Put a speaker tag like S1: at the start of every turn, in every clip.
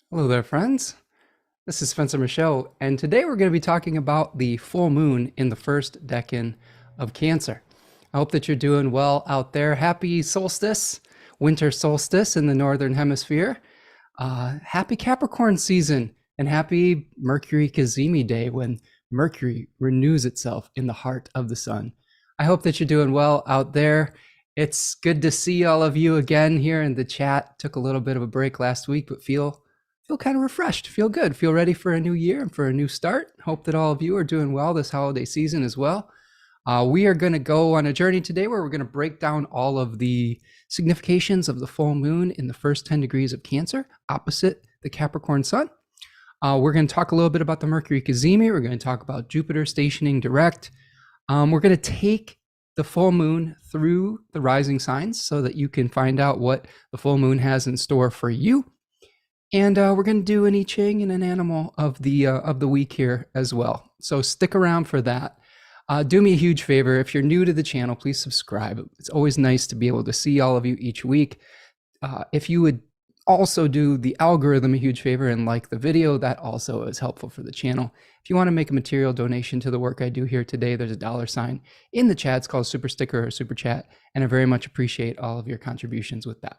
S1: Hello there, friends. This is Spencer Michaud, and today we're going to be talking about the full moon in the first decan of Cancer. I hope that you're doing well out there. Happy solstice, winter solstice in the northern hemisphere. Happy Capricorn season, and happy Mercury Cazimi Day when Mercury renews itself in the heart of the sun. I hope that you're doing well out there. It's good to see all of you again here in the chat. Took a little bit of a break last week, but feel kind of refreshed, feel good, feel ready for a new year and for a new start. Hope that all of you are doing well this holiday season as well. We are going to go on a journey today where we're going to break down all of the significations of the full moon in the first 10 degrees of Cancer, opposite the Capricorn sun. We're going to talk a little bit about the Mercury Cazimi. We're going to talk about Jupiter stationing direct. We're going to take the full moon through the rising signs so that you can find out what the full moon has in store for you. And we're going to do an I-Ching and an animal of the week here as well. So stick around for that. Do me a huge favor. If you're new to the channel, please subscribe. It's always nice to be able to see all of you each week. If you would also do the algorithm a huge favor and like the video, that also is helpful for the channel. If you want to make a material donation to the work I do here today, there's a $ in the chat. It's called Super Sticker or Super Chat. And I very much appreciate all of your contributions with that.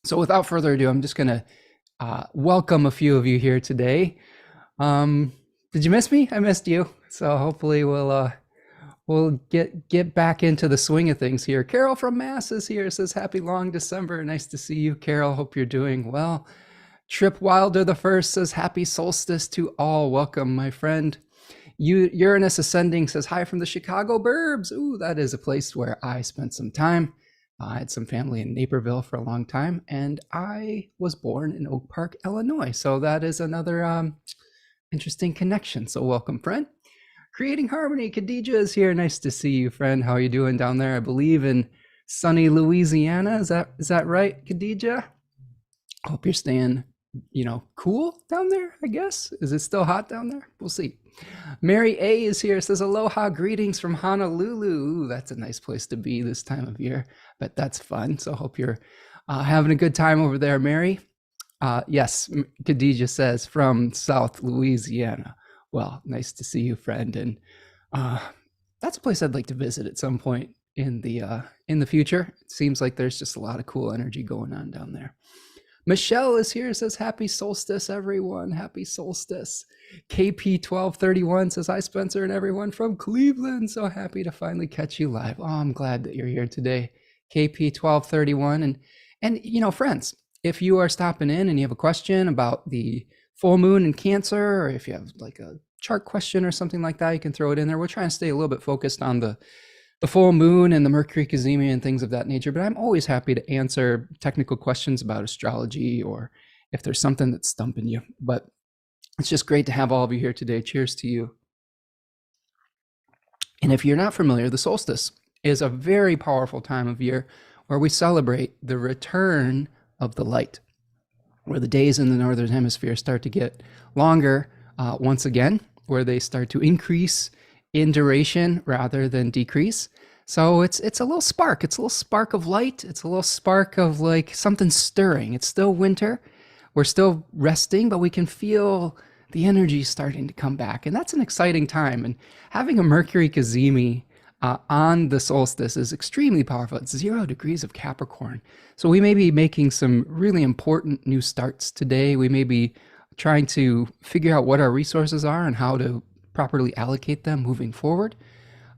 S1: So without further ado, I'm just going to welcome a few of you here today. Did you miss me? I missed you. So hopefully we'll get back into the swing of things here. Carol from Mass is here. Says happy long December. Nice to see you, Carol. Hope you're doing well. Trip Wilder the First says happy solstice to all. Welcome, my friend. Uranus Ascending says hi from the Chicago Burbs. Ooh, that is a place where I spent some time. I had some family in Naperville for a long time, and I was born in Oak Park, Illinois. So that is another interesting connection. So welcome, friend. Creating Harmony, Khadija is here. Nice to see you, friend. How are you doing down there? I believe in sunny Louisiana. Is that right, Khadija? Hope you're staying, cool down there, I guess. Is it still hot down there? We'll see. Mary A is here, says aloha, greetings from Honolulu. Ooh, that's a nice place to be this time of year, but that's fun. So hope you're having a good time over there, Mary. Yes, Khadija says from South Louisiana. Well, nice to see you, friend. And that's a place I'd like to visit at some point in the future. It seems like there's just a lot of cool energy going on down there. Michelle is here, says happy solstice, everyone. Happy solstice. KP1231 says hi, Spencer and everyone from Cleveland. So happy to finally catch you live. Oh, I'm glad that you're here today. KP1231. And friends, if you are stopping in and you have a question about the full moon in Cancer, or if you have like a chart question or something like that, you can throw it in there. We're trying to stay a little bit focused on the full moon and the Mercury Cazimi and things of that nature, but I'm always happy to answer technical questions about astrology or if there's something that's stumping you. But it's just great to have all of you here today. Cheers to you. And if you're not familiar, the solstice is a very powerful time of year where we celebrate the return of the light, where the days in the northern hemisphere start to get longer once again, where they start to increase in duration rather than decrease. So it's a little spark. It's a little spark of light. It's a little spark of like something stirring. It's still winter. We're still resting, but we can feel the energy starting to come back. And that's an exciting time. And having a Mercury Cazimi on the solstice is extremely powerful. It's 0 degrees of Capricorn. So we may be making some really important new starts today. We may be trying to figure out what our resources are and how to properly allocate them moving forward.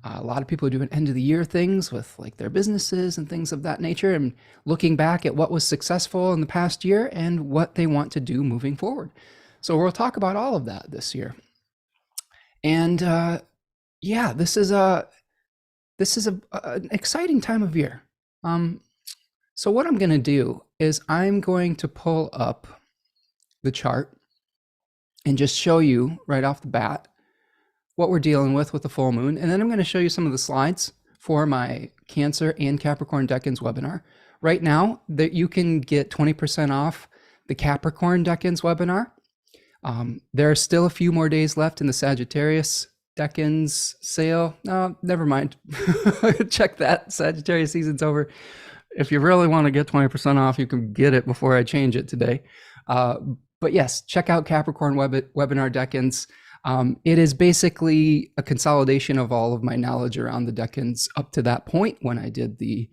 S1: A lot of people are doing end of the year things with like their businesses and things of that nature and looking back at what was successful in the past year and what they want to do moving forward. So we'll talk about all of that this year. And yeah, this is an exciting time of year. So what I'm going to do is I'm going to pull up the chart and just show you right off the bat what we're dealing with the full moon. And then I'm going to show you some of the slides for my Cancer and Capricorn Decans webinar. Right now, that you can get 20% off the Capricorn Decans webinar. There are still a few more days left in the Sagittarius Decans sale. No, never mind. Check that. Sagittarius season's over. If you really want to get 20% off, you can get it before I change it today. But yes, check out Capricorn Webinar Decans. It is basically a consolidation of all of my knowledge around the Decans up to that point when I did the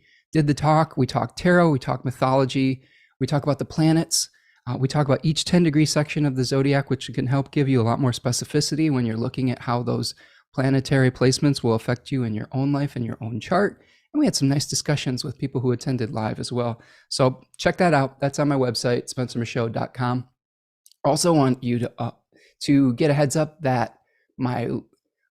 S1: talk. We talk tarot, we talk mythology, we talk about the planets, we talk about each 10-degree section of the zodiac, which can help give you a lot more specificity when you're looking at how those planetary placements will affect you in your own life and your own chart. And we had some nice discussions with people who attended live as well. So check that out. That's on my website, spencermichaud.com. Also want you to get a heads up that my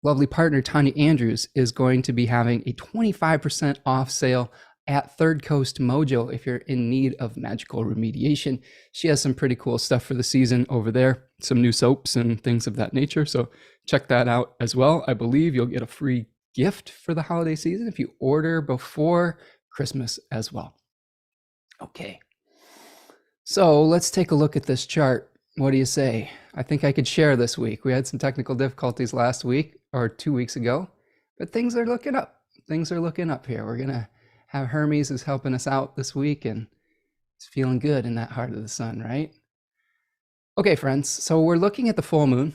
S1: lovely partner, Tanya Andrews, is going to be having a 25% off sale at Third Coast Mojo if you're in need of magical remediation. She has some pretty cool stuff for the season over there, some new soaps and things of that nature. So check that out as well. I believe you'll get a free gift for the holiday season if you order before Christmas as well. Okay, so let's take a look at this chart. What do you say? I think I could share this week. We had some technical difficulties last week or 2 weeks ago, but things are looking up. Things are looking up here. We're going to have Hermes is helping us out this week, and it's feeling good in that heart of the sun, right? Okay, friends, so we're looking at the full moon,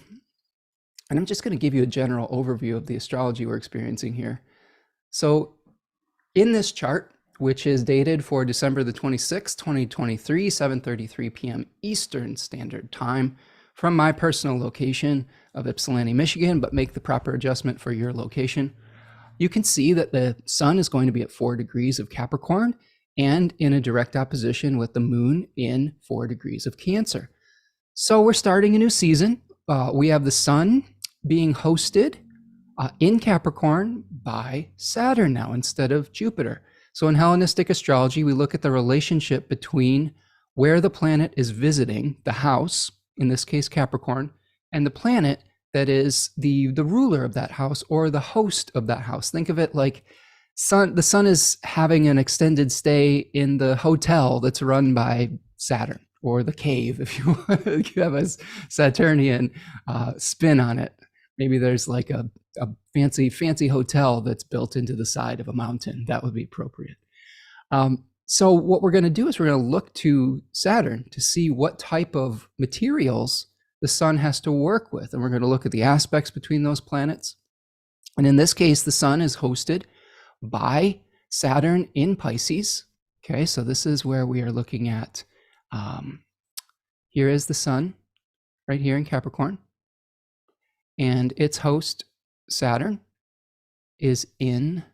S1: and I'm just going to give you a general overview of the astrology we're experiencing here. So in this chart, which is dated for December the 26th, 2023, 7:33 p.m. Eastern Standard Time, from my personal location of Ypsilanti, Michigan, but make the proper adjustment for your location. You can see that the sun is going to be at 4 degrees of Capricorn and in a direct opposition with the moon in 4 degrees of Cancer. So we're starting a new season. We have the sun being hosted in Capricorn by Saturn now instead of Jupiter. So in Hellenistic astrology, we look at the relationship between where the planet is visiting the house, in this case Capricorn, and the planet that is the ruler of that house or the host of that house. Think of it like the sun is having an extended stay in the hotel that's run by Saturn, or the cave, if you want to have a Saturnian spin on it. Maybe there's like a fancy hotel that's built into the side of a mountain. That would be appropriate. So what we're going to do is we're going to look to Saturn to see what type of materials the sun has to work with. And we're going to look at the aspects between those planets. And in this case, the sun is hosted by Saturn in Pisces. Okay, so this is where we are looking at, here is the sun right here in Capricorn. And its host, Saturn, is in,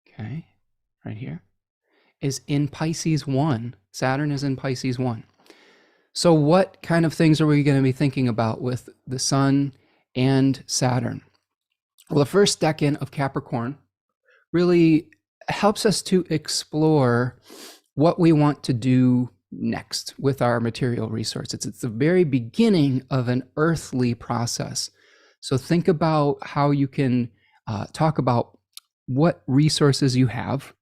S1: okay, right here, is in Pisces 1. Saturn is in Pisces 1. So what kind of things are we going to be thinking about with the sun and Saturn? Well, the first decan of Capricorn really helps us to explore what we want to do next with our material resources. It's the very beginning of an earthly process. So think about how you can talk about what resources you have,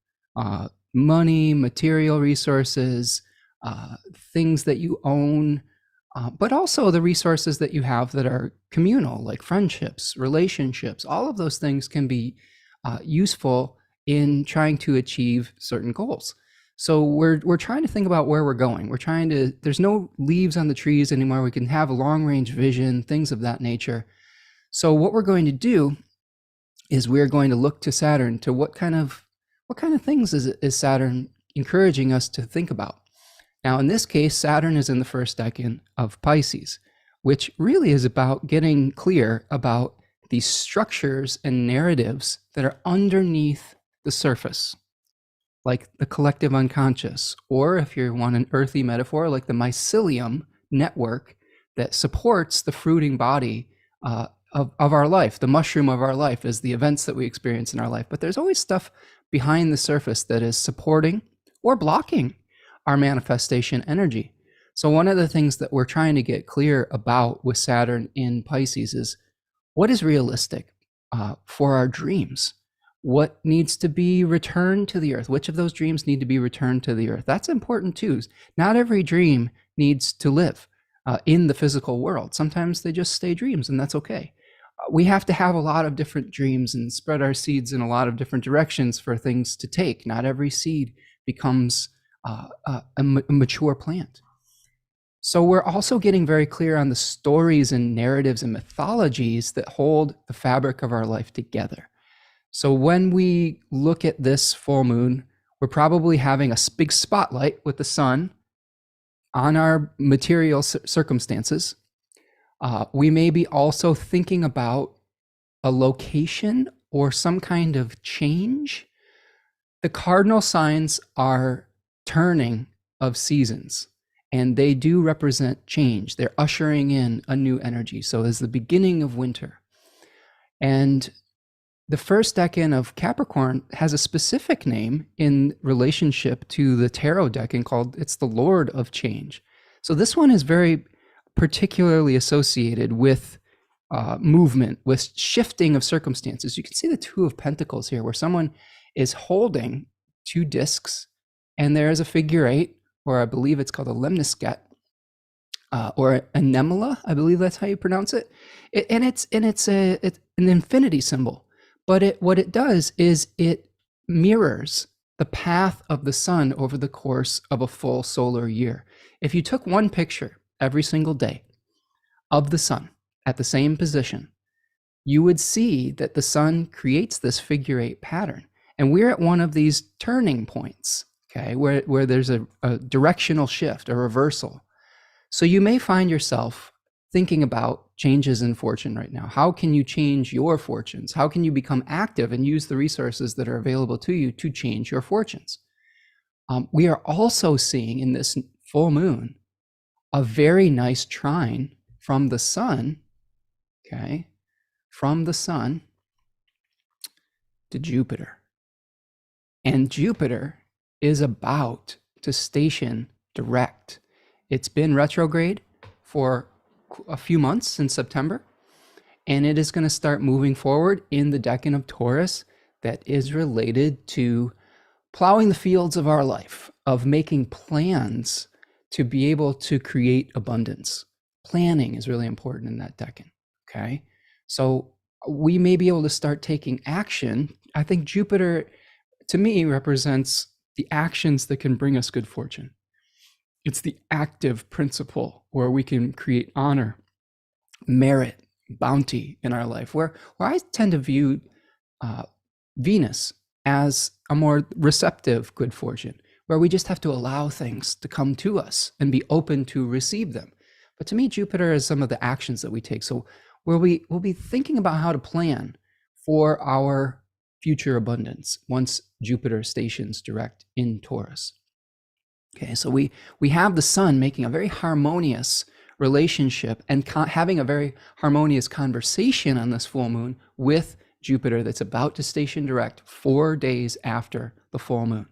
S1: money, material resources, things that you own, but also the resources that you have that are communal, like friendships, relationships. All of those things can be useful in trying to achieve certain goals. So we're trying to think about where we're going. There's no leaves on the trees anymore. We can have a long-range vision, things of that nature. So what we're going to do is we're going to look to Saturn to what kind of things is Saturn encouraging us to think about. Now, in this case, Saturn is in the first decan of Pisces, which really is about getting clear about the structures and narratives that are underneath the surface, like the collective unconscious, or if you want an earthy metaphor, like the mycelium network that supports the fruiting body of our life. The mushroom of our life is the events that we experience in our life. But there's always stuff behind the surface that is supporting or blocking our manifestation energy. So one of the things that we're trying to get clear about with Saturn in Pisces is what is realistic for our dreams? What needs to be returned to the earth? Which of those dreams need to be returned to the earth? That's important too. Not every dream needs to live in the physical world. Sometimes they just stay dreams, and that's okay. We have to have a lot of different dreams and spread our seeds in a lot of different directions for things to take. Not every seed becomes a mature plant. So we're also getting very clear on the stories and narratives and mythologies that hold the fabric of our life together. So when we look at this full moon, we're probably having a big spotlight with the sun on our material circumstances. We may be also thinking about a location or some kind of change. The cardinal signs are turning of seasons, and they do represent change. They're ushering in a new energy. So it's the beginning of winter. And the first decan of Capricorn has a specific name in relationship to the tarot decan called, it's the Lord of Change. So this one is very particularly associated with movement, with shifting of circumstances. You can see the Two of Pentacles here, where someone is holding two discs, and there is a figure eight, or I believe it's called a lemniscate, or a anemala, I believe that's how you pronounce it. It's an infinity symbol. But what it does is it mirrors the path of the sun over the course of a full solar year. If you took one picture every single day of the sun at the same position, you would see that the sun creates this figure eight pattern. And we're at one of these turning points, okay, where there's a directional shift, a reversal. So you may find yourself thinking about changes in fortune right now. How can you change your fortunes? How can you become active and use the resources that are available to you to change your fortunes? We are also seeing in this full moon a very nice trine from the sun, okay, from the sun to Jupiter. And Jupiter is about to station direct. It's been retrograde for a few months in September, and it is going to start moving forward in the decan of Taurus that is related to plowing the fields of our life, of making plans to be able to create abundance. Planning is really important in that decan, okay? So we may be able to start taking action. I think Jupiter, to me, represents the actions that can bring us good fortune. It's the active principle where we can create honor, merit, bounty in our life, where I tend to view Venus as a more receptive good fortune, where we just have to allow things to come to us and be open to receive them. But to me, Jupiter is some of the actions that we take. So we'll be thinking about how to plan for our future abundance once Jupiter stations direct in Taurus. Okay, so we have the sun making a very harmonious relationship and having a very harmonious conversation on this full moon with Jupiter that's about to station direct 4 days after the full moon.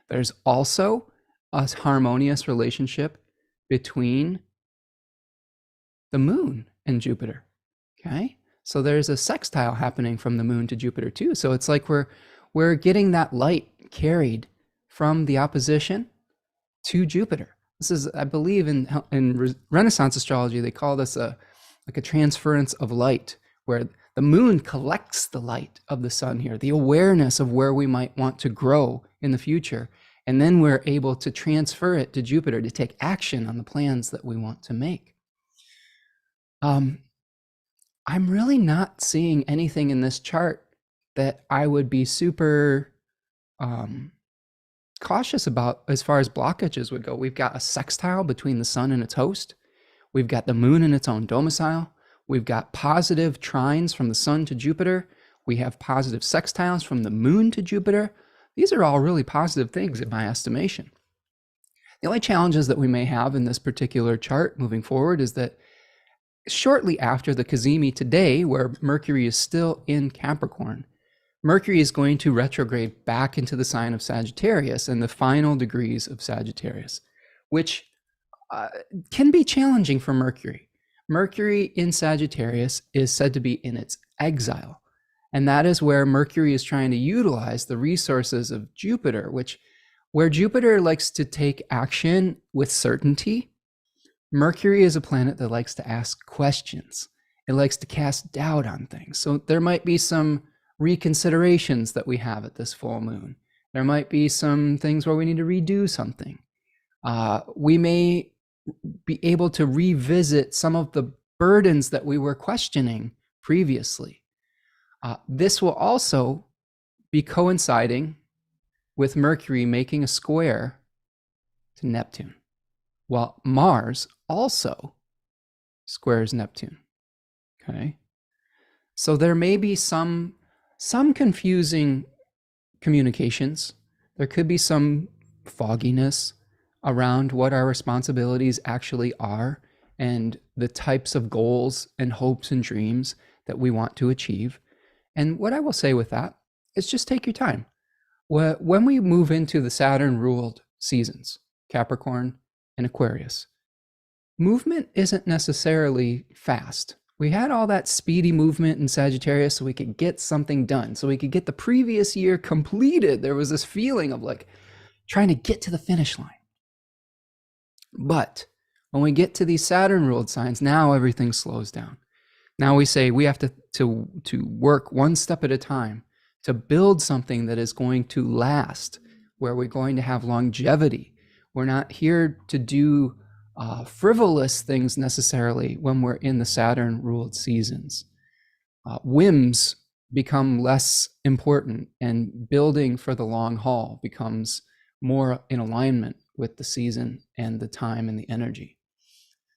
S1: There's also a harmonious relationship between the moon and Jupiter, okay? So there's a sextile happening from the moon to Jupiter too. So it's like we're getting that light carried from the opposition to Jupiter. This is, I believe, in Renaissance astrology, they call this like a transference of light, where the moon collects the light of the sun here, the awareness of where we might want to grow in the future. And then we're able to transfer it to Jupiter to take action on the plans that we want to make. I'm really not seeing anything in this chart that I would be super cautious about as far as blockages would go. We've got a sextile between the sun and its host. We've got the moon in its own domicile. We've got positive trines from the sun to Jupiter. We have positive sextiles from the moon to Jupiter. These are all really positive things in my estimation. The only challenges that we may have in this particular chart moving forward is that shortly after the Cazimi today, where Mercury is still in Capricorn, Mercury is going to retrograde back into the sign of Sagittarius and the final degrees of Sagittarius, which can be challenging for Mercury. Mercury in Sagittarius is said to be in its exile, and that is where Mercury is trying to utilize the resources of Jupiter, where Jupiter likes to take action with certainty. Mercury is a planet that likes to ask questions. It likes to cast doubt on things. So there might be some reconsiderations that we have at this full moon. There might be some things where we need to redo something. We may be able to revisit some of the burdens that we were questioning previously. This will also be coinciding with Mercury making a square to Neptune, while Mars also squares Neptune. Okay, so there may be some confusing communications. There could be some fogginess around what our responsibilities actually are and the types of goals and hopes and dreams that we want to achieve. And what I will say with that is just take your time. When we move into the Saturn-ruled seasons, Capricorn and Aquarius, movement isn't necessarily fast. We had all that speedy movement in Sagittarius so we could get something done, so we could get the previous year completed. There was this feeling of like trying to get to the finish line. But when we get to these Saturn-ruled signs, now everything slows down. Now we say we have to work one step at a time to build something that is going to last, where we're going to have longevity. We're not here to do frivolous things necessarily when we're in the Saturn-ruled seasons. Whims become less important, and building for the long haul becomes more in alignment with the season and the time and the energy.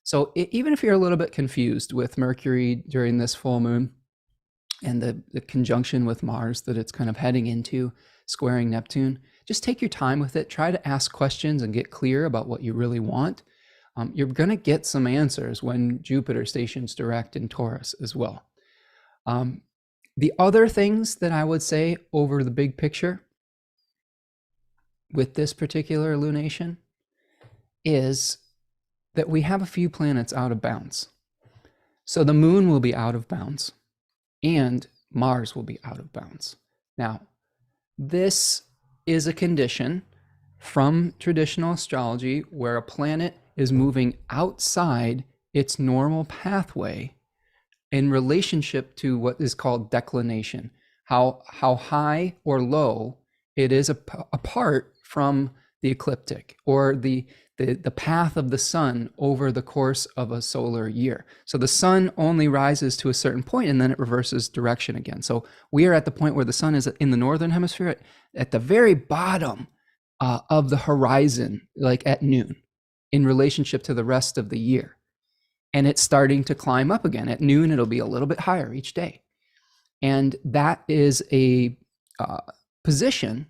S1: So even if you're a little bit confused with Mercury during this full moon and the conjunction with Mars that it's kind of heading into, squaring Neptune, just take your time with it. Try to ask questions and get clear about what you really want. You're going to get some answers when Jupiter stations direct in Taurus as well. The other things that I would say over the big picture with this particular lunation is that we have a few planets out of bounds. So the moon will be out of bounds and Mars will be out of bounds. Now, this is a condition from traditional astrology where a planet is moving outside its normal pathway in relationship to what is called declination, how high or low it is apart from the ecliptic or the path of the sun over the course of a solar year. So the sun only rises to a certain point and then it reverses direction again. So we are at the point where the sun is in the northern hemisphere at the very bottom of the horizon, like at noon, in relationship to the rest of the year. And it's starting to climb up again. At noon, it'll be a little bit higher each day. And that is a position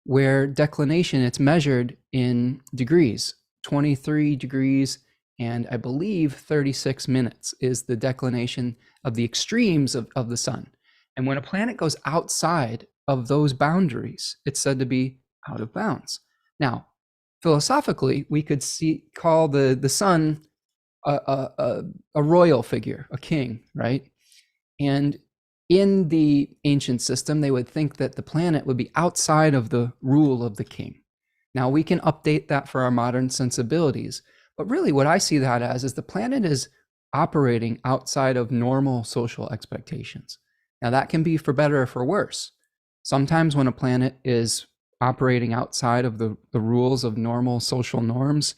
S1: where declination, it's measured in degrees, 23 degrees, and I believe 36 minutes is the declination of the extremes of the sun. And when a planet goes outside of those boundaries, it's said to be out of bounds. Now, philosophically, we could call the sun a royal figure, a king, right? And in the ancient system, they would think that the planet would be outside of the rule of the king. Now, we can update that for our modern sensibilities, but really what I see that as is the planet is operating outside of normal social expectations. Now, that can be for better or for worse. Sometimes when a planet is operating outside of the rules of normal social norms,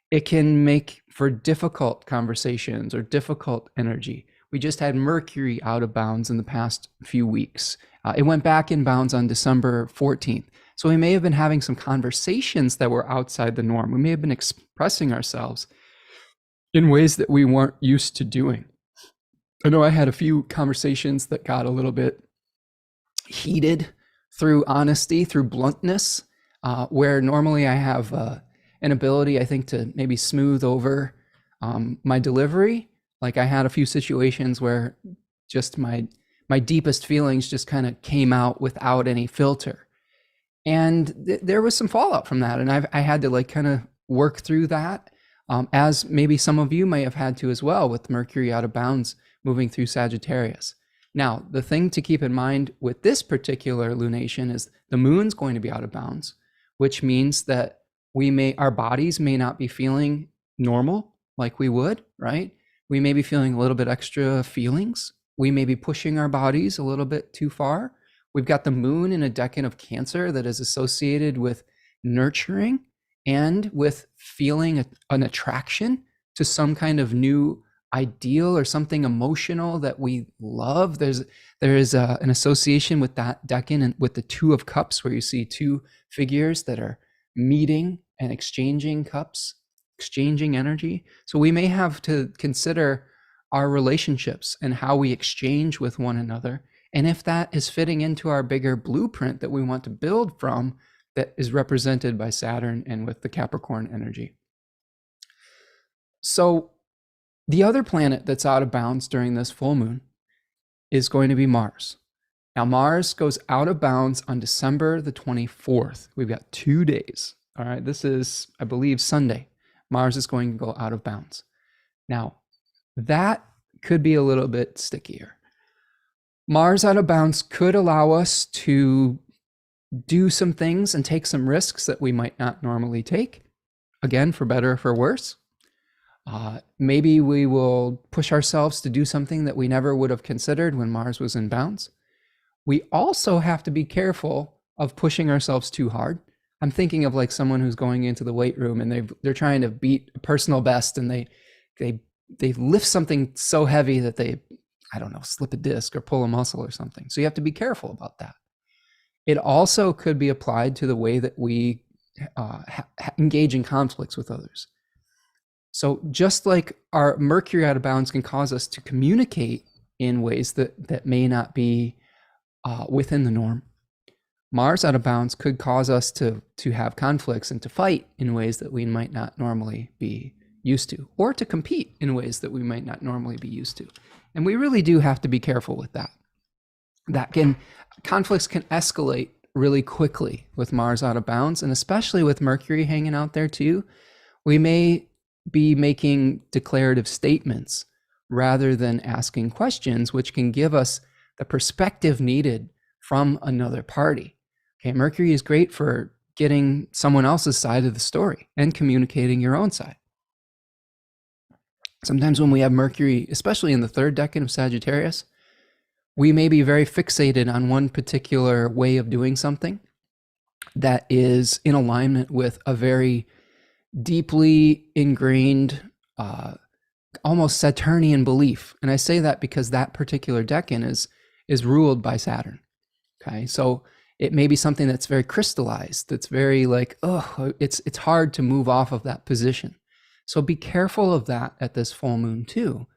S1: it can make for difficult conversations or difficult energy. We just had Mercury out of bounds in the past few weeks. It went back in bounds on December 14th. So we may have been having some conversations that were outside the norm. We may have been expressing ourselves in ways that we weren't used to doing. I know I had a few conversations that got a little bit heated through honesty, through bluntness, where normally I have an ability, I think, to maybe smooth over my delivery. Like I had a few situations where just my deepest feelings just kind of came out without any filter. And there was some fallout from that. And I had to like kind of work through that, as maybe some of you may have had to as well with Mercury out of bounds moving through Sagittarius. Now, the thing to keep in mind with this particular lunation is the moon's going to be out of bounds, which means that our bodies may not be feeling normal like we would, right? We may be feeling a little bit extra feelings. We may be pushing our bodies a little bit too far. We've got the moon in a decan of Cancer that is associated with nurturing and with feeling an attraction to some kind of new ideal or something emotional that we love. There is an association with that decan and with the Two of Cups, where you see two figures that are meeting and exchanging cups, exchanging energy. So we may have to consider our relationships and how we exchange with one another, and if that is fitting into our bigger blueprint that we want to build from, that is represented by Saturn and with the Capricorn energy. So the other planet that's out of bounds during this full moon is going to be Mars. Now, Mars goes out of bounds on December the 24th. We've got 2 days. All right, this is, I believe, Sunday. Mars is going to go out of bounds. Now, that could be a little bit stickier. Mars out of bounds could allow us to do some things and take some risks that we might not normally take. Again, for better or for worse. Maybe we will push ourselves to do something that we never would have considered when Mars was in bounds. We also have to be careful of pushing ourselves too hard. I'm thinking of like someone who's going into the weight room and they're trying to beat a personal best, and they lift something so heavy that they, I don't know, slip a disc or pull a muscle or something. So you have to be careful about that. It also could be applied to the way that we engage in conflicts with others. So just like our Mercury out of bounds can cause us to communicate in ways that may not be within the norm, Mars out of bounds could cause us to have conflicts and to fight in ways that we might not normally be used to, or to compete in ways that we might not normally be used to. And we really do have to be careful with that. Conflicts can escalate really quickly with Mars out of bounds, and especially with Mercury hanging out there too. We may be making declarative statements rather than asking questions, which can give us the perspective needed from another party. Okay, Mercury is great for getting someone else's side of the story and communicating your own side. Sometimes when we have Mercury, especially in the third decan of Sagittarius, we may be very fixated on one particular way of doing something that is in alignment with a very deeply ingrained, almost Saturnian belief. And I say that because that particular decan is ruled by Saturn. Okay, so it may be something that's very crystallized, that's very like, it's hard to move off of that position. So be careful of that at this full moon too.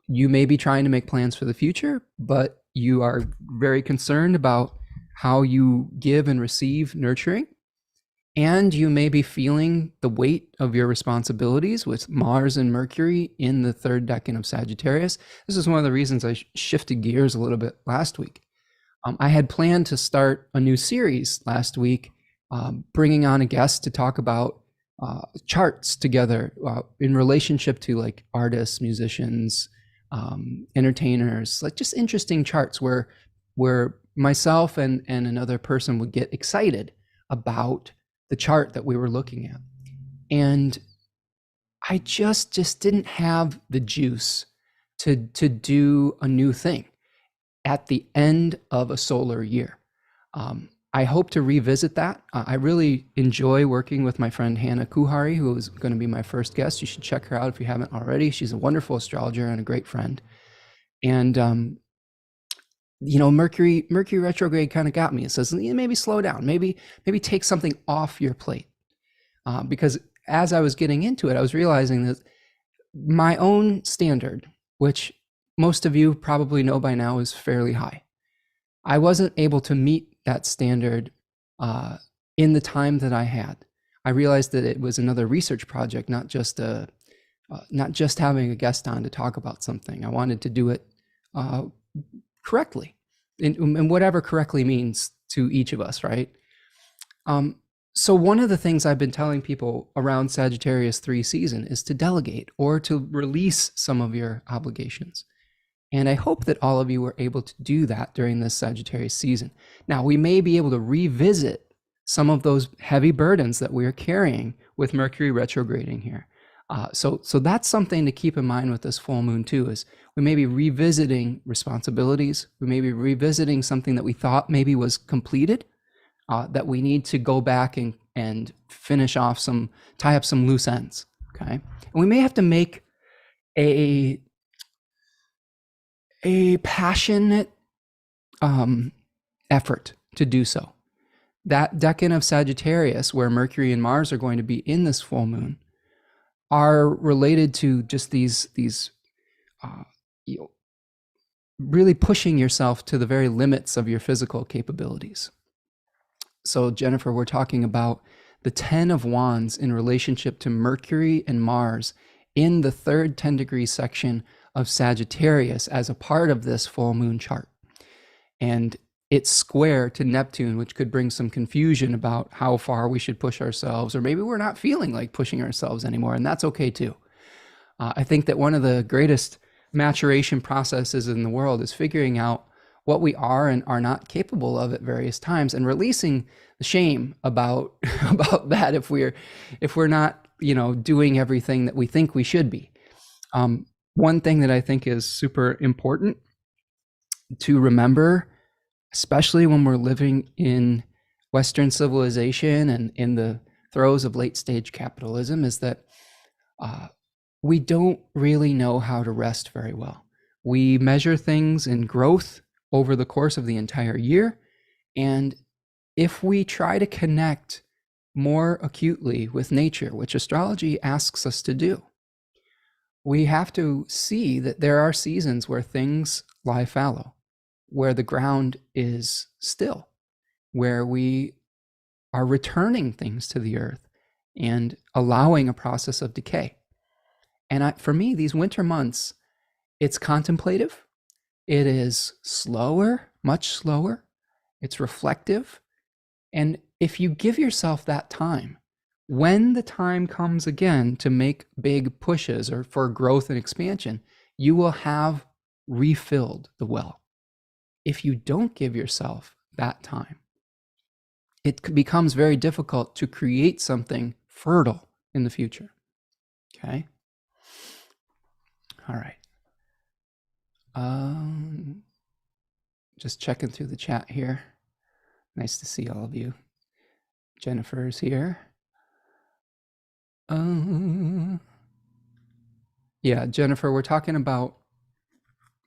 S1: You may be trying to make plans for the future, but you are very concerned about how you give and receive nurturing. And you may be feeling the weight of your responsibilities with Mars and Mercury in the third decan of Sagittarius. This is one of the reasons I shifted gears a little bit last week. I had planned to start a new series last week, bringing on a guest to talk about charts together in relationship to like artists, musicians, entertainers, like just interesting charts where myself and another person would get excited about the chart that we were looking at. And I just didn't have the juice to do a new thing at the end of a solar year. I hope to revisit that. I really enjoy working with my friend Hannah Kuhari, who is going to be my first guest. You should check her out if you haven't already. She's a wonderful astrologer and a great friend. And Mercury retrograde kind of got me. It says, maybe slow down, maybe take something off your plate. Because as I was getting into it, I was realizing that my own standard, which most of you probably know by now is fairly high, I wasn't able to meet that standard in the time that I had. I realized that it was another research project, not just having a guest on to talk about something. I wanted to do it correctly, and whatever correctly means to each of us, right? So one of the things I've been telling people around Sagittarius 3 season is to delegate or to release some of your obligations. And I hope that all of you were able to do that during this Sagittarius season. Now, we may be able to revisit some of those heavy burdens that we are carrying with Mercury retrograding here. So that's something to keep in mind with this full moon too, is we may be revisiting responsibilities. We may be revisiting something that we thought maybe was completed, that we need to go back and finish off tie up some loose ends, okay? And we may have to make a passionate effort to do so. That decan of Sagittarius, where Mercury and Mars are going to be in this full moon, are related to just these really pushing yourself to the very limits of your physical capabilities. So Jennifer, we're talking about the 10 of Wands in relationship to Mercury and Mars in the third 10 degree section of Sagittarius as a part of this full moon chart. And it's square to Neptune, which could bring some confusion about how far we should push ourselves, or maybe we're not feeling like pushing ourselves anymore, and that's okay too. I think that one of the greatest maturation processes in the world is figuring out what we are and are not capable of at various times, and releasing the shame about that if we're not, doing everything that we think we should be. One thing that I think is super important to remember, especially when we're living in Western civilization and in the throes of late stage capitalism, is that we don't really know how to rest very well. We measure things in growth over the course of the entire year. And if we try to connect more acutely with nature, which astrology asks us to do, we have to see that there are seasons where things lie fallow, where the ground is still, where we are returning things to the earth and allowing a process of decay. And for me, these winter months, it's contemplative, it is slower, much slower, it's reflective. And if you give yourself that time, when the time comes again to make big pushes or for growth and expansion, you will have refilled the well. If you don't give yourself that time, it becomes very difficult to create something fertile in the future. Okay? All right. Just checking through the chat here. Nice to see all of you. Jennifer's here. Yeah, Jennifer, we're talking about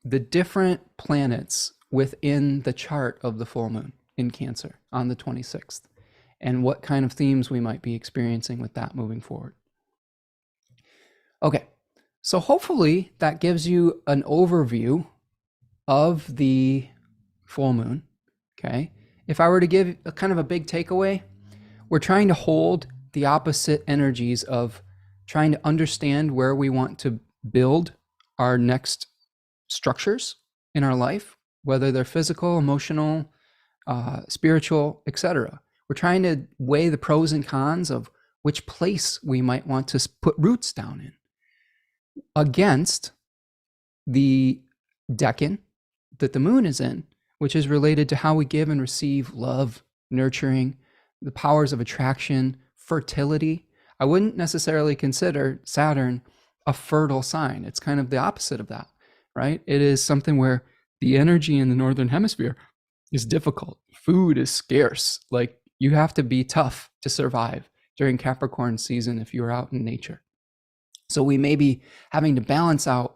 S1: the different planets within the chart of the full moon in Cancer on the 26th, and what kind of themes we might be experiencing with that moving forward. Okay, so hopefully that gives you an overview of the full moon, okay? If I were to give a kind of a big takeaway, we're trying to hold the opposite energies of trying to understand where we want to build our next structures in our life, whether they're physical, emotional, spiritual, etc. We're trying to weigh the pros and cons of which place we might want to put roots down in against the decan that the moon is in, which is related to how we give and receive love, nurturing, the powers of attraction, fertility. I wouldn't necessarily consider Saturn a fertile sign. It's kind of the opposite of that, right? It is something where the energy in the northern hemisphere is difficult. Food is scarce. Like, you have to be tough to survive during Capricorn season if you're out in nature. So we may be having to balance out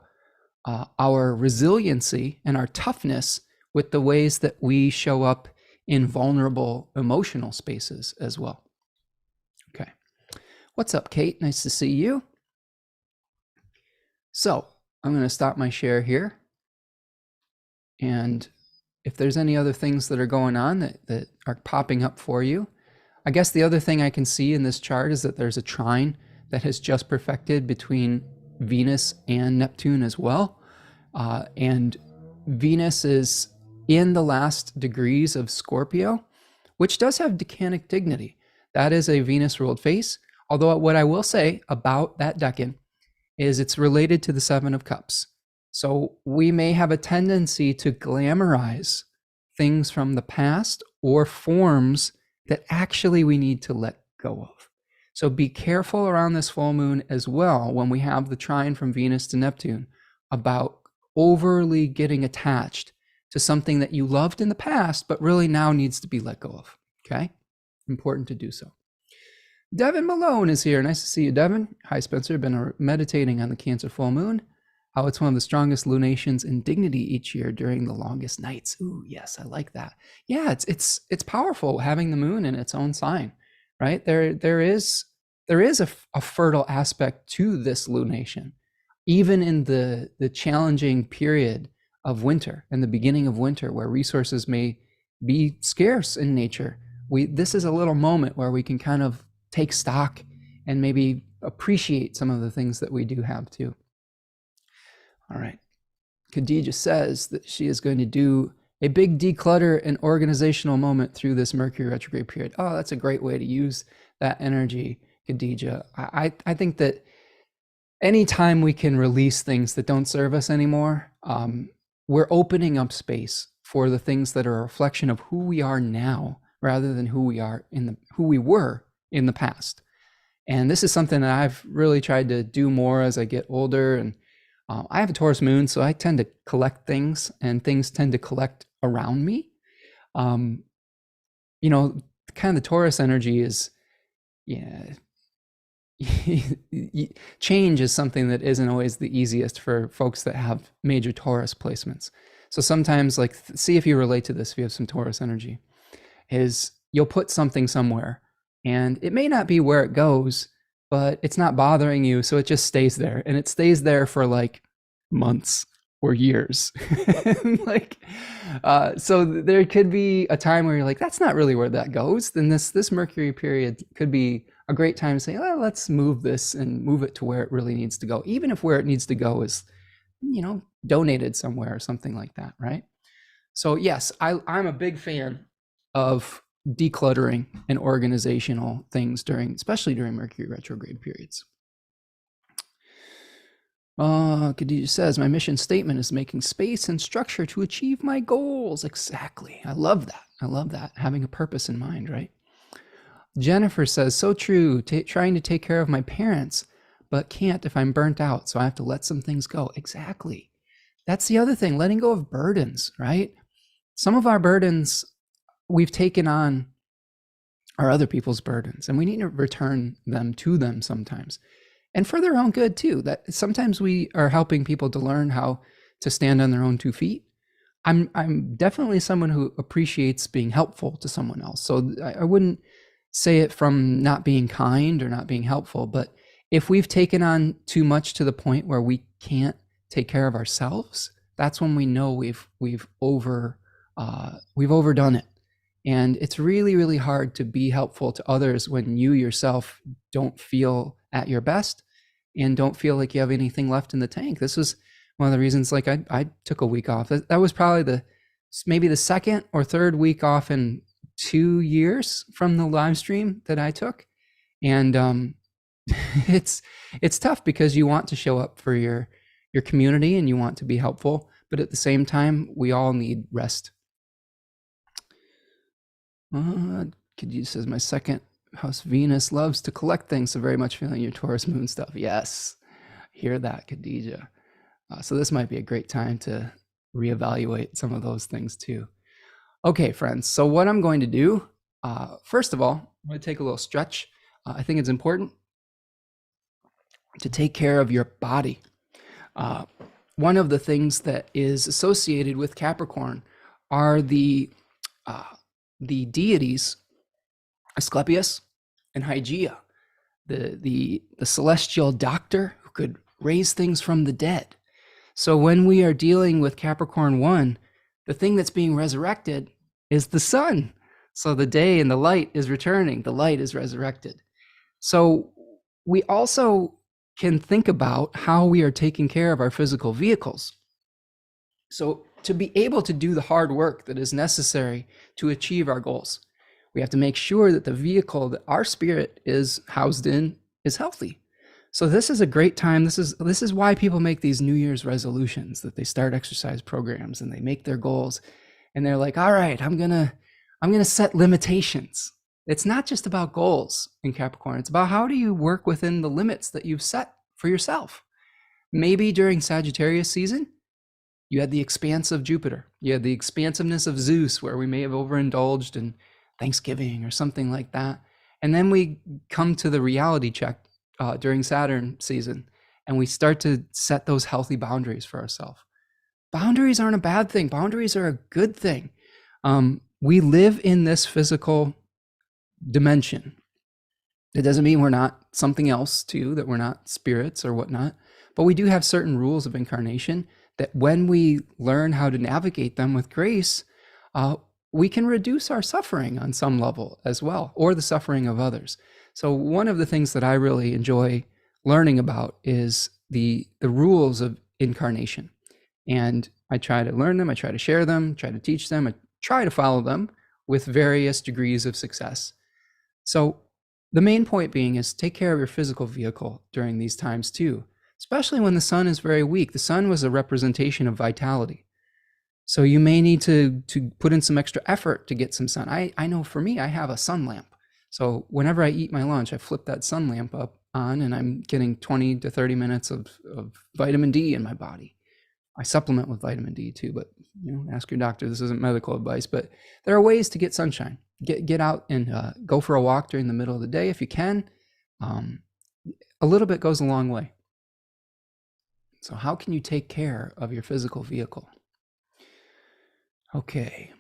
S1: our resiliency and our toughness with the ways that we show up in vulnerable emotional spaces as well. Okay. What's up, Kate? Nice to see you. So I'm going to stop my share here. And if there's any other things that are going on that are popping up for you, I guess the other thing I can see in this chart is that there's a trine that has just perfected between Venus and Neptune as well. And Venus is in the last degrees of Scorpio, which does have decanic dignity. That is a Venus-ruled face. Although what I will say about that decan is it's related to the Seven of Cups. So we may have a tendency to glamorize things from the past or forms that actually we need to let go of. So be careful around this full moon as well when we have the trine from Venus to Neptune about overly getting attached to something that you loved in the past, but really now needs to be let go of. Okay? Important to do so. Devin Malone is here. Nice to see you, Devin. Hi, Spencer. Been meditating on the Cancer full moon, how it's one of the strongest lunations in dignity each year during the longest nights. Ooh, yes, I like that. Yeah, it's powerful having the moon in its own sign, right? There is a fertile aspect to this lunation, even in the challenging period of winter and the beginning of winter, where resources may be scarce in nature. This is a little moment where we can kind of take stock and maybe appreciate some of the things that we do have too. All right. Khadija says that she is going to do a big declutter and organizational moment through this Mercury retrograde period. Oh, that's a great way to use that energy, Khadija. I think that anytime we can release things that don't serve us anymore, we're opening up space for the things that are a reflection of who we are now rather than who we were in the past. And this is something that I've really tried to do more as I get older. And I have a Taurus moon, so I tend to collect things, and things tend to collect around me. Kind of the Taurus energy is, change is something that isn't always the easiest for folks that have major Taurus placements. So sometimes, like, see if you relate to this, if you have some Taurus energy, is you'll put something somewhere and it may not be where it goes, but it's not bothering you. So it just stays there, and it stays there for like months or years. So there could be a time where you're like, that's not really where that goes. Then this Mercury period could be a great time to say, well, let's move this and move it to where it really needs to go. Even if where it needs to go is, donated somewhere or something like that. Right. So yes, I'm a big fan of decluttering and organizational things especially during Mercury retrograde periods. Khadija says, my mission statement is making space and structure to achieve my goals. Exactly. I love that. Having a purpose in mind, right? Jennifer says, so true. Trying to take care of my parents, but can't if I'm burnt out. So I have to let some things go. Exactly. That's the other thing, letting go of burdens, right? Some of our burdens we've taken on are other people's burdens, and we need to return them to them sometimes, and for their own good too. That sometimes we are helping people to learn how to stand on their own 2 feet. I'm definitely someone who appreciates being helpful to someone else. So I wouldn't say it from not being kind or not being helpful, but if we've taken on too much to the point where we can't take care of ourselves, that's when we know we've overdone it. And it's really, really hard to be helpful to others when you yourself don't feel at your best and don't feel like you have anything left in the tank. This was one of the reasons, like, I took a week off. That was probably maybe the second or third week off in 2 years from the live stream that I took. And it's tough because you want to show up for your community and you want to be helpful, but at the same time, we all need rest. Khadija says, my second house Venus loves to collect things, so very much feeling your Taurus moon stuff. Yes, hear that, Khadija. So this might be a great time to reevaluate some of those things too. Okay, friends, so what I'm going to do, first of all, I'm going to take a little stretch. I think it's important to take care of your body. One of the things that is associated with Capricorn are the deities Asclepius and Hygeia, the celestial doctor who could raise things from the dead. So when we are dealing with Capricorn 1, the thing that's being resurrected is the sun. So the day and the light is returning, the light is resurrected. So we also can think about how we are taking care of our physical vehicles. So to be able to do the hard work that is necessary to achieve our goals, we have to make sure that the vehicle that our spirit is housed in is healthy. So this is a great time. This is why people make these New Year's resolutions, that they start exercise programs and they make their goals and they're like, all right, I'm gonna set limitations. It's not just about goals in Capricorn. It's about how do you work within the limits that you've set for yourself. Maybe during Sagittarius season, you had the expanse of Jupiter. You had the expansiveness of Zeus, where we may have overindulged in Thanksgiving or something like that. And then we come to the reality check during Saturn season, and we start to set those healthy boundaries for ourselves. Boundaries aren't a bad thing. Boundaries are a good thing. We live in this physical dimension. It doesn't mean we're not something else too, that we're not spirits or whatnot, but we do have certain rules of incarnation that when we learn how to navigate them with grace, we can reduce our suffering on some level as well, or the suffering of others. So one of the things that I really enjoy learning about is the rules of incarnation. And I try to learn them, I try to share them, try to teach them, I try to follow them with various degrees of success. So the main point being is take care of your physical vehicle during these times too, especially when the sun is very weak. The sun was a representation of vitality. So you may need to put in some extra effort to get some sun. I know for me, I have a sun lamp. So whenever I eat my lunch, I flip that sun lamp up on and I'm getting 20 to 30 minutes of vitamin D in my body. I supplement with vitamin D too, but ask your doctor. This isn't medical advice, but there are ways to get sunshine. Get out and go for a walk during the middle of the day if you can. A little bit goes a long way. So how can you take care of your physical vehicle? Okay.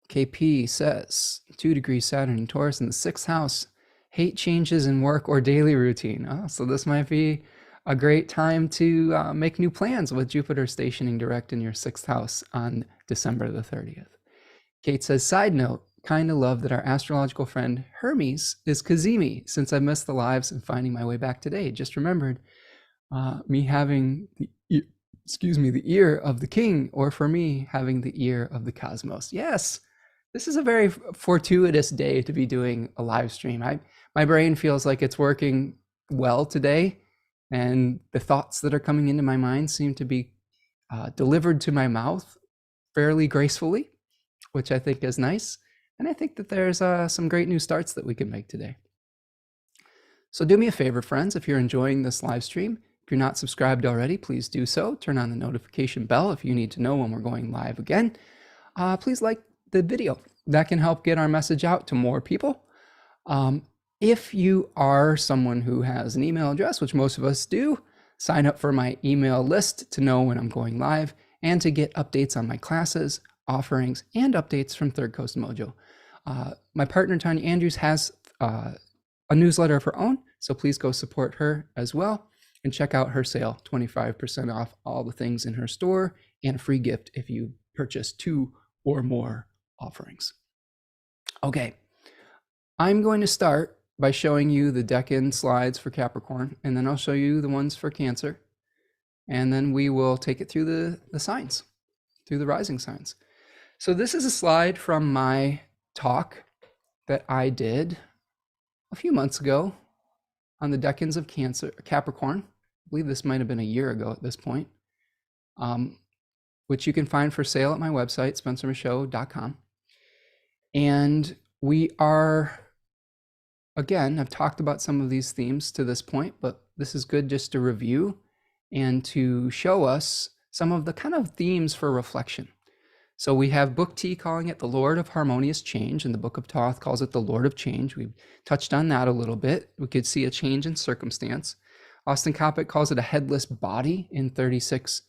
S1: KP says 2 degrees Saturn in Taurus in the 6th house. Hate changes in work or daily routine. Oh, so this might be a great time to make new plans with Jupiter stationing direct in your 6th house on December the 30th. Kate says, side note, kind of love that our astrological friend Hermes is Kazemi since I missed the lives and finding my way back today. Just remembered me having the ear of the king, or for me having the ear of the cosmos. Yes, this is a very fortuitous day to be doing a live stream. My brain feels like it's working well today, and the thoughts that are coming into my mind seem to be delivered to my mouth fairly gracefully, which I think is nice. And I think that there's some great new starts that we can make today. So do me a favor, friends, if you're enjoying this live stream, if you're not subscribed already, please do so. Turn on the notification bell if you need to know when we're going live again. Please like the video. That can help get our message out to more people. If you are someone who has an email address, which most of us do, sign up for my email list to know when I'm going live and to get updates on my classes, offerings, and updates from Third Coast Mojo. My partner, Tanya Andrews, has a newsletter of her own, so please go support her as well and check out her sale, 25% off all the things in her store and a free gift if you purchase 2 or more offerings. Okay, I'm going to start by showing you the Decan slides for Capricorn, and then I'll show you the ones for Cancer, and then we will take it through the signs, through the rising signs. So this is a slide from my talk that I did a few months ago on the Decans of Capricorn. I believe this might have been a year ago at this point, which you can find for sale at my website, spencermichaud.com. And we are, again, I've talked about some of these themes to this point, but this is good just to review and to show us some of the kind of themes for reflection. So we have Book T calling it the Lord of Harmonious Change, and the Book of Thoth calls it the Lord of Change. We've touched on that a little bit. We could see a change in circumstance. Austin Coppock calls it a headless body in 36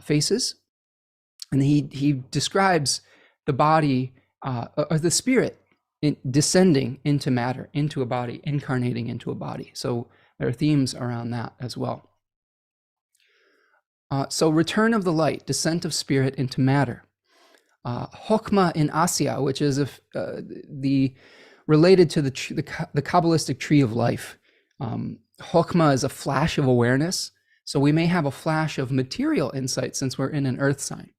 S1: faces. And he describes the body, or the spirit, descending into matter, into a body, incarnating into a body. So there are themes around that as well. So return of the light, descent of spirit into matter. Chokmah in Asya, which is related to the Kabbalistic tree of life. Chokmah is a flash of awareness. So we may have a flash of material insight since we're in an earth sign.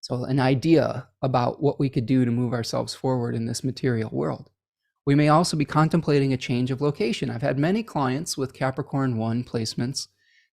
S1: So an idea about what we could do to move ourselves forward in this material world. We may also be contemplating a change of location. I've had many clients with Capricorn 1 placements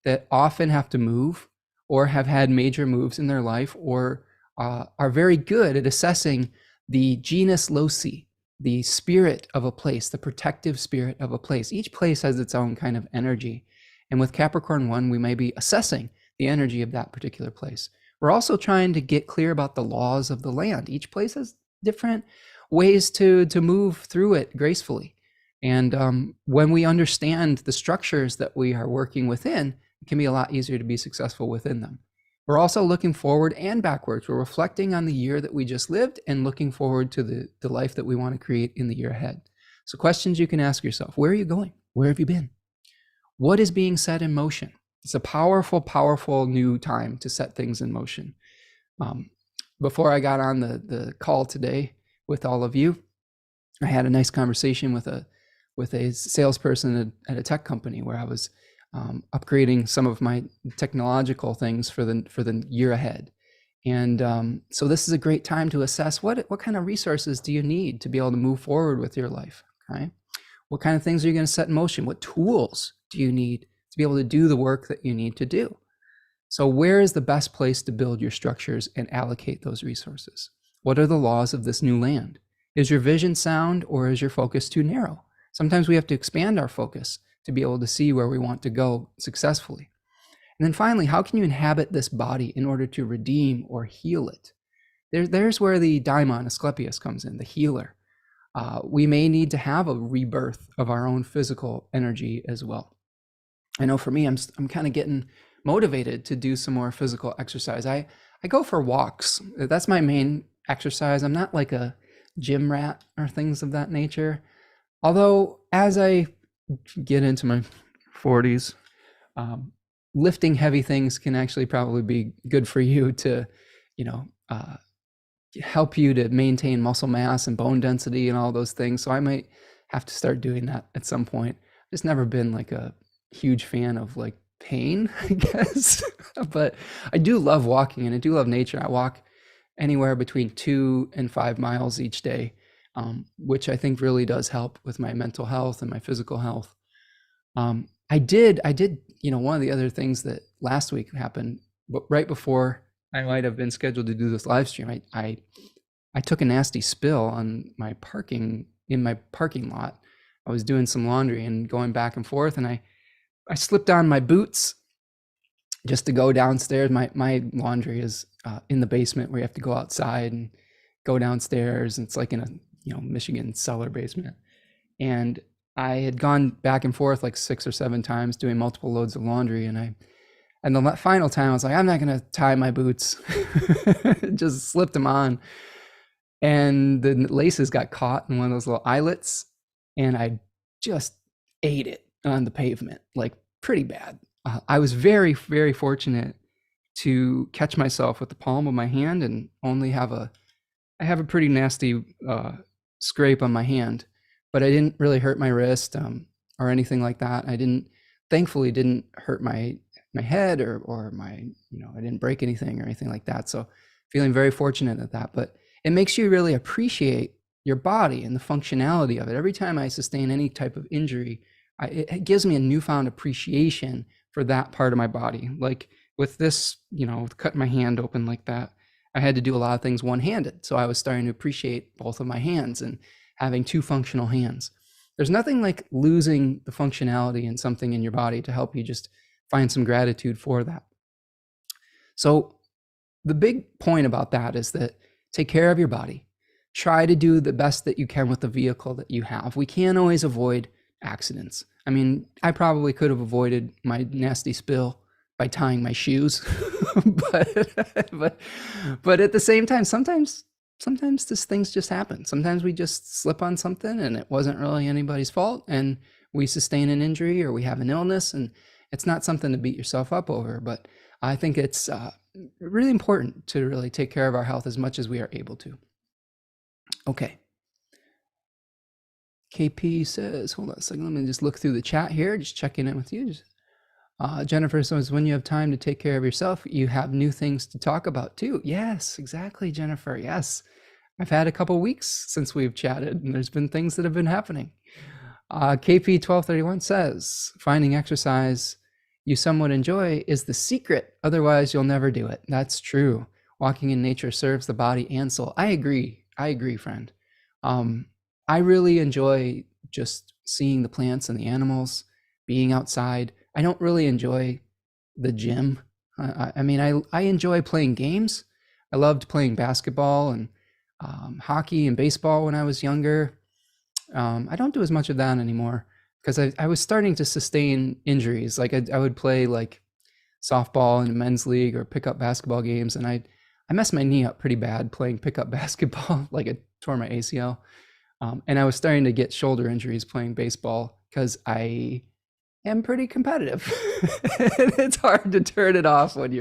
S1: that often have to move or have had major moves in their life, or are very good at assessing the genus loci, the spirit of a place, the protective spirit of a place. Each place has its own kind of energy. And with Capricorn 1, we may be assessing the energy of that particular place. We're also trying to get clear about the laws of the land. Each place has different ways to move through it gracefully. And when we understand the structures that we are working within, it can be a lot easier to be successful within them. We're also looking forward and backwards. We're reflecting on the year that we just lived and looking forward to the life that we want to create in the year ahead. So questions you can ask yourself: where are you going? Where have you been? What is being set in motion? It's a powerful, powerful new time to set things in motion. Before I got on the call today with all of you, I had a nice conversation with a salesperson at a tech company where I was upgrading some of my technological things for the year ahead. And so this is a great time to assess what kind of resources do you need to be able to move forward with your life, okay? What kind of things are you going to set in motion? What tools do you need to be able to do the work that you need to do? So where is the best place to build your structures and allocate those resources? What are the laws of this new land? Is your vision sound, or is your focus too narrow? Sometimes we have to expand our focus to be able to see where we want to go successfully. And then finally, how can you inhabit this body in order to redeem or heal it? There's where the daimon, Asclepius, comes in, the healer. We may need to have a rebirth of our own physical energy as well. I know for me, I'm kind of getting motivated to do some more physical exercise. I go for walks. That's my main exercise. I'm not like a gym rat or things of that nature. Although as I get into my 40s, lifting heavy things can actually probably be good for you to, help you to maintain muscle mass and bone density and all those things. So I might have to start doing that at some point. I've just never been like a huge fan of like pain, I guess. But I do love walking, and I do love nature. I walk anywhere between 2 and 5 miles each day, which I think really does help with my mental health and my physical health. I did, one of the other things that last week happened, but right before I might have been scheduled to do this live stream, I took a nasty spill on in my parking lot. I was doing some laundry and going back and forth, and I slipped on my boots just to go downstairs. My laundry is in the basement, where you have to go outside and go downstairs. It's like in a Michigan cellar basement. And I had gone back and forth like 6 or 7 times doing multiple loads of laundry, and the final time I was like, I'm not gonna tie my boots. Just slipped them on, and the laces got caught in one of those little eyelets, and I just ate it on the pavement, like pretty bad. I was very, very fortunate to catch myself with the palm of my hand and only have I have a pretty nasty scrape on my hand, but I didn't really hurt my wrist or anything like that. Thankfully didn't hurt my head or my, I didn't break anything or anything like that. So feeling very fortunate at that, but it makes you really appreciate your body and the functionality of it. Every time I sustain any type of injury, it gives me a newfound appreciation for that part of my body. Like with this, cutting my hand open like that, I had to do a lot of things one-handed. So I was starting to appreciate both of my hands and having 2 functional hands. There's nothing like losing the functionality in something in your body to help you just find some gratitude for that. So the big point about that is that take care of your body. Try to do the best that you can with the vehicle that you have. We can't always avoid accidents. I mean, I probably could have avoided my nasty spill by tying my shoes, but at the same time, sometimes these things just happen. Sometimes we just slip on something and it wasn't really anybody's fault, and we sustain an injury or we have an illness, and it's not something to beat yourself up over. But I think it's really important to really take care of our health as much as we are able to. Okay. KP says, hold on a second, let me just look through the chat here, just checking in with you. Jennifer says, when you have time to take care of yourself, you have new things to talk about too. Yes, exactly, Jennifer. Yes. I've had a couple weeks since we've chatted, and there's been things that have been happening. KP1231 says, finding exercise you somewhat enjoy is the secret. Otherwise, you'll never do it. That's true. Walking in nature serves the body and soul. I agree, friend. I really enjoy just seeing the plants and the animals, being outside. I don't really enjoy the gym. I mean, I enjoy playing games. I loved playing basketball and hockey and baseball when I was younger. I don't do as much of that anymore because I was starting to sustain injuries. Like I would play like softball in a men's league or pickup basketball games, and I messed my knee up pretty bad playing pickup basketball. Like I tore my ACL, and I was starting to get shoulder injuries playing baseball because I am pretty competitive. It's hard to turn it off when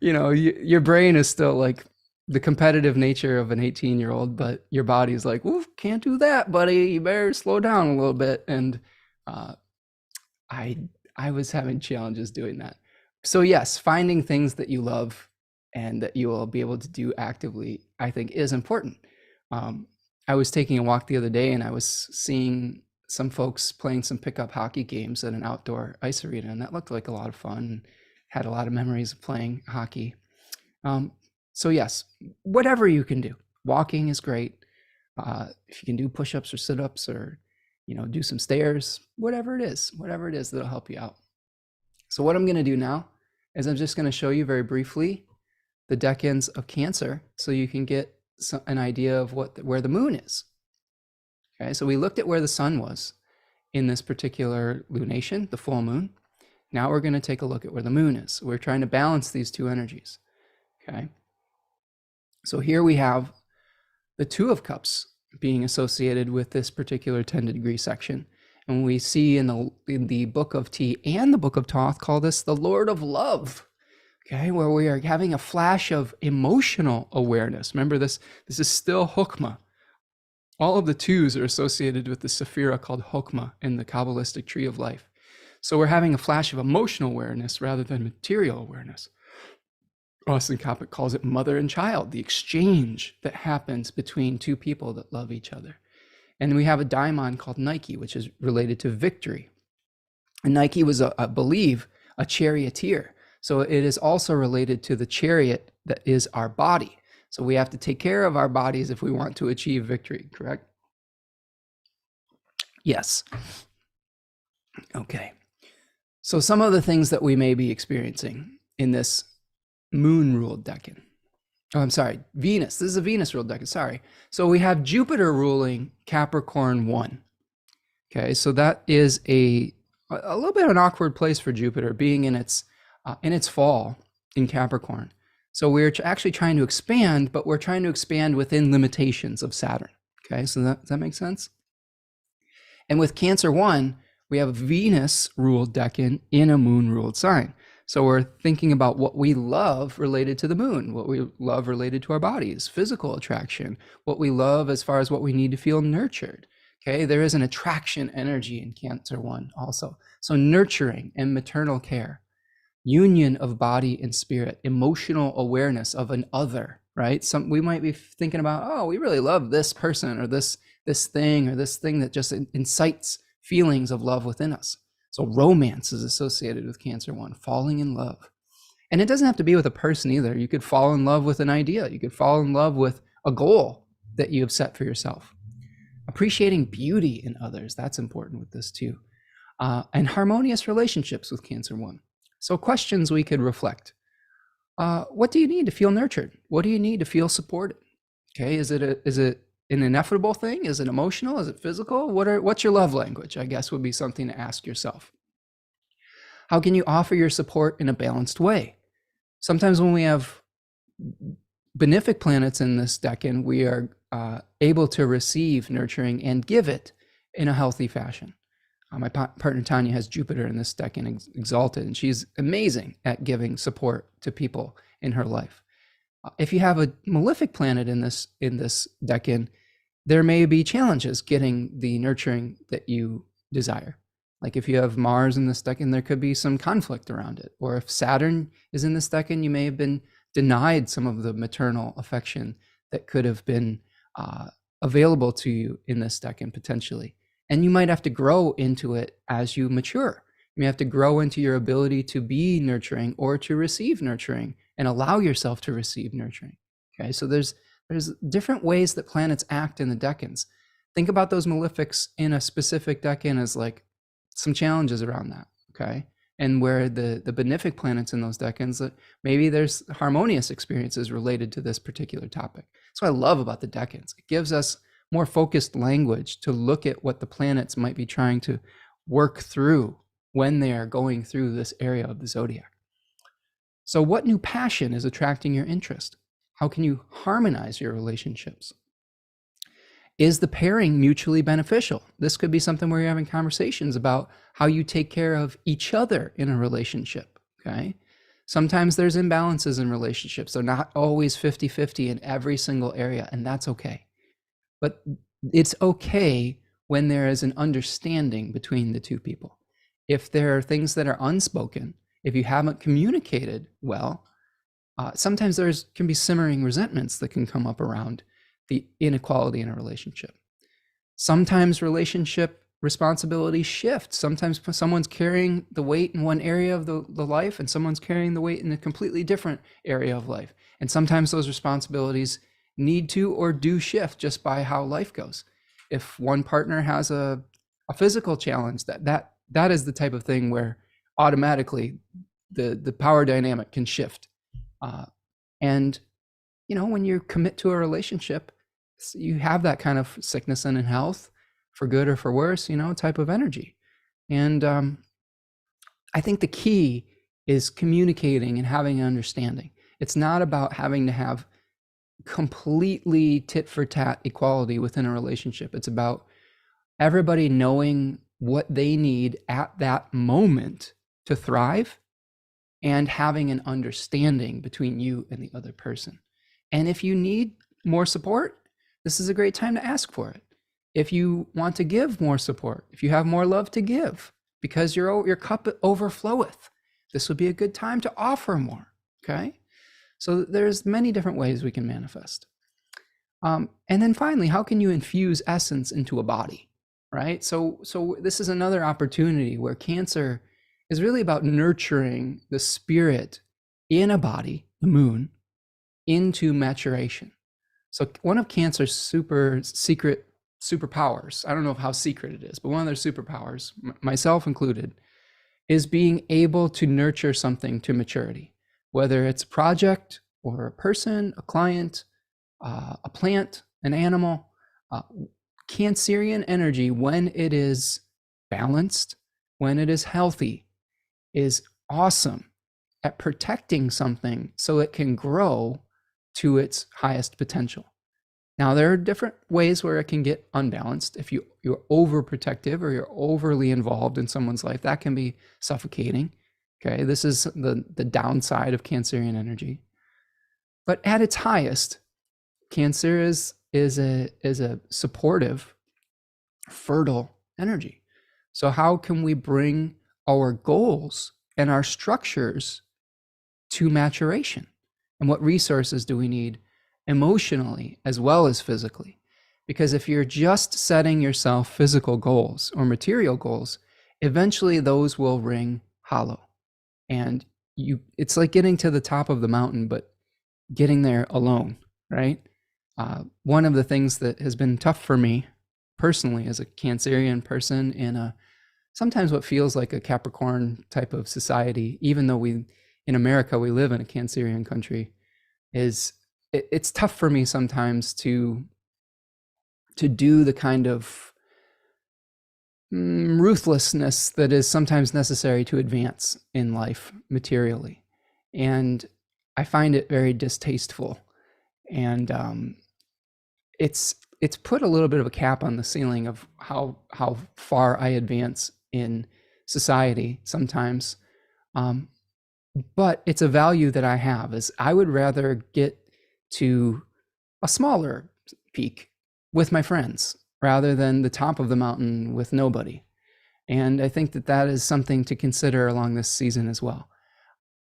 S1: your brain is still like the competitive nature of an 18-year-old, but your body's like, "Oof, can't do that, buddy. You better slow down a little bit." And uh, I I was having challenges doing that. So yes, finding things that you love and that you will be able to do actively, I think, is important. Um, I was taking a walk the other day and I was seeing some folks playing some pickup hockey games at an outdoor ice arena, and that looked like a lot of fun. Had a lot of memories of playing hockey. Um, so yes, whatever you can do, walking is great. If you can do push-ups or sit-ups or do some stairs, whatever it is that'll help you out. So what I'm going to do now is I'm just going to show you very briefly the decans of Cancer so you can get an idea of where the moon is. Okay, so we looked at where the sun was in this particular lunation, the full moon. Now we're going to take a look at where the moon is. We're trying to balance these two energies. Okay, so here we have the Two of Cups being associated with this particular 10-degree section. And we see in the Book of Tea and the Book of Thoth call this the Lord of Love, okay, where we are having a flash of emotional awareness. Remember, this is still Hokmah. All of the twos are associated with the Sephira called Hokmah in the Kabbalistic tree of life. So we're having a flash of emotional awareness rather than material awareness. Austin Coppock calls it mother and child, the exchange that happens between two people that love each other. And we have a daimon called Nike, which is related to victory. And Nike was, I believe, a charioteer. So it is also related to the chariot that is our body. So we have to take care of our bodies if we want to achieve victory, correct? Yes. Okay. So some of the things that we may be experiencing in this moon-ruled decan. Oh, I'm sorry, Venus. This is a Venus-ruled decan, sorry. So we have Jupiter ruling Capricorn 1. Okay, so that is a little bit of an awkward place for Jupiter, being in its fall in Capricorn. So we're actually trying to expand, but we're trying to expand within limitations of Saturn. Okay, so does that make sense? And with Cancer 1, we have a Venus-ruled decan in a moon-ruled sign. So we're thinking about what we love related to the moon, what we love related to our bodies, physical attraction, what we love as far as what we need to feel nurtured. Okay, there is an attraction energy in Cancer 1 also. So nurturing and maternal care, union of body and spirit, emotional awareness of an other, right? We might be thinking about, oh, we really love this person or this thing or this thing that just incites feelings of love within us. So romance is associated with Cancer 1, falling in love. And it doesn't have to be with a person either. You could fall in love with an idea. You could fall in love with a goal that you have set for yourself. Appreciating beauty in others, that's important with this too. And harmonious relationships with Cancer 1. So questions we could reflect. What do you need to feel nurtured? What do you need to feel supported? Okay, is it an ineffable thing? Is it emotional? Is it physical? What's your love language? I guess would be something to ask yourself. How can you offer your support in a balanced way? Sometimes when we have benefic planets in this decan, we are able to receive nurturing and give it in a healthy fashion. My partner Tanya has Jupiter in this decan exalted, and she's amazing at giving support to people in her life. If you have a malefic planet in this decan, there may be challenges getting the nurturing that you desire. Like if you have Mars in this decan, there could be some conflict around it. Or if Saturn is in this decan, you may have been denied some of the maternal affection that could have been available to you in this decan potentially. And you might have to grow into it as you mature. You may have to grow into your ability to be nurturing or to receive nurturing and allow yourself to receive nurturing. Okay, so there's different ways that planets act in the decans. Think about those malefics in a specific decan as like some challenges around that, okay? And where the benefic planets in those decans, that maybe there's harmonious experiences related to this particular topic. That's what I love about the decans. It gives us more focused language to look at what the planets might be trying to work through when they are going through this area of the zodiac. So what new passion is attracting your interest? How can you harmonize your relationships? Is the pairing mutually beneficial? This could be something where you're having conversations about how you take care of each other in a relationship, okay? Sometimes there's imbalances in relationships. They're not always 50-50 in every single area, and that's okay. But it's okay when there is an understanding between the two people. If there are things that are unspoken, if you haven't communicated well, sometimes can be simmering resentments that can come up around the inequality in a relationship. Sometimes relationship responsibilities shift. Sometimes someone's carrying the weight in one area of the life, and someone's carrying the weight in a completely different area of life. And sometimes those responsibilities need to or do shift just by how life goes. If one partner has a physical challenge, that is the type of thing where automatically the power dynamic can shift. And when you commit to a relationship, you have that kind of sickness and in health, for good or for worse, type of energy. And I think the key is communicating and having an understanding. It's not about having to have completely tit for tat equality within a relationship. It's about everybody knowing what they need at that moment to thrive, and having an understanding between you and the other person. And if you need more support, this is a great time to ask for it. If you want to give more support, if you have more love to give, because your cup overfloweth, this would be a good time to offer more, okay? So there's many different ways we can manifest. And then finally, how can you infuse essence into a body, right? So this is another opportunity where Cancer is really about nurturing the spirit in a body, the moon, into maturation. So one of Cancer's super secret superpowers, I don't know how secret it is, but one of their superpowers, myself included, is being able to nurture something to maturity, whether it's a project or a person, a client, a plant, an animal. Cancerian energy, when it is balanced, when it is healthy, is awesome at protecting something so it can grow to its highest potential. Now, there are different ways where it can get unbalanced. If you're overprotective or you're overly involved in someone's life, that can be suffocating. Okay, this is the downside of Cancerian energy. But at its highest, Cancer is a supportive, fertile energy. So how can we bring our goals and our structures to maturation? And what resources do we need emotionally as well as physically? Because if you're just setting yourself physical goals or material goals, eventually those will ring hollow. And it's like getting to the top of the mountain, but getting there alone, right? One of the things that has been tough for me personally as a Cancerian person in sometimes what feels like a Capricorn type of society, even though in America, we live in a Cancerian country, is it's tough for me sometimes to do the kind of ruthlessness that is sometimes necessary to advance in life materially. And I find it very distasteful. And it's put a little bit of a cap on the ceiling of how far I advance in society sometimes. But it's a value that I have, is I would rather get to a smaller peak with my friends rather than the top of the mountain with nobody. And I think that is something to consider along this season as well.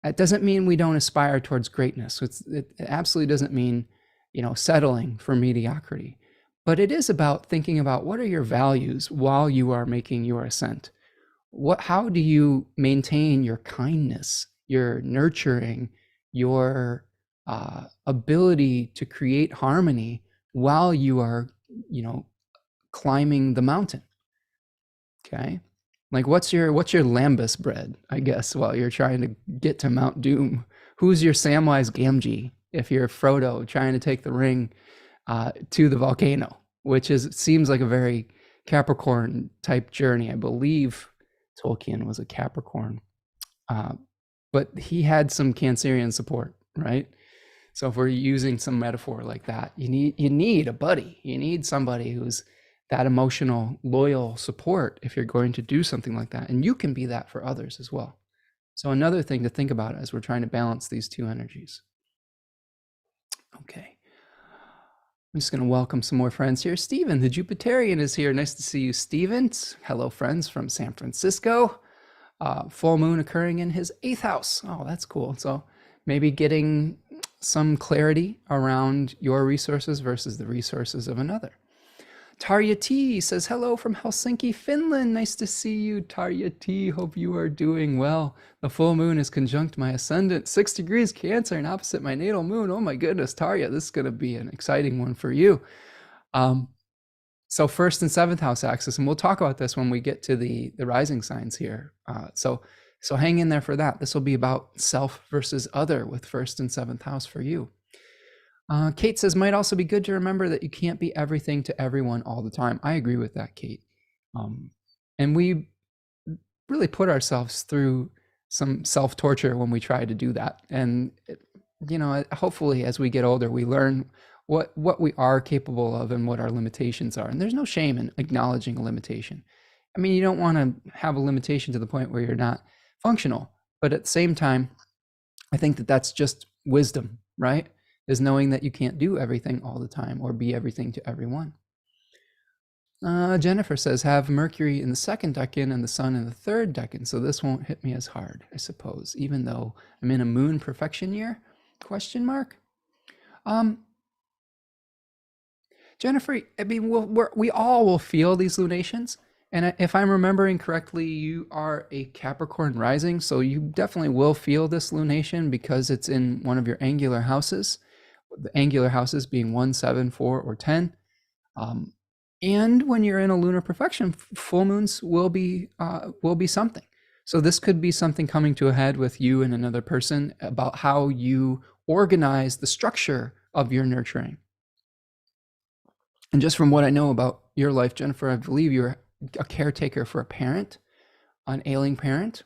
S1: It doesn't mean we don't aspire towards greatness. It absolutely doesn't mean, settling for mediocrity. But it is about thinking about what are your values while you are making your ascent. How do you maintain your kindness, your nurturing, your ability to create harmony while you are, climbing the mountain. Okay. Like what's your lambus bread, I guess, while you're trying to get to Mount Doom? Who's your Samwise Gamgee if you're Frodo trying to take the ring to the volcano, which seems like a very Capricorn type journey. I believe Tolkien was a Capricorn, but he had some Cancerian support, right? So if we're using some metaphor like that, you need a buddy. You need somebody who's that emotional, loyal support if you're going to do something like that. And you can be that for others as well. So another thing to think about as we're trying to balance these two energies. Okay. I'm just going to welcome some more friends here. Stephen, the Jupiterian, is here. Nice to see you, Stephen. Hello, friends from San Francisco. Full moon occurring in his 8th house. Oh, that's cool. So maybe getting some clarity around your resources versus the resources of another. Tarja T says, hello from Helsinki, Finland. Nice to see you, Tarja T. Hope you are doing well. The full moon is conjunct my ascendant, 6 degrees Cancer and opposite my natal moon. Oh my goodness, Tarja, this is going to be an exciting one for you. So 1st and 7th house axis, and we'll talk about this when we get to the rising signs here. So hang in there for that. This will be about self versus other with 1st and 7th house for you. Kate says, might also be good to remember that you can't be everything to everyone all the time. I agree with that, Kate. And we really put ourselves through some self-torture when we try to do that. And, hopefully as we get older, we learn what we are capable of and what our limitations are. And there's no shame in acknowledging a limitation. I mean, you don't want to have a limitation to the point where you're not functional. But at the same time, I think that that's just wisdom, right? Is knowing that you can't do everything all the time or be everything to everyone. Jennifer says, have Mercury in the 2nd decan and the Sun in the 3rd decan, so this won't hit me as hard, I suppose, even though I'm in a moon perfection year? Question mark. Jennifer, I mean, we all will feel these lunations. And if I'm remembering correctly, you are a Capricorn rising, so you definitely will feel this lunation because it's in one of your angular houses. The angular houses being 1, 7, 4, or 10. And when you're in a lunar perfection, full moons will be something. So this could be something coming to a head with you and another person about how you organize the structure of your nurturing. And just from what I know about your life, Jennifer, I believe you're a caretaker for a parent, an ailing parent.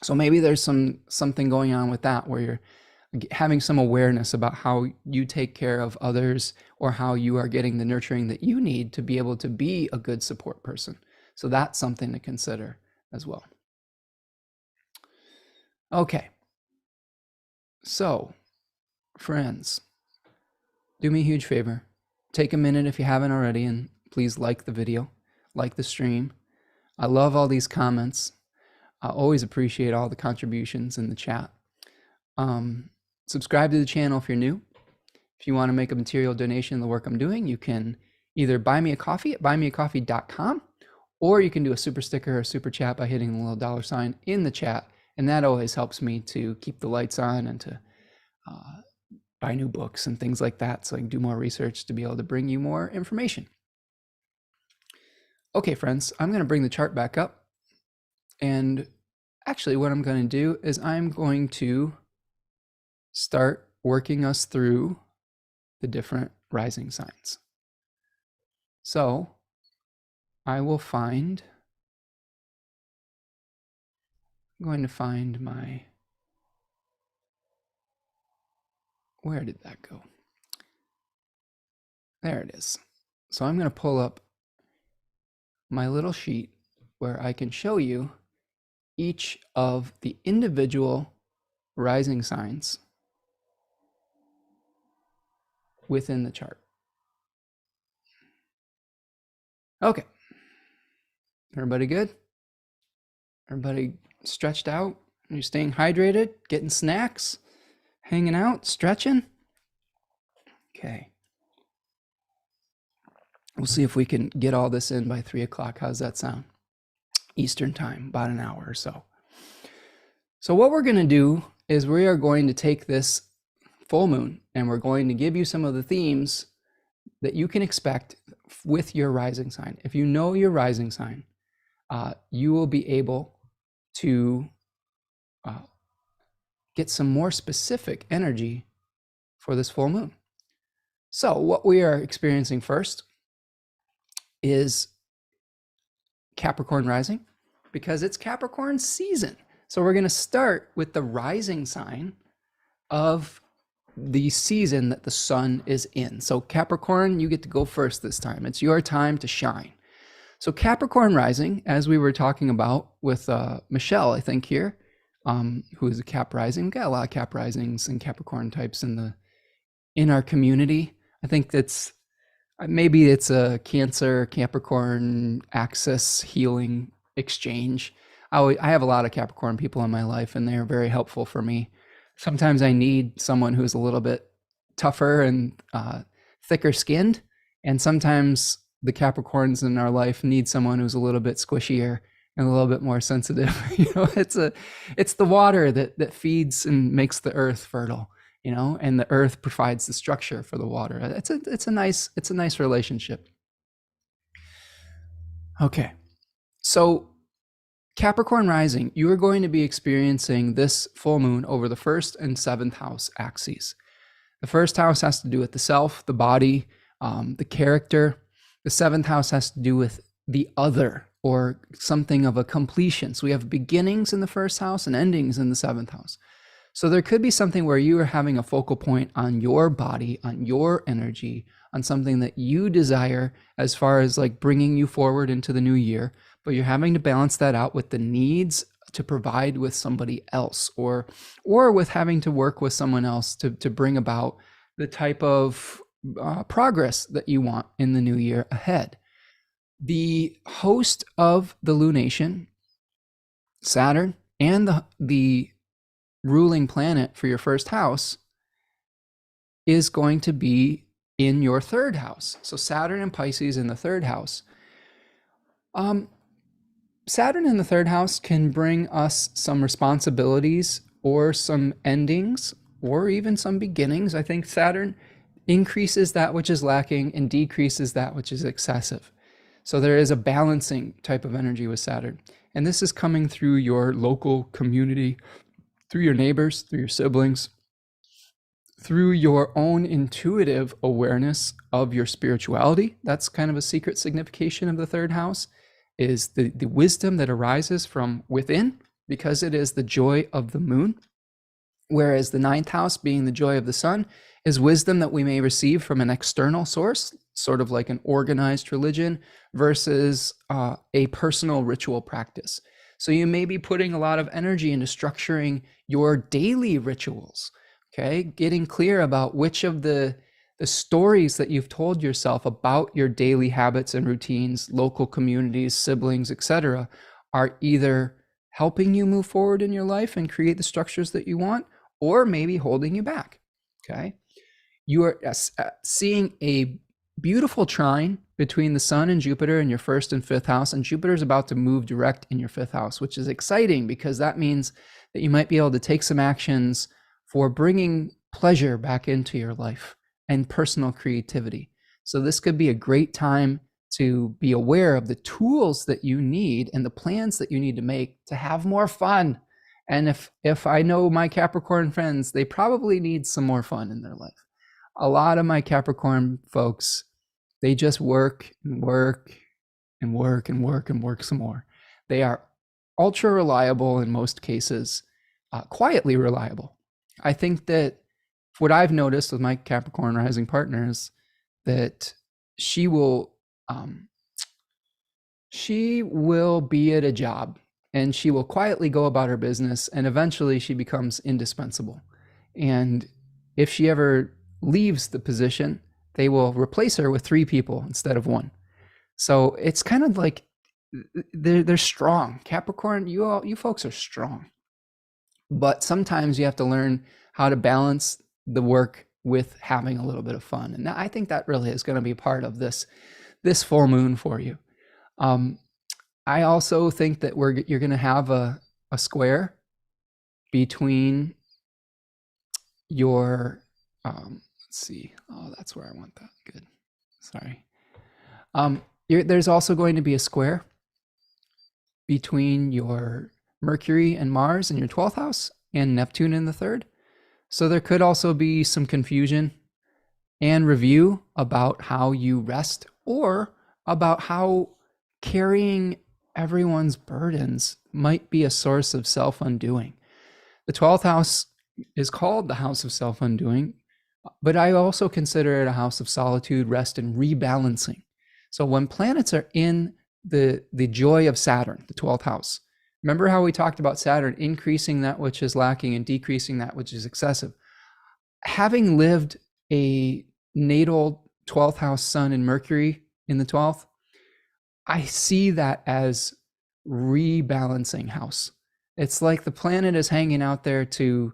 S1: So maybe there's something going on with that where you're having some awareness about how you take care of others or how you are getting the nurturing that you need to be able to be a good support person. So that's something to consider as well. Okay. So, friends, do me a huge favor. Take a minute if you haven't already, and please like the video, like the stream. I love all these comments. I always appreciate all the contributions in the chat. Subscribe to the channel if you're new. If you want to make a material donation to the work I'm doing, you can either buy me a coffee at buymeacoffee.com, or you can do a super sticker or a super chat by hitting the little $ in the chat. And that always helps me to keep the lights on and to buy new books and things like that, so I can do more research to be able to bring you more information. Okay, friends, I'm going to bring the chart back up. And actually what I'm going to do is I'm going to start working us through the different rising signs. So I will I'm going to find where did that go? There it is. So I'm going to pull up my little sheet where I can show you each of the individual rising signs within the chart. Okay. Everybody good? Everybody stretched out? Are you staying hydrated? Getting snacks? Hanging out? Stretching? Okay. We'll see if we can get all this in by 3 o'clock. How's that sound? Eastern time, about an hour or so. So what we're going to do is we are going to take this full moon and we're going to give you some of the themes that you can expect with your rising sign. If you know your rising sign, you will be able to get some more specific energy for this full moon. So what we are experiencing first is Capricorn rising, because it's Capricorn season. So we're going to start with the rising sign of the season that the sun is in. So Capricorn, you get to go first this time. It's your time to shine. So Capricorn rising, as we were talking about with Michelle, I think here, who is a Cap rising. We've got a lot of Cap risings and Capricorn types in our community. I think that's maybe it's a Cancer Capricorn axis healing exchange. I have a lot of Capricorn people in my life, and they are very helpful for me. Sometimes I need someone who's a little bit tougher and thicker skinned, and sometimes the Capricorns in our life need someone who's a little bit squishier and a little bit more sensitive. It's the water that feeds and makes the earth fertile, and the earth provides the structure for the water. It's a nice relationship. Okay, so Capricorn rising, you are going to be experiencing this full moon over the 1st and 7th house axes. The 1st house has to do with the self, the body, the character. The 7th house has to do with the other, or something of a completion. So we have beginnings in the 1st house and endings in the 7th house. So there could be something where you are having a focal point on your body, on your energy, on something that you desire as far as like bringing you forward into the new year, but you're having to balance that out with the needs to provide with somebody else, or with having to work with someone else to bring about the type of progress that you want in the new year ahead. The host of the lunation, Saturn, and the ruling planet for your 1st house is going to be in your 3rd house. So Saturn and Pisces in the 3rd house. Saturn in the 3rd house can bring us some responsibilities or some endings or even some beginnings. I think Saturn increases that which is lacking and decreases that which is excessive. So there is a balancing type of energy with Saturn. And this is coming through your local community, through your neighbors, through your siblings, through your own intuitive awareness of your spirituality. That's kind of a secret signification of the 3rd house, is the wisdom that arises from within, because it is the joy of the moon. Whereas the 9th house, being the joy of the sun, is wisdom that we may receive from an external source, sort of like an organized religion versus a personal ritual practice. So you may be putting a lot of energy into structuring your daily rituals, okay? Getting clear about which of the stories that you've told yourself about your daily habits and routines, local communities, siblings, etc., are either helping you move forward in your life and create the structures that you want, or maybe holding you back, okay? You are seeing a beautiful trine between the sun and Jupiter in your 1st and 5th house, and Jupiter is about to move direct in your 5th house, which is exciting because that means that you might be able to take some actions for bringing pleasure back into your life and personal creativity. So this could be a great time to be aware of the tools that you need and the plans that you need to make to have more fun. And if I know my Capricorn friends, they probably need some more fun in their life. A lot of my Capricorn folks, they just work and work and work and work and work some more. They are ultra reliable in most cases, quietly reliable. I think that what I've noticed with my Capricorn rising partners, that she will be at a job and she will quietly go about her business, and eventually she becomes indispensable. And if she ever leaves the position, they will replace her with 3 people instead of 1. So it's kind of like they're strong. Capricorn, you folks are strong. But sometimes you have to learn how to balance the work with having a little bit of fun. And I think that really is going to be part of this full moon for you. I also think that you're going to have a square between your, let's see. Oh, that's where I want that. Good. Sorry. There's also going to be a square between your Mercury and Mars in your 12th house and Neptune in the third. So there could also be some confusion and review about how you rest, or about how carrying everyone's burdens might be a source of self-undoing. The 12th house is called the house of self-undoing, but I also consider it a house of solitude, rest, and rebalancing. So when planets are in the joy of Saturn, the 12th house, remember how we talked about Saturn increasing that which is lacking and decreasing that which is excessive. Having lived a natal 12th house sun and Mercury in the 12th, I see that as rebalancing house. It's like the planet is hanging out there to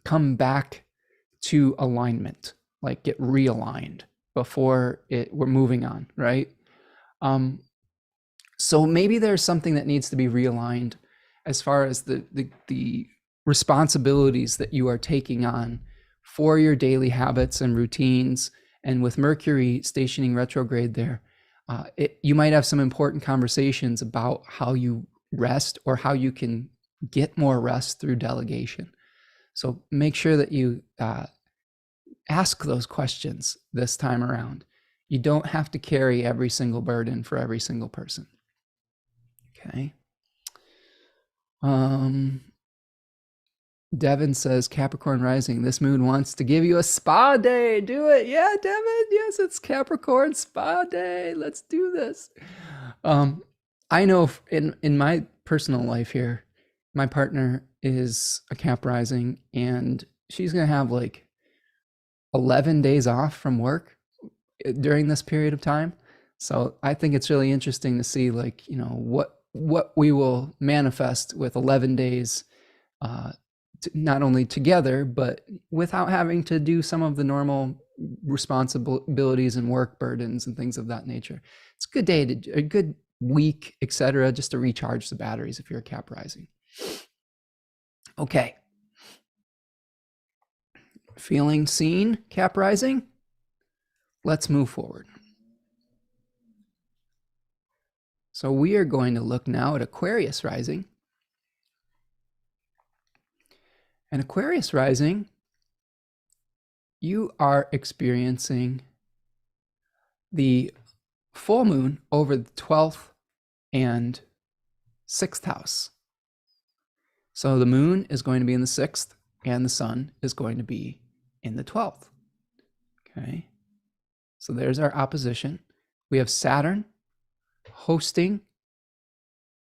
S1: come back to alignment, like get realigned before we're moving on, right? So maybe there's something that needs to be realigned as far as the responsibilities that you are taking on for your daily habits and routines. And with Mercury stationing retrograde there, you might have some important conversations about how you rest, or how you can get more rest through delegation. So make sure that you ask those questions this time around. You don't have to carry every single burden for every single person. Okay. Devin says, Capricorn rising, this moon wants to give you a spa day. Do it. Yeah, Devin. Yes, it's Capricorn spa day. Let's do this. I know in my personal life here, my partner is a Cap rising, and she's going to have like 11 days off from work during this period of time. So I think it's really interesting to see, like, you know, what we will manifest with 11 days, not only together, but without having to do some of the normal responsibilities and work burdens and things of that nature. It's a good day, a good week, etc., just to recharge the batteries if you're a Cap rising. Okay. Feeling seen, Cap rising? Let's move forward. So we are going to look now at Aquarius rising. And Aquarius rising, you are experiencing the full moon over the 12th and 6th house. So the moon is going to be in the 6th, and the sun is going to be in the 12th. Okay. So there's our opposition. We have Saturn hosting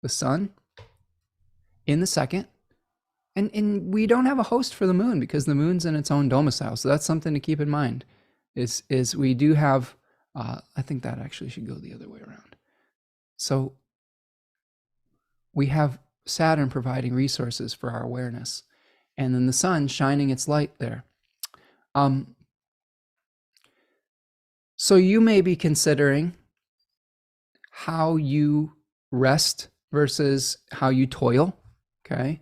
S1: the sun in the 2nd. And we don't have a host for the moon because the moon's in its own domicile. So that's something to keep in mind, is we do have, I think that actually should go the other way around. So we have Saturn providing resources for our awareness, and then the sun shining its light there. So you may be considering how you rest versus how you toil, okay?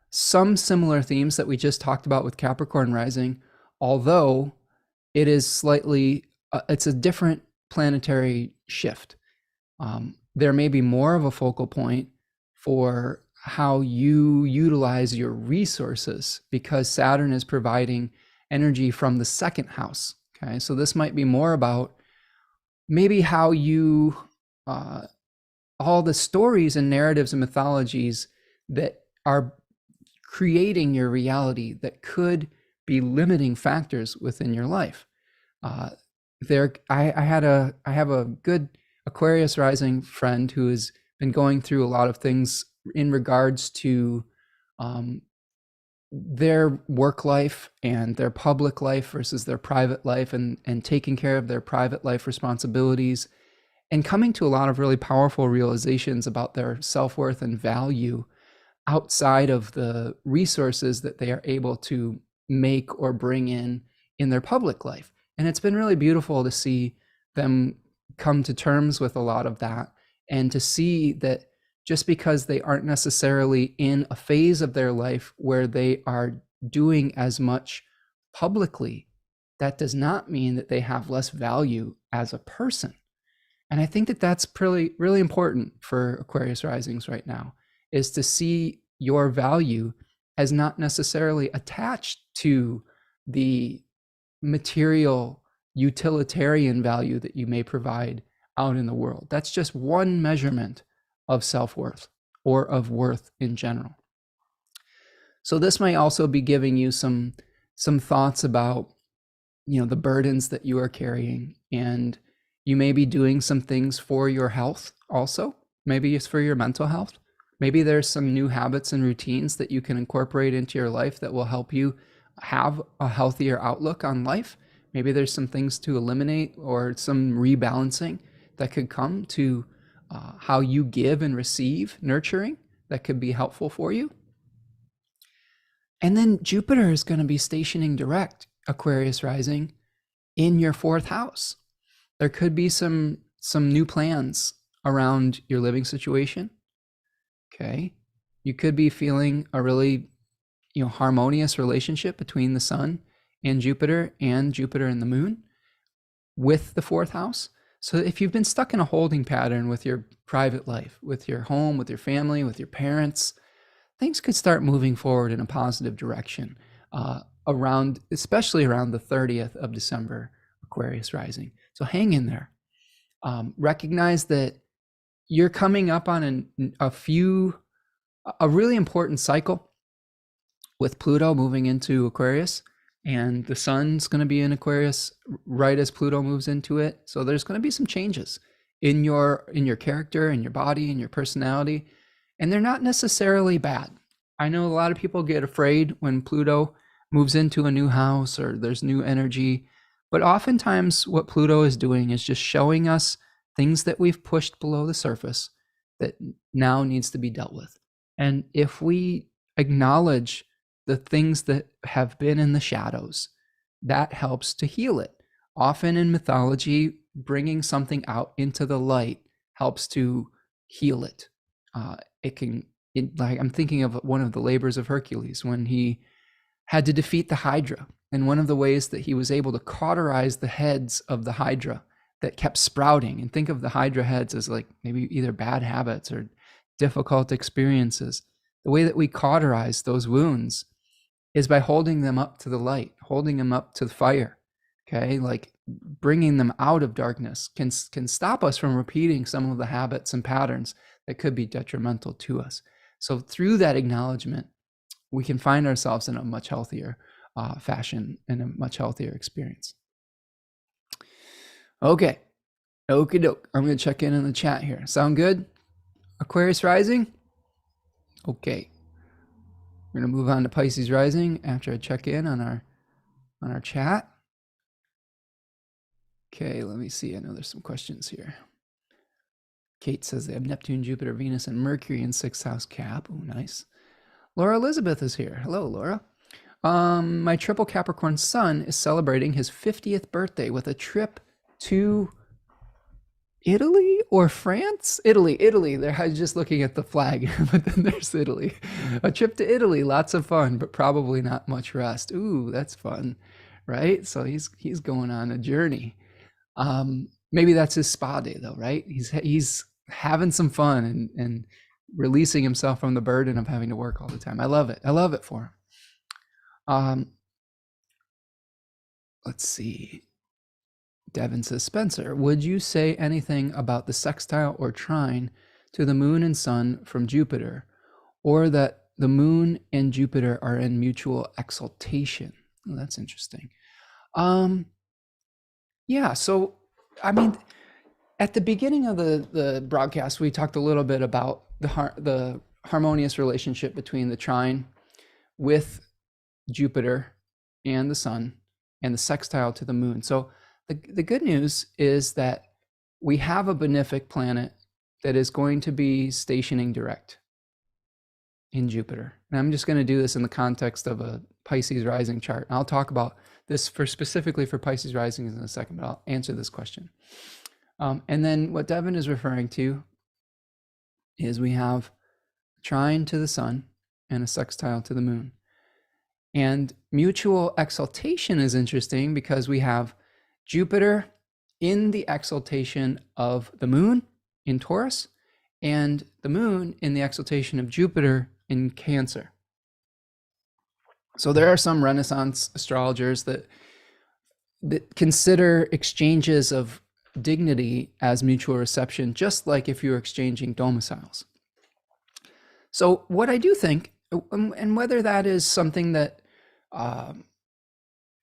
S1: Some similar themes that we just talked about with Capricorn rising, although it is slightly, it's a different planetary shift. There may be more of a focal point for how you utilize your resources, because Saturn is providing energy from the 2nd house. Okay, so this might be more about maybe how you, all the stories and narratives and mythologies that are creating your reality that could be limiting factors within your life. I have a good Aquarius rising friend who has been going through a lot of things in regards to their work life and their public life versus their private life, and taking care of their private life responsibilities, and coming to a lot of really powerful realizations about their self-worth and value outside of the resources that they are able to make or bring in their public life. And it's been really beautiful to see them come to terms with a lot of that, and to see that just because they aren't necessarily in a phase of their life where they are doing as much publicly, that does not mean that they have less value as a person. And I think that that's really, really important for Aquarius risings right now, is to see your value as not necessarily attached to the material utilitarian value that you may provide out in the world. That's just one measurement of self-worth or of worth in general. So this might also be giving you some thoughts about, the burdens that you are carrying, and you may be doing some things for your health also. Maybe it's for your mental health. Maybe there's some new habits and routines that you can incorporate into your life that will help you have a healthier outlook on life. Maybe there's some things to eliminate or some rebalancing that could come to how you give and receive nurturing that could be helpful for you. And then Jupiter is going to be stationing direct, Aquarius rising, in your 4th house. There could be some new plans around your living situation. Okay. You could be feeling a really, harmonious relationship between the sun and Jupiter and the moon with the 4th house. So if you've been stuck in a holding pattern with your private life, with your home, with your family, with your parents, things could start moving forward in a positive direction especially around the 30th of December, Aquarius rising. So hang in there. Recognize that you're coming up on a really important cycle with Pluto moving into Aquarius, and the sun's going to be in Aquarius right as Pluto moves into it. So there's going to be some changes in your character, in your body, in your personality, and they're not necessarily bad. I know a lot of people get afraid when Pluto moves into a new house or there's new energy, but oftentimes what Pluto is doing is just showing us things that we've pushed below the surface that now needs to be dealt with. And if we acknowledge the things that have been in the shadows, that helps to heal it. Often in mythology, bringing something out into the light helps to heal it. I'm thinking of one of the labors of Hercules when he had to defeat the Hydra. And one of the ways that he was able to cauterize the heads of the Hydra that kept sprouting, and think of the Hydra heads as like maybe either bad habits or difficult experiences. The way that we cauterize those wounds is by holding them up to the light, holding them up to the fire. Okay, like bringing them out of darkness can stop us from repeating some of the habits and patterns that could be detrimental to us. So through that acknowledgement, we can find ourselves in a much healthier fashion and a much healthier experience. Okay, okie doke. I'm going to check in the chat here. Sound good? Aquarius rising? Okay. We're going to move on to Pisces rising after I check in on our chat. Okay, let me see. I know there's some questions here. Kate says they have Neptune, Jupiter, Venus, and Mercury in 6th house Cap. Oh, nice. Laura Elizabeth is here. Hello, Laura. My triple Capricorn sun is celebrating his 50th birthday with a trip to Italy or France? Italy. There, I was just looking at the flag, but then there's Italy. A trip to Italy, lots of fun, but probably not much rest. Ooh, that's fun, right? So he's going on a journey. Maybe that's his spa day though, right? He's having some fun and releasing himself from the burden of having to work all the time. I love it. I love it for him. Let's see. Devin says, Spencer, would you say anything about the sextile or trine to the moon and sun from Jupiter, or that the moon and Jupiter are in mutual exaltation? Oh, that's interesting. Yeah, so, I mean, at the beginning of the broadcast, we talked a little bit about the harmonious relationship between the trine with Jupiter and the sun and the sextile to the moon. So the good news is that we have a benefic planet that is going to be stationing direct in Jupiter. And I'm just going to do this in the context of a Pisces rising chart. I'll talk about this specifically for Pisces rising in a second, but I'll answer this question. And then what Devin is referring to is we have a trine to the sun and a sextile to the moon. And mutual exaltation is interesting because we have Jupiter in the exaltation of the moon in Taurus and the moon in the exaltation of Jupiter in Cancer. So there are some Renaissance astrologers that consider exchanges of dignity as mutual reception, just like if you were exchanging domiciles. So what I do think, and whether that is something that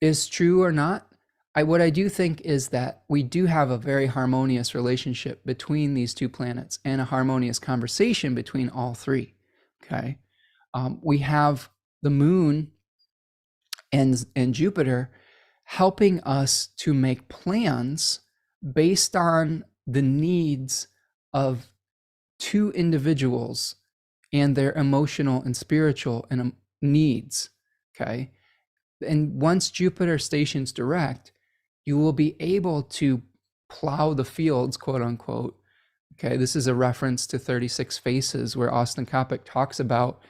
S1: is true or not, what I do think is that we do have a very harmonious relationship between these two planets and a harmonious conversation between all three. Okay, we have the moon and Jupiter helping us to make plans based on the needs of two individuals and their emotional and spiritual and needs. Okay, and once Jupiter stations direct, you will be able to plow the fields, quote unquote. Okay, this is a reference to 36 Faces, where Austin Coppock talks about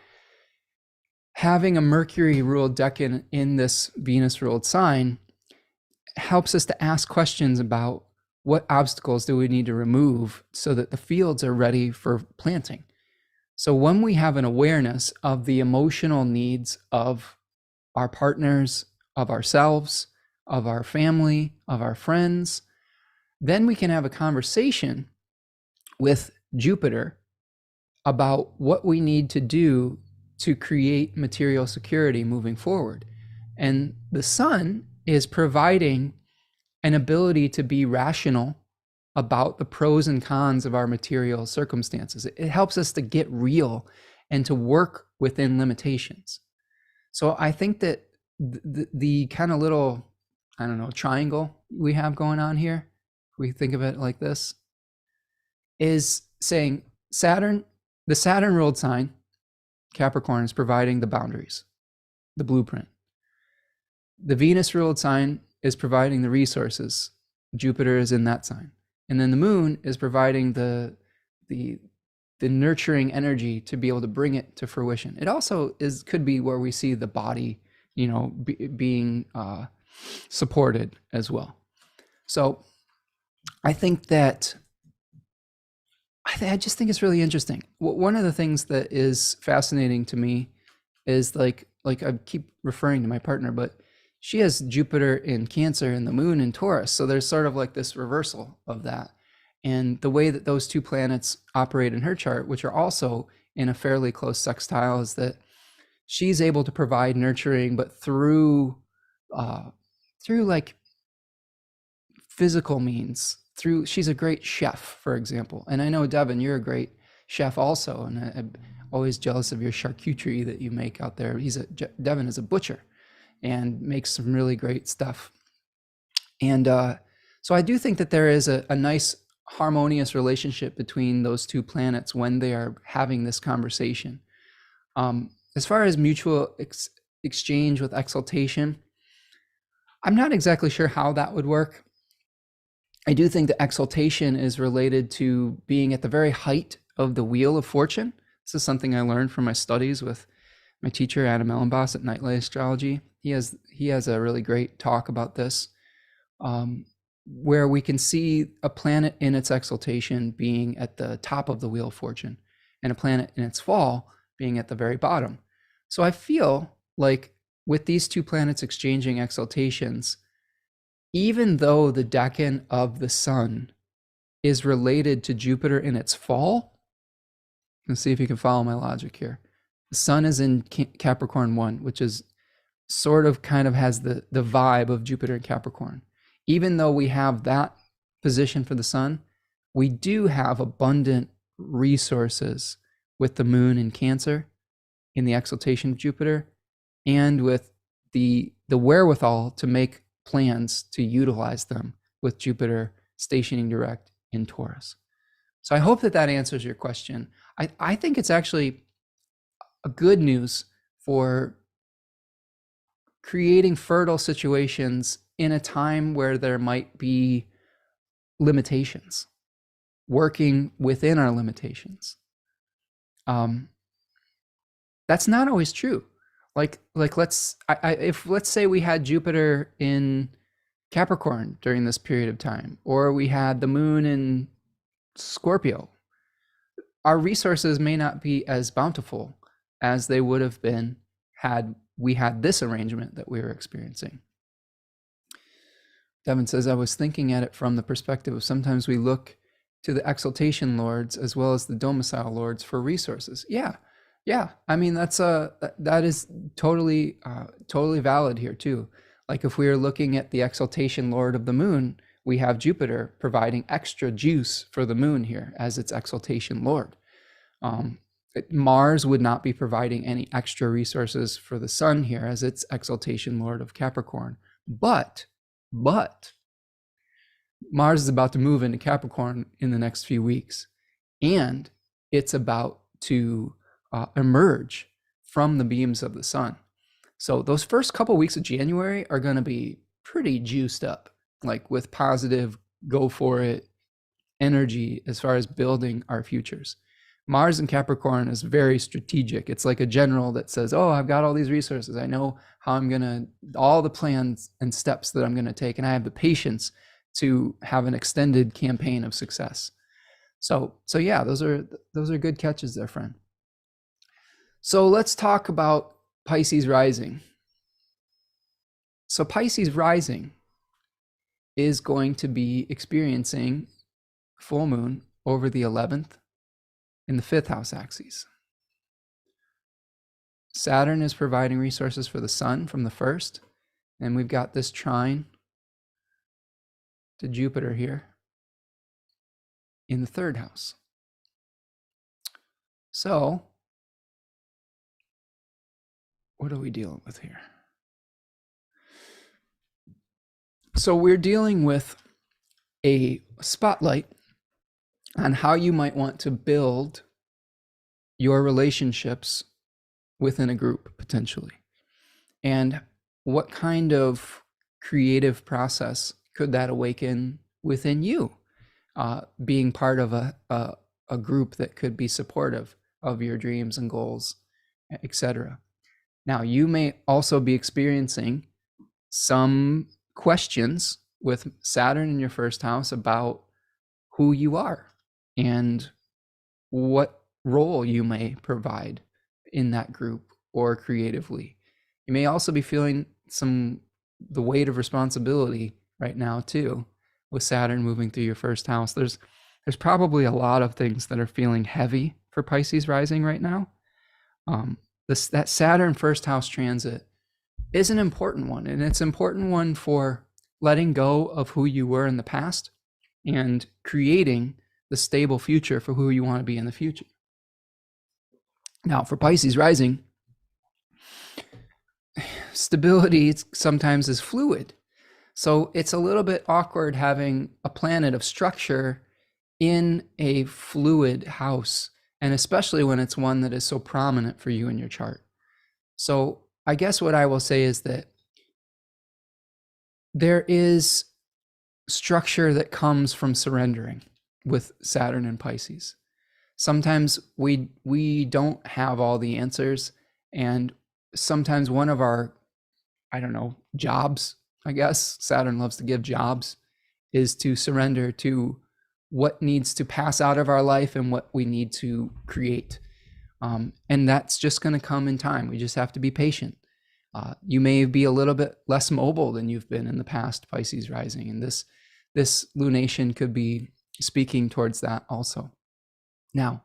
S1: having a Mercury-ruled decan in this Venus-ruled sign helps us to ask questions about what obstacles do we need to remove so that the fields are ready for planting. So when we have an awareness of the emotional needs of our partners, of ourselves, of our family, of our friends, then we can have a conversation with Jupiter about what we need to do to create material security moving forward. And the sun is providing an ability to be rational about the pros and cons of our material circumstances. It helps us to get real and to work within limitations. So I think that the kind of little, I don't know, triangle we have going on here, we think of it like this, is saying Saturn, the Saturn ruled sign, Capricorn, is providing the boundaries, the blueprint. The Venus ruled sign is providing the resources. Jupiter is in that sign. And then the moon is providing the nurturing energy to be able to bring it to fruition. It also could be where we see the body, being supported as well. So I think that I just think it's really interesting. One of the things that is fascinating to me is like I keep referring to my partner, but she has Jupiter in Cancer and the moon in Taurus. So there's sort of like this reversal of that. And the way that those two planets operate in her chart, which are also in a fairly close sextile, is that she's able to provide nurturing, but through like physical means. She's a great chef, for example. And I know, Devin, you're a great chef also. And I'm always jealous of your charcuterie that you make out there. Devin is a butcher and makes some really great stuff. And so I do think that there is a nice harmonious relationship between those two planets when they are having this conversation. As far as mutual exchange with exaltation, I'm not exactly sure how that would work. I do think that exaltation is related to being at the very height of the wheel of fortune. This is something I learned from my studies with my teacher, Adam Ellenboss at Nightlight Astrology. He has a really great talk about this, where we can see a planet in its exaltation being at the top of the wheel of fortune and a planet in its fall being at the very bottom. So I feel like with these two planets exchanging exaltations, even though the decan of the sun is related to Jupiter in its fall, let's see if you can follow my logic here. The sun is in Capricorn 1, which is sort of kind of has the vibe of Jupiter in Capricorn. Even though we have that position for the sun, we do have abundant resources with the moon in Cancer in the exaltation of Jupiter, and with the wherewithal to make plans to utilize them with Jupiter stationing direct in Taurus. So I hope that answers your question. I think it's actually a good news for creating fertile situations in a time where there might be limitations, working within our limitations. That's not always true. Let's say we had Jupiter in Capricorn during this period of time, or we had the moon in Scorpio, our resources may not be as bountiful as they would have been had we had this arrangement that we were experiencing. Devin says, I was thinking at it from the perspective of sometimes we look to the exaltation lords as well as the domicile lords for resources. Yeah. I mean, that is totally valid here too. Like if we are looking at the exaltation lord of the moon, we have Jupiter providing extra juice for the moon here as its exaltation lord. Mars would not be providing any extra resources for the sun here as its exaltation lord of Capricorn. But Mars is about to move into Capricorn in the next few weeks, and it's about to emerge from the beams of the sun. So those first couple weeks of January are going to be pretty juiced up, like with positive, go for it energy as far as building our futures. Mars in Capricorn is very strategic. It's like a general that says, oh, I've got all these resources. I know how I'm going to, all the plans and steps that I'm going to take. And I have the patience to have an extended campaign of success. So yeah, those are good catches there, friend. So let's talk about Pisces rising. So Pisces rising is going to be experiencing full moon over the 11th in the 5th house axis. Saturn is providing resources for the sun from the 1st, and we've got this trine to Jupiter here in the 3rd house. So what are we dealing with here? So we're dealing with a spotlight on how you might want to build your relationships within a group potentially, and what kind of creative process could that awaken within you, being part of a group that could be supportive of your dreams and goals, etc. Now, you may also be experiencing some questions with Saturn in your 1st house about who you are and what role you may provide in that group or creatively. You may also be feeling the weight of responsibility right now too, with Saturn moving through your 1st house. There's probably a lot of things that are feeling heavy for Pisces rising right now. That Saturn 1st house transit is an important one, and it's an important one for letting go of who you were in the past and creating the stable future for who you want to be in the future. Now, for Pisces rising, stability sometimes is fluid. So it's a little bit awkward having a planet of structure in a fluid house, and especially when it's one that is so prominent for you in your chart. So I guess what I will say is that there is structure that comes from surrendering with Saturn and Pisces. Sometimes we don't have all the answers, and sometimes one of our, jobs, I guess, Saturn loves to give jobs, is to surrender to what needs to pass out of our life and what we need to create. And that's just going to come in time. We just have to be patient. You may be a little bit less mobile than you've been in the past, Pisces rising, and this lunation could be speaking towards that also. Now,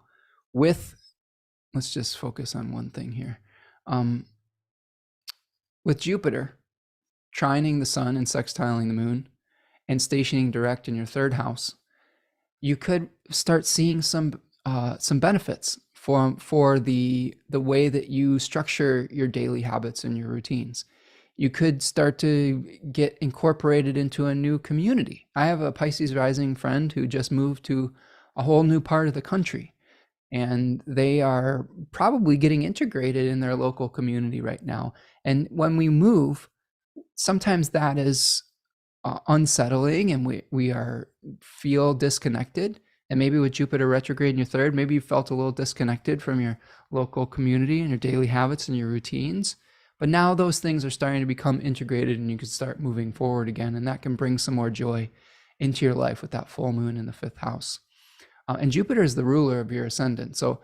S1: let's just focus on one thing here. With Jupiter trining the sun and sextiling the moon and stationing direct in your 3rd house, you could start seeing some benefits for the way that you structure your daily habits and your routines. You could start to get incorporated into a new community. I have a Pisces rising friend who just moved to a whole new part of the country, and they are probably getting integrated in their local community right now. And when we move, sometimes that is unsettling, and we feel disconnected. And maybe with Jupiter retrograde in your 3rd, maybe you felt a little disconnected from your local community and your daily habits and your routines. But now those things are starting to become integrated and you can start moving forward again. And that can bring some more joy into your life with that full moon in the 5th house. And Jupiter is the ruler of your ascendant. So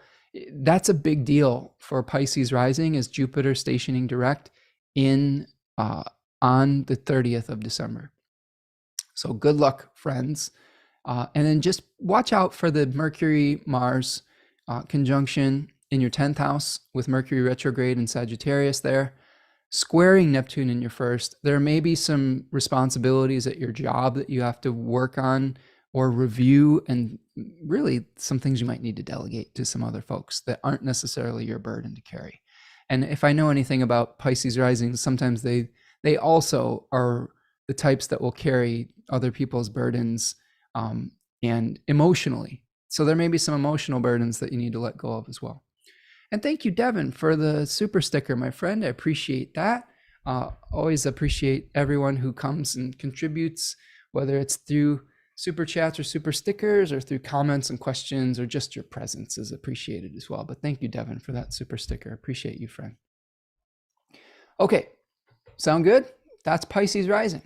S1: that's a big deal for Pisces rising, is Jupiter stationing direct in on the 30th of December. So good luck, friends. And then just watch out for the Mercury-Mars conjunction in your 10th house with Mercury retrograde in Sagittarius there, squaring Neptune in your 1st. There may be some responsibilities at your job that you have to work on or review, and really some things you might need to delegate to some other folks that aren't necessarily your burden to carry. And if I know anything about Pisces rising, sometimes they also are the types that will carry other people's burdens and emotionally. So there may be some emotional burdens that you need to let go of as well. And thank you, Devin, for the super sticker, my friend. I appreciate that. Always appreciate everyone who comes and contributes, whether it's through super chats or super stickers or through comments and questions, or just your presence is appreciated as well. But thank you, Devin, for that super sticker. Appreciate you, friend. Okay, sound good? That's Pisces rising.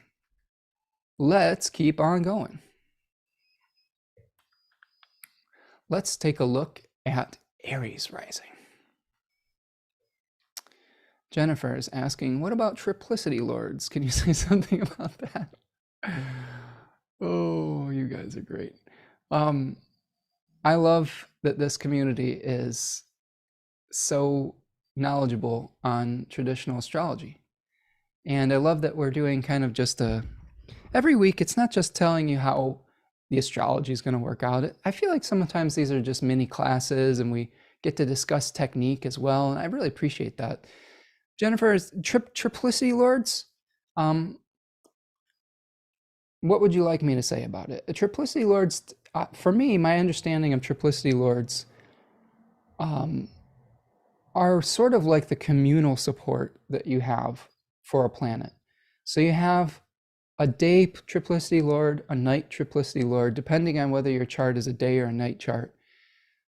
S1: Let's keep on going. Let's take a look at Aries rising. Jennifer is asking, what about triplicity lords? Can you say something about that? Oh, you guys are great. I love that this community is so knowledgeable on traditional astrology. And I love that we're doing kind of just every week, it's not just telling you how the astrology is going to work out. I feel like sometimes these are just mini classes and we get to discuss technique as well. And I really appreciate that. Jennifer, is triplicity lords, what would you like me to say about it? Triplicity lords, for me, my understanding of triplicity lords are sort of like the communal support that you have for a planet. So you have a day triplicity lord, a night triplicity lord, depending on whether your chart is a day or a night chart.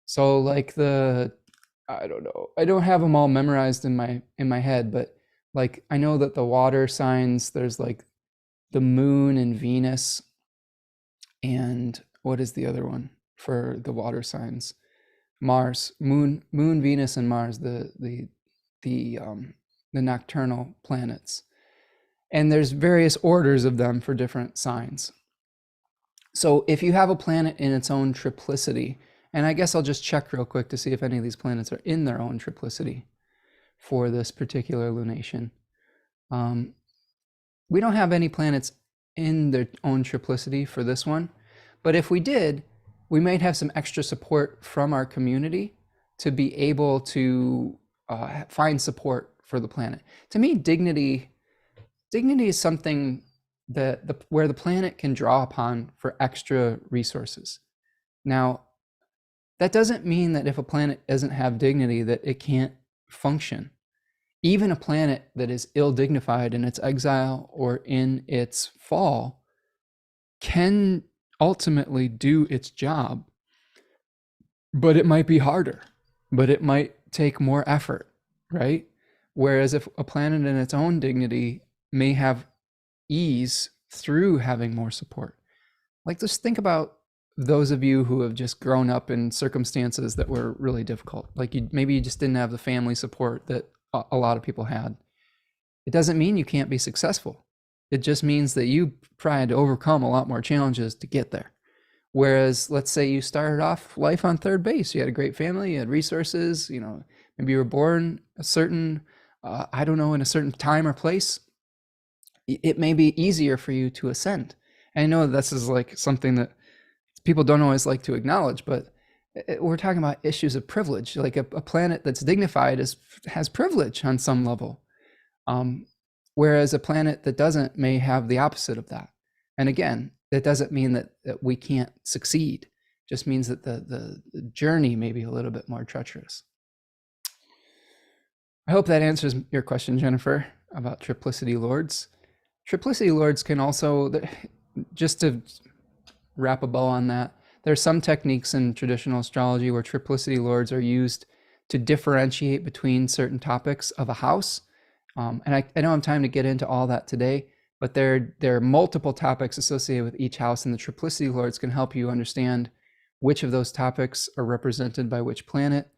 S1: So like I don't know, I don't have them all memorized in my head, but like I know that the water signs, there's like the moon and Venus, and what is the other one for the water signs? Mars, moon, Venus, and Mars, the nocturnal planets. And there's various orders of them for different signs. So if you have a planet in its own triplicity, and I guess I'll just check real quick to see if any of these planets are in their own triplicity for this particular lunation. We don't have any planets in their own triplicity for this one, but if we did, we might have some extra support from our community to be able to find support for the planet. To me, dignity is something that where the planet can draw upon for extra resources. Now, that doesn't mean that if a planet doesn't have dignity that it can't function. Even a planet that is ill-dignified in its exile or in its fall can ultimately do its job, but it might be harder, but it might take more effort, right? Whereas if a planet in its own dignity may have ease through having more support. Like, just think about those of you who have just grown up in circumstances that were really difficult. Like maybe you just didn't have the family support that a lot of people had. It doesn't mean you can't be successful. It just means that you probably had to overcome a lot more challenges to get there. Whereas, let's say you started off life on third base. You had a great family, you had resources, maybe you were born a certain, in a certain time or place. It may be easier for you to ascend. And I know this is like something that people don't always like to acknowledge, but we're talking about issues of privilege. Like a planet that's dignified has privilege on some level, whereas a planet that doesn't may have the opposite of that. And again, that doesn't mean that we can't succeed. It just means that the journey may be a little bit more treacherous. I hope that answers your question, Jennifer, about triplicity lords. Triplicity lords can also, just to wrap a bow on that, there's some techniques in traditional astrology where triplicity lords are used to differentiate between certain topics of a house. And I don't have time to get into all that today, but there are multiple topics associated with each house, and the triplicity lords can help you understand which of those topics are represented by which planet.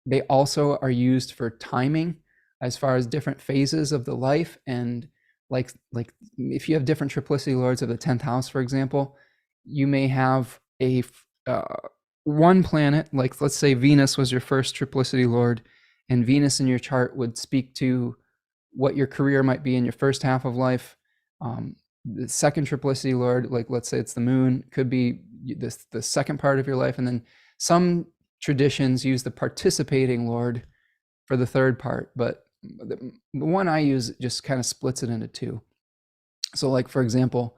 S1: They also are used for timing as far as different phases of the life, and like if you have different triplicity lords of the 10th house, for example, you may have a one planet, like let's say Venus was your first triplicity lord, and Venus in your chart would speak to what your career might be in your first half of life. The second triplicity lord, like let's say it's the moon, could be the second part of your life, and then some traditions use the participating lord for the third part, but the one I use just kind of splits it into two. So like, for example,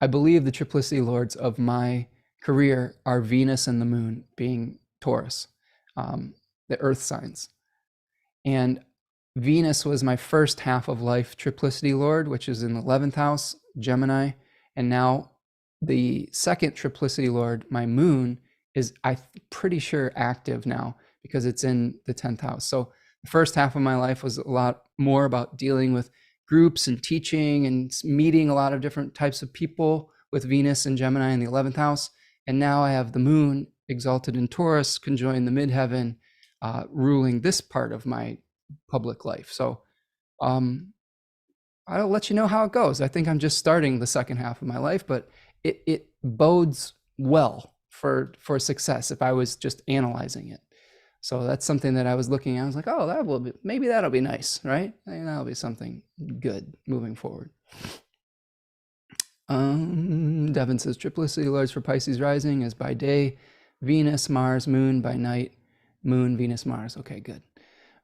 S1: I believe the triplicity lords of my career are Venus and the moon, being Taurus, the earth signs. And Venus was my first half of life triplicity lord, which is in the 11th house, Gemini. And now the second triplicity lord, my moon, is, I'm pretty sure, active now because it's in the 10th house. So the first half of my life was a lot more about dealing with groups and teaching and meeting a lot of different types of people with Venus and Gemini in the 11th house. And now I have the moon exalted in Taurus, conjoined the midheaven, ruling this part of my public life. So I'll let you know how it goes. I think I'm just starting the second half of my life, but it bodes well for success if I was just analyzing it. So that's something that I was looking at. I was like, oh, maybe that'll be nice, right? That'll be something good moving forward. Devin says triplicity lords for Pisces rising is by day, Venus, Mars, Moon, by night, Moon, Venus, Mars. Okay, good.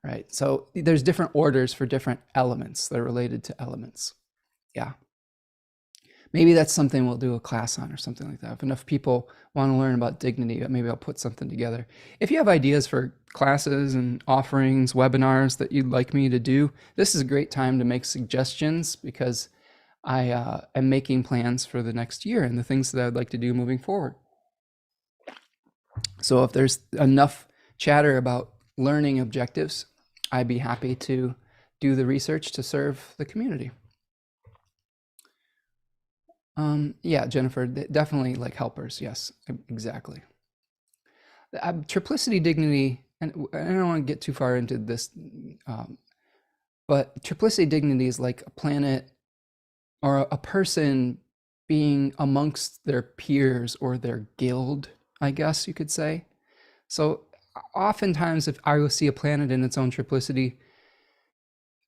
S1: Right. So there's different orders for different elements. They're related to elements. Yeah. Maybe that's something we'll do a class on or something like that. If enough people want to learn about dignity, maybe I'll put something together. If you have ideas for classes and offerings, webinars that you'd like me to do, this is a great time to make suggestions, because I am making plans for the next year and the things that I would like to do moving forward. So if there's enough chatter about learning objectives, I'd be happy to do the research to serve the community. Yeah, Jennifer, definitely like helpers. Yes, exactly. Triplicity dignity, and I don't want to get too far into this, but triplicity dignity is like a planet or a person being amongst their peers or their guild, I guess you could say. So oftentimes if I will see a planet in its own triplicity,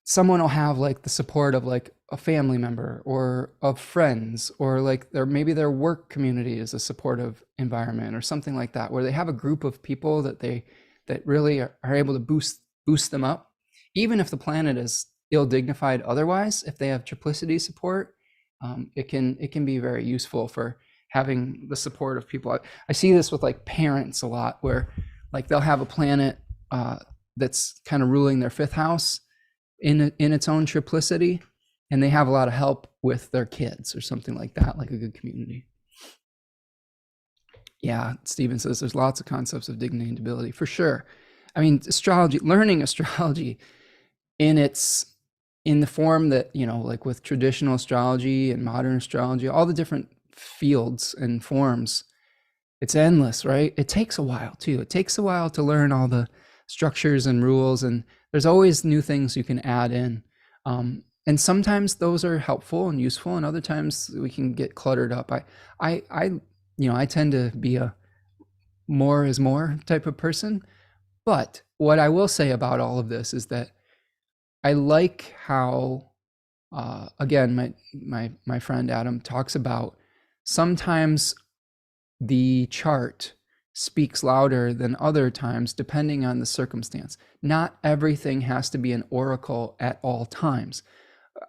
S1: someone will have like the support of like a family member or of friends, or like maybe their work community is a supportive environment or something like that, where they have a group of people that really are able to boost them up. Even if the planet is ill-dignified otherwise, if they have triplicity support, it can be very useful for having the support of people. I see this with like parents a lot, where like they'll have a planet that's kind of ruling their 5th house in its own triplicity, and they have a lot of help with their kids or something like that, like a good community. Yeah, Stephen says there's lots of concepts of dignity and ability, for sure. I mean, astrology, learning astrology in the form that, like with traditional astrology and modern astrology, all the different fields and forms, it's endless, right? It takes a while too. It takes a while to learn all the structures and rules, and there's always new things you can add in. And sometimes those are helpful and useful, and other times we can get cluttered up. I tend to be a more is more type of person. But what I will say about all of this is that I like how, again, my friend Adam talks about sometimes the chart speaks louder than other times, depending on the circumstance. Not everything has to be an oracle at all times.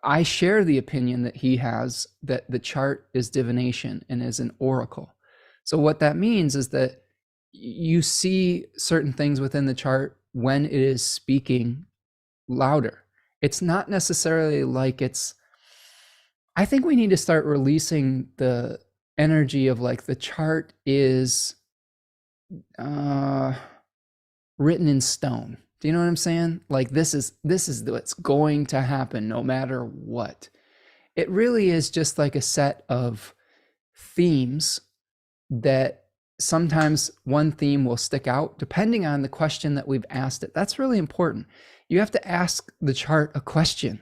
S1: I share the opinion that he has that the chart is divination and is an oracle. So what that means is that you see certain things within the chart when it is speaking louder. It's not necessarily like I think we need to start releasing the energy of like the chart is written in stone. Do you know what I'm saying? Like this is what's going to happen no matter what. It really is just like a set of themes that sometimes one theme will stick out depending on the question that we've asked it. That's really important. You have to ask the chart a question.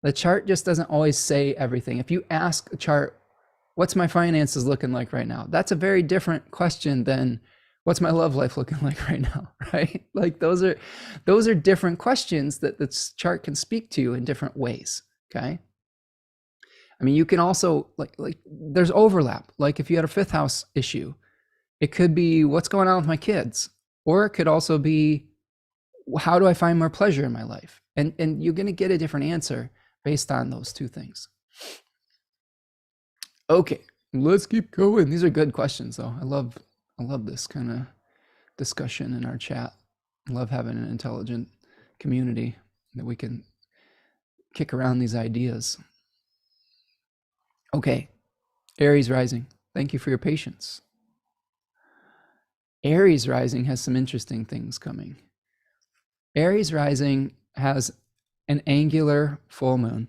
S1: The chart just doesn't always say everything. If you ask a chart, what's my finances looking like right now? That's a very different question than what's my love life looking like right now, right? Like those are different questions that this chart can speak to in different ways, okay? I mean, you can also like there's overlap. Like if you had a fifth house issue, it could be what's going on with my kids, or it could also be how do I find more pleasure in my life? And you're going to get a different answer based on those two things. Okay, let's keep going. These are good questions though. I love this kind of discussion in our chat. I love having an intelligent community that we can kick around these ideas. Okay, Aries rising. Thank you for your patience. Aries rising has some interesting things coming. Aries rising has an angular full moon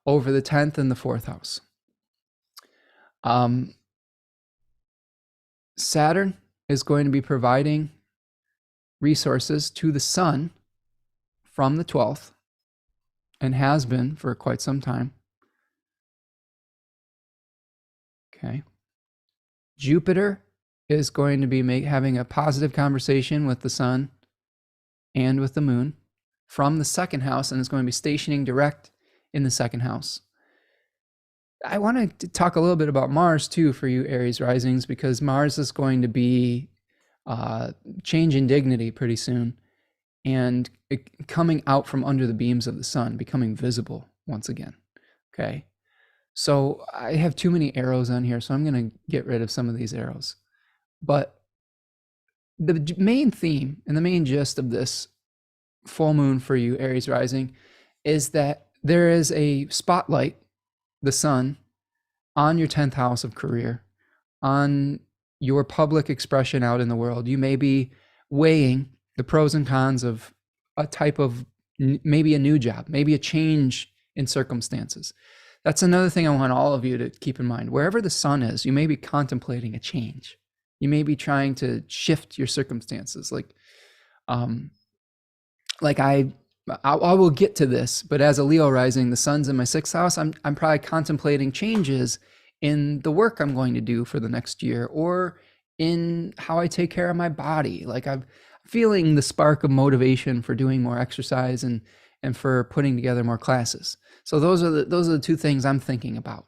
S1: over the 10th and the 4th house. Saturn is going to be providing resources to the sun from the 12th and has been for quite some time. Okay. Jupiter is going to be having a positive conversation with the sun and with the moon from the 2nd house, and is going to be stationing direct in the 2nd house. I want to talk a little bit about Mars too for you Aries risings, because Mars is going to be changing dignity pretty soon and coming out from under the beams of the sun, becoming visible once again. Okay. So I have too many arrows on here, so I'm going to get rid of some of these arrows. But the main theme and the main gist of this full moon for you Aries rising is that there is a spotlight, the sun, on your 10th house of career, on your public expression out in the world. You may be weighing the pros and cons of a type of, maybe a new job, maybe a change in circumstances. That's another thing I want all of you to keep in mind. Wherever the sun is, you may be contemplating a change. You may be trying to shift your circumstances. I will get to this, but as a Leo rising, the sun's in my 6th house. I'm probably contemplating changes in the work I'm going to do for the next year, or in how I take care of my body. Like I'm feeling the spark of motivation for doing more exercise and for putting together more classes. So those are the two things I'm thinking about.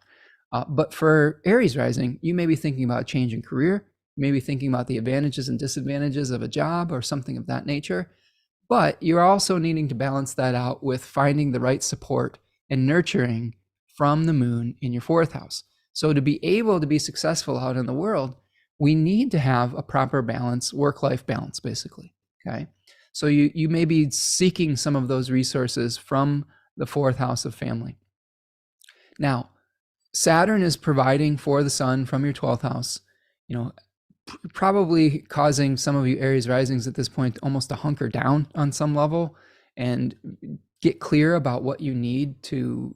S1: But for Aries rising, you may be thinking about a change in career. You may be thinking about the advantages and disadvantages of a job or something of that nature. But you're also needing to balance that out with finding the right support and nurturing from the moon in your 4th house. So to be able to be successful out in the world, we need to have a proper balance, work-life balance, basically, okay? So you may be seeking some of those resources from the 4th house of family. Now, Saturn is providing for the sun from your 12th house, probably causing some of you Aries risings at this point almost to hunker down on some level and get clear about what you need to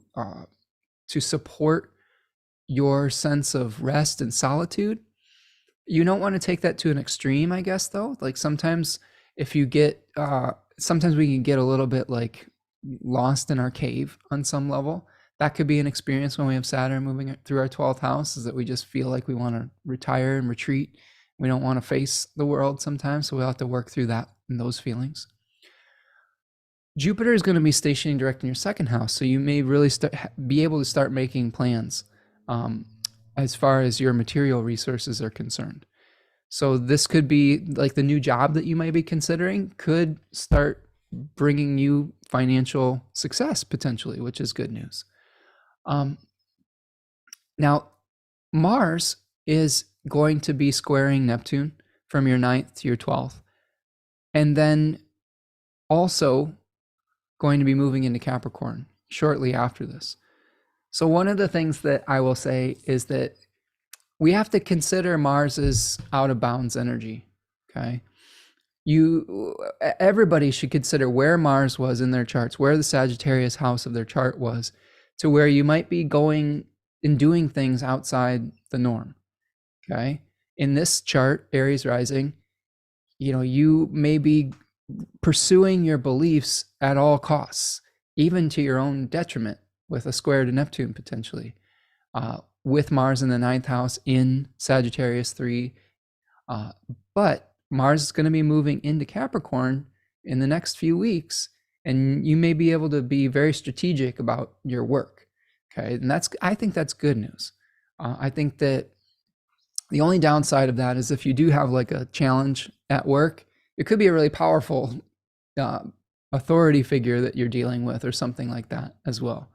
S1: support your sense of rest and solitude. You don't want to take that to an extreme, I guess, though. Like sometimes if you get, sometimes we can get a little bit like lost in our cave on some level. That could be an experience when we have Saturn moving through our 12th house, is that we just feel like we want to retire and retreat. We don't want to face the world sometimes, so we'll have to work through that and those feelings. Jupiter is going to be stationing direct in your 2nd house, so you may really be able to start making plans as far as your material resources are concerned. So this could be like the new job that you might be considering could start bringing you financial success potentially, which is good news. Now, Mars is going to be squaring Neptune from your 9th to your 12th, and then also going to be moving into Capricorn shortly after this. So one of the things that I will say is that we have to consider Mars's out of bounds energy, okay? everybody should consider where Mars was in their charts, where the Sagittarius house of their chart was, to where you might be going and doing things outside the norm. Okay. In this chart, Aries rising, you may be pursuing your beliefs at all costs, even to your own detriment, with a square to Neptune potentially, with Mars in the 9th house in Sagittarius 3. But Mars is going to be moving into Capricorn in the next few weeks, and you may be able to be very strategic about your work. Okay. And I think that's good news. I think that the only downside of that is if you do have like a challenge at work, it could be a really powerful authority figure that you're dealing with or something like that as well.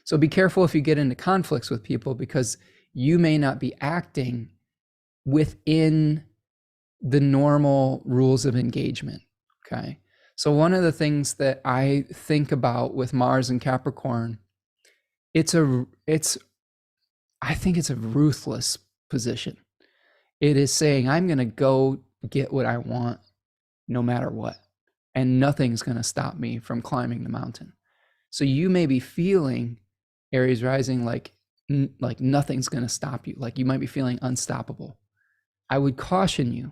S1: So be careful if you get into conflicts with people, because you may not be acting within the normal rules of engagement. Okay. So one of the things that I think about with Mars and Capricorn, I think it's a ruthless position. It is saying, I'm going to go get what I want no matter what, and nothing's going to stop me from climbing the mountain. So you may be feeling, Aries rising, like nothing's going to stop you. Like you might be feeling unstoppable. I would caution you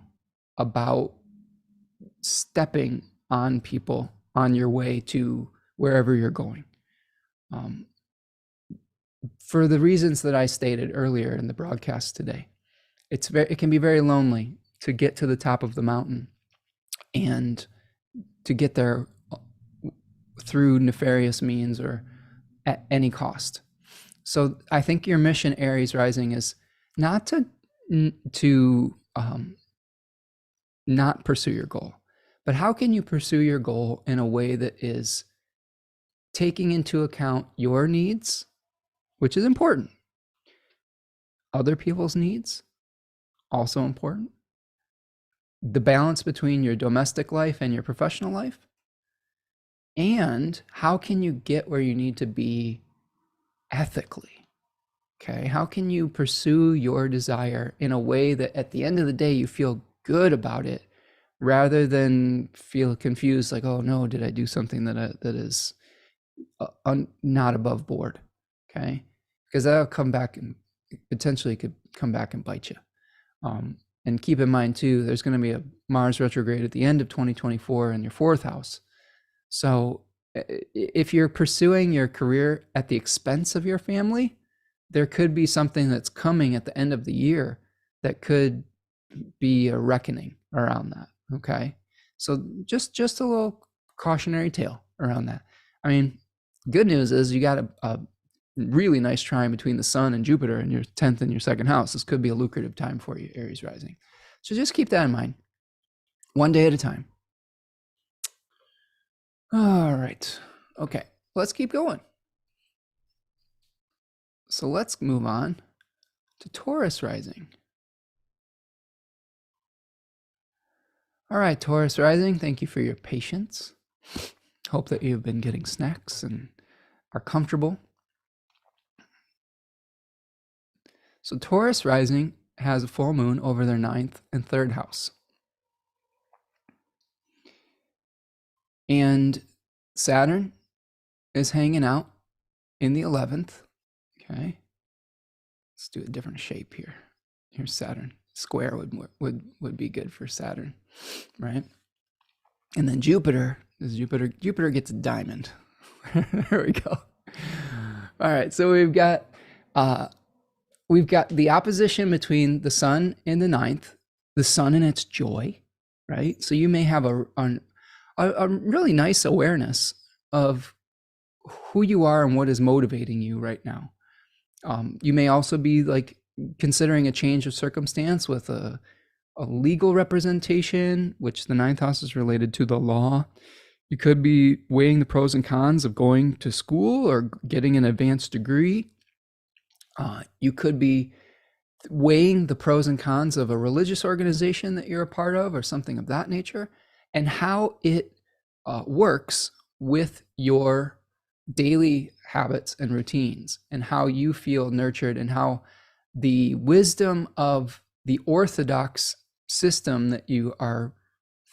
S1: about stepping on people on your way to wherever you're going. For the reasons that I stated earlier in the broadcast today, it can be very lonely to get to the top of the mountain and to get there through nefarious means or at any cost. So I think your mission, Aries rising, is not to not pursue your goal, but how can you pursue your goal in a way that is taking into account your needs, which is important, other people's needs, also important, the balance between your domestic life and your professional life, and how can you get where you need to be ethically? Okay, how can you pursue your desire in a way that at the end of the day you feel good about it, rather than feel confused, like, oh no, did I do something that is not above board? Okay, because that'll come back and potentially could come back and bite you. And keep in mind too, there's going to be a Mars retrograde at the end of 2024 in your 4th house. So if you're pursuing your career at the expense of your family, there could be something that's coming at the end of the year that could be a reckoning around that. Okay. So just a little cautionary tale around that. I mean, good news is you got a really nice trine between the Sun and Jupiter in your 10th and your 2nd house. This could be a lucrative time for you, Aries rising. So just keep that in mind, one day at a time. All right. Okay. Let's keep going. So let's move on to Taurus rising. All right, Taurus rising, thank you for your patience. Hope that you've been getting snacks and are comfortable. So Taurus rising has a full moon over their 9th and 3rd house. And Saturn is hanging out in the 11th. Okay. Let's do a different shape here. Here's Saturn. Square would be good for Saturn, right? And then Jupiter gets a diamond. There we go. All right, so we've got the opposition between the Sun in the 9th, the Sun in its joy, right? So you may have a really nice awareness of who you are and what is motivating you right now. You may also be like considering a change of circumstance with a legal representation, which the 9th house is related to the law. You could be weighing the pros and cons of going to school or getting an advanced degree. You could be weighing the pros and cons of a religious organization that you're a part of or something of that nature, and how it works with your daily habits and routines, and how you feel nurtured, and how the wisdom of the orthodox system that you are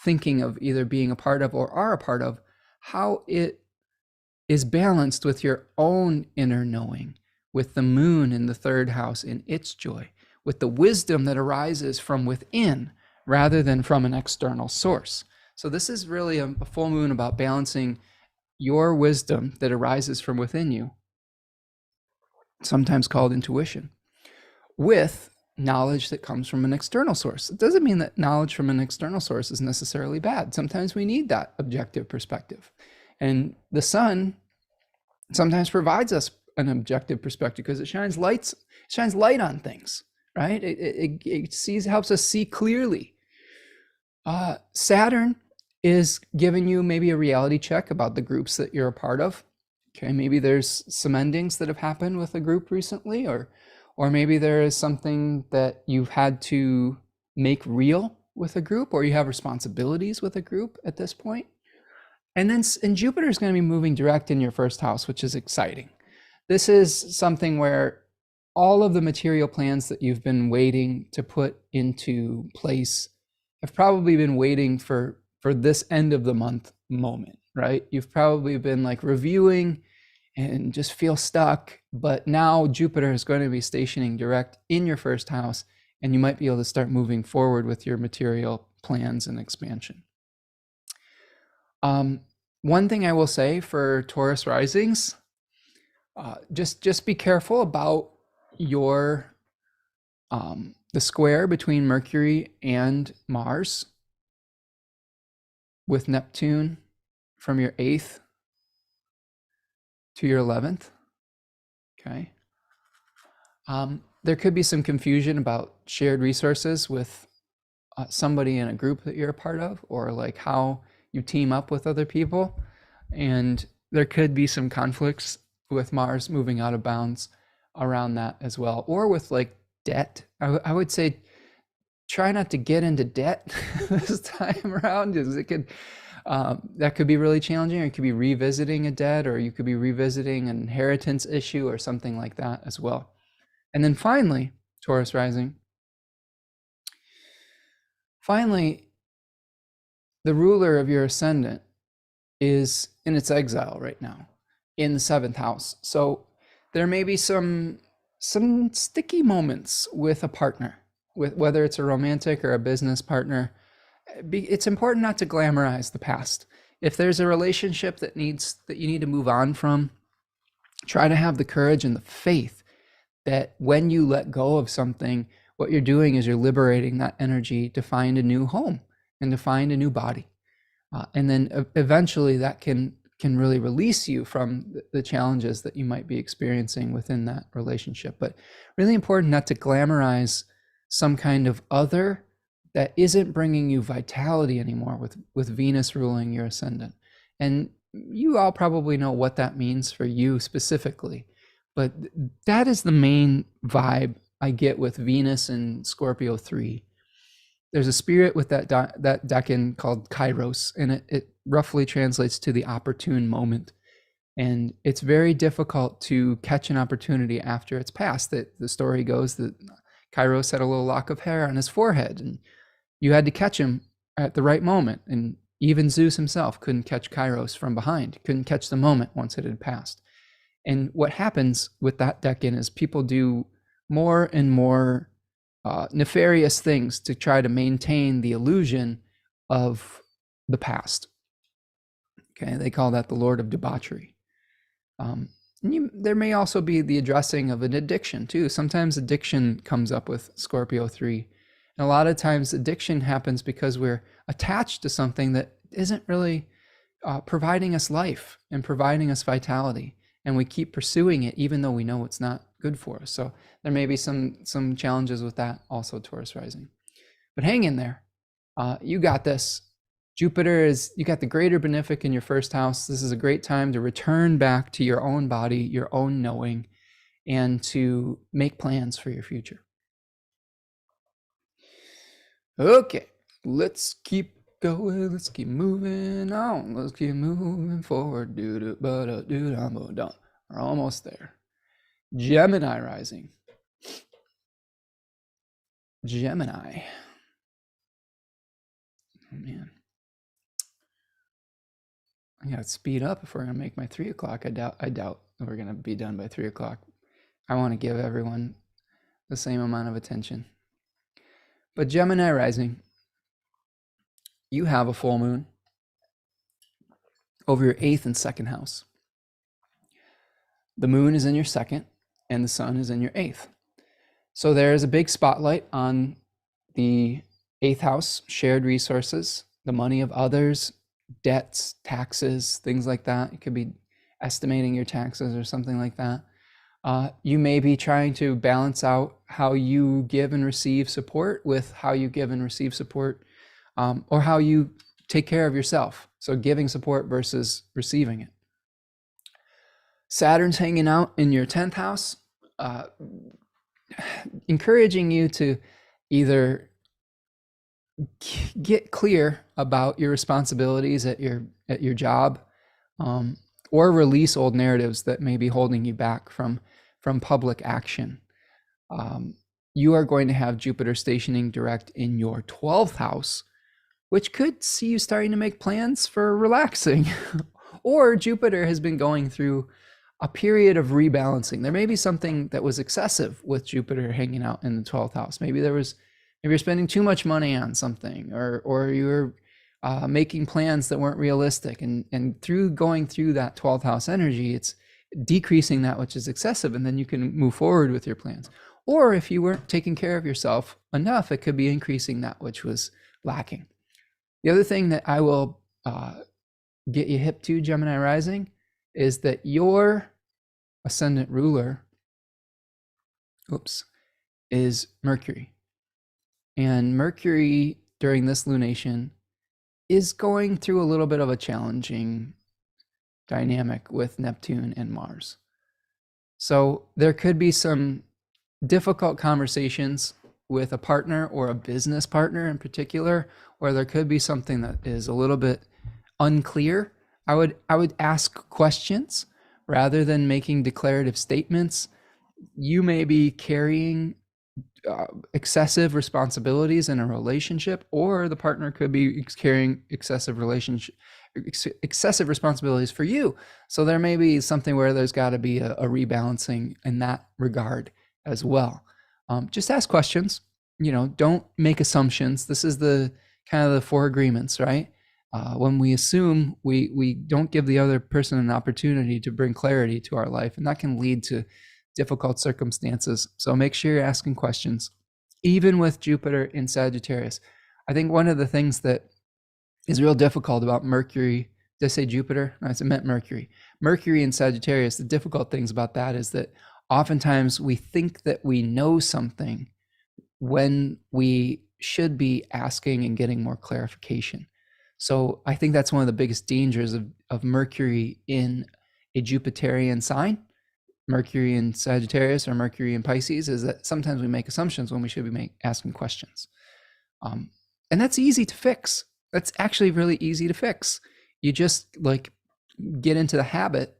S1: thinking of either being a part of or are a part of, how it is balanced with your own inner knowing, with the moon in the third house in its joy, with the wisdom that arises from within rather than from an external source. So this is really a full moon about balancing your wisdom that arises from within you, sometimes called intuition, with knowledge that comes from an external source. It doesn't mean that knowledge from an external source is necessarily bad. Sometimes we need that objective perspective. And the sun sometimes provides us an objective perspective because it shines light on things, right? It helps us see clearly. Saturn is giving you maybe a reality check about the groups that you're a part of. Okay, maybe there's some endings that have happened with a group recently, or maybe there is something that you've had to make real with a group, or you have responsibilities with a group at this point. And then Jupiter is going to be moving direct in your first house, which is exciting. This is something where all of the material plans that you've been waiting to put into place have probably been waiting for this end of the month moment, right? You've probably been like reviewing and just feel stuck, but now Jupiter is going to be stationing direct in your first house, and you might be able to start moving forward with your material plans and expansion. One thing I will say for Taurus risings, just be careful about your the square between Mercury and Mars with Neptune from your 8th to your 11th. Okay. There could be some confusion about shared resources with somebody in a group that you're a part of, or like how you team up with other people. And there could be some conflicts with Mars moving out of bounds around that as well, or with like debt. I would say try not to get into debt this time around, because it could that could be really challenging. Or you could be revisiting a debt, or you could be revisiting an inheritance issue or something like that as well. And then finally, Taurus rising, the ruler of your ascendant is in its exile right now in the 7th house. So there may be some sticky moments with a partner, with whether it's a romantic or a business partner. It's important not to glamorize the past. If there's a relationship that you need to move on from, try to have the courage and the faith that when you let go of something, what you're doing is you're liberating that energy to find a new home and to find a new body. And then eventually that can really release you from the challenges that you might be experiencing within that relationship. But really important not to glamorize some kind of other that isn't bringing you vitality anymore, with Venus ruling your ascendant. And you all probably know what that means for you specifically, but that is the main vibe I get with Venus and Scorpio 3. There's a spirit with that Decan called Kairos, and it roughly translates to the opportune moment. And it's very difficult to catch an opportunity after it's passed. That the story goes that Kairos had a little lock of hair on his forehead, and you had to catch him at the right moment. And even Zeus himself couldn't catch Kairos from behind, couldn't catch the moment once it had passed. And what happens with that Decan is people do more and more nefarious things to try to maintain the illusion of the past. Okay, they call that the Lord of Debauchery. There may also be the addressing of an addiction too. Sometimes addiction comes up with Scorpio 3. And a lot of times addiction happens because we're attached to something that isn't really providing us life and providing us vitality. And we keep pursuing it even though we know it's not good for us. So there may be some challenges with that also, Taurus rising. But hang in there. You got this. Jupiter you got the greater benefic in your first house. This is a great time to return back to your own body, your own knowing, and to make plans for your future. Okay, let's keep going. Let's keep moving on. Let's keep moving forward. We're almost there. Gemini rising. Gemini. Oh, man. I gotta speed up if we're gonna make my 3 o'clock. I doubt that we're gonna be done by 3 o'clock. I want to give everyone the same amount of attention. But Gemini rising, you have a full moon over your 8th and 2nd house. The moon is in your 2nd and the sun is in your 8th. So there is a big spotlight on the 8th house, shared resources, the money of others, debts, taxes, things like that. It could be estimating your taxes or something like that. You may be trying to balance out how you give and receive support with how you give and receive support, or how you take care of yourself. So giving support versus receiving it. Saturn's hanging out in your 10th house, encouraging you to either get clear about your responsibilities at your job, or release old narratives that may be holding you back from public action. You are going to have Jupiter stationing direct in your 12th house, which could see you starting to make plans for relaxing. Or Jupiter has been going through a period of rebalancing. There may be something that was excessive with Jupiter hanging out in the 12th house. Maybe you're spending too much money on something, or you're making plans that weren't realistic. And through going through that 12th house energy, it's decreasing that which is excessive, and then you can move forward with your plans. Or if you weren't taking care of yourself enough, it could be increasing that which was lacking. The other thing that I will get you hip to, Gemini rising, is that your ascendant ruler, is Mercury. And Mercury during this lunation is going through a little bit of a challenging dynamic with Neptune and Mars. So there could be some difficult conversations with a partner or a business partner in particular, where there could be something that is a little bit unclear. I would ask questions rather than making declarative statements. You may be carrying excessive responsibilities in a relationship, or the partner could be carrying excessive responsibilities for you. So there may be something where there's got to be a rebalancing in that regard as well. Just ask questions. Don't make assumptions. This is the kind of the 4 agreements, right? When we assume, we don't give the other person an opportunity to bring clarity to our life, and that can lead to difficult circumstances. So make sure you're asking questions, even with Jupiter in Sagittarius. I think one of the things that is real difficult about Mercury, did I say Jupiter? No, I meant Mercury. Mercury in Sagittarius, the difficult things about that is that oftentimes we think that we know something when we should be asking and getting more clarification. So I think that's one of the biggest dangers of Mercury in a Jupiterian sign, Mercury in Sagittarius or Mercury in Pisces, is that sometimes we make assumptions when we should be asking questions. And that's easy to fix. That's actually really easy to fix. You just get into the habit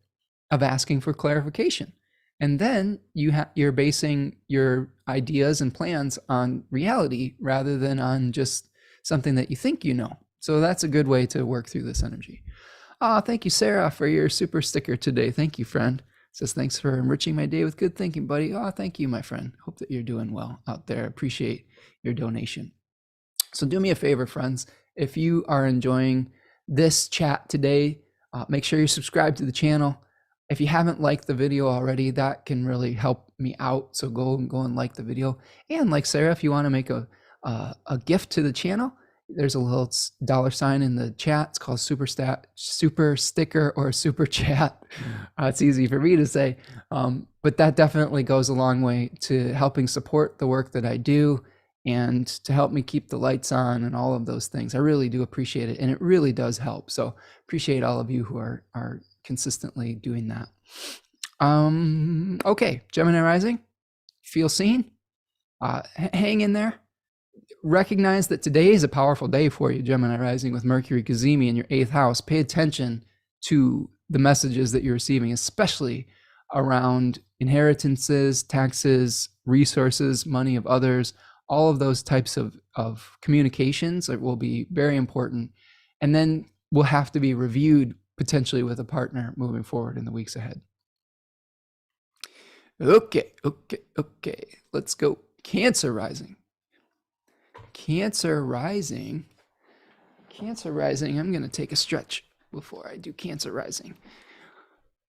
S1: of asking for clarification. And then you're basing your ideas and plans on reality rather than on just something that you think you know. So that's a good way to work through this energy. Thank you, Sarah, for your super sticker today. Thank you, friend. Says, thanks for enriching my day with good thinking, buddy. Thank you, my friend. Hope that you're doing well out there. Appreciate your donation. So do me a favor, friends. If you are enjoying this chat today, make sure you subscribe to the channel. If you haven't liked the video already, that can really help me out. So go and like the video. And like Sarah, if you want to make a gift to the channel, there's a little $sign in the chat. It's called super sticker or super chat. It's easy for me to say, but that definitely goes a long way to helping support the work that I do and to help me keep the lights on and all of those things. I really do appreciate it, and it really does help. So appreciate all of you who are consistently doing that. Okay, Gemini rising, feel seen. Hang in there. Recognize that today is a powerful day for you, Gemini rising, with Mercury Cazimi in your 8th house. Pay attention to the messages that you're receiving, especially around inheritances, taxes, resources, money of others. All of those types of communications will be very important, and then will have to be reviewed potentially with a partner moving forward in the weeks ahead. Okay. Let's go. Cancer rising. Cancer rising. I'm going to take a stretch before I do Cancer rising.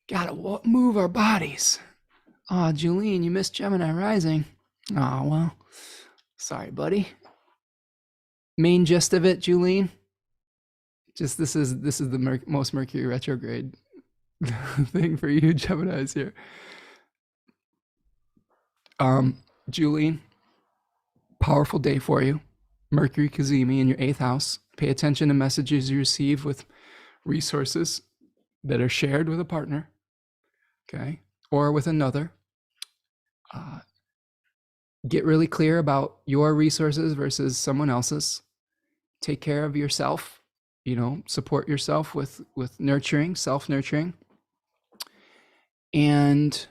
S1: Gotta move our bodies. Aw, Julene, you missed Gemini rising. Aw, well, sorry, buddy. Main gist of it, Julene, just this is the most Mercury retrograde thing for you Geminis here. Julene, powerful day for you. Mercury Cazimi in your 8th house. Pay attention to messages you receive with resources that are shared with a partner, okay, or with another. Get really clear about your resources versus someone else's. Take care of yourself, support yourself with nurturing, self-nurturing. And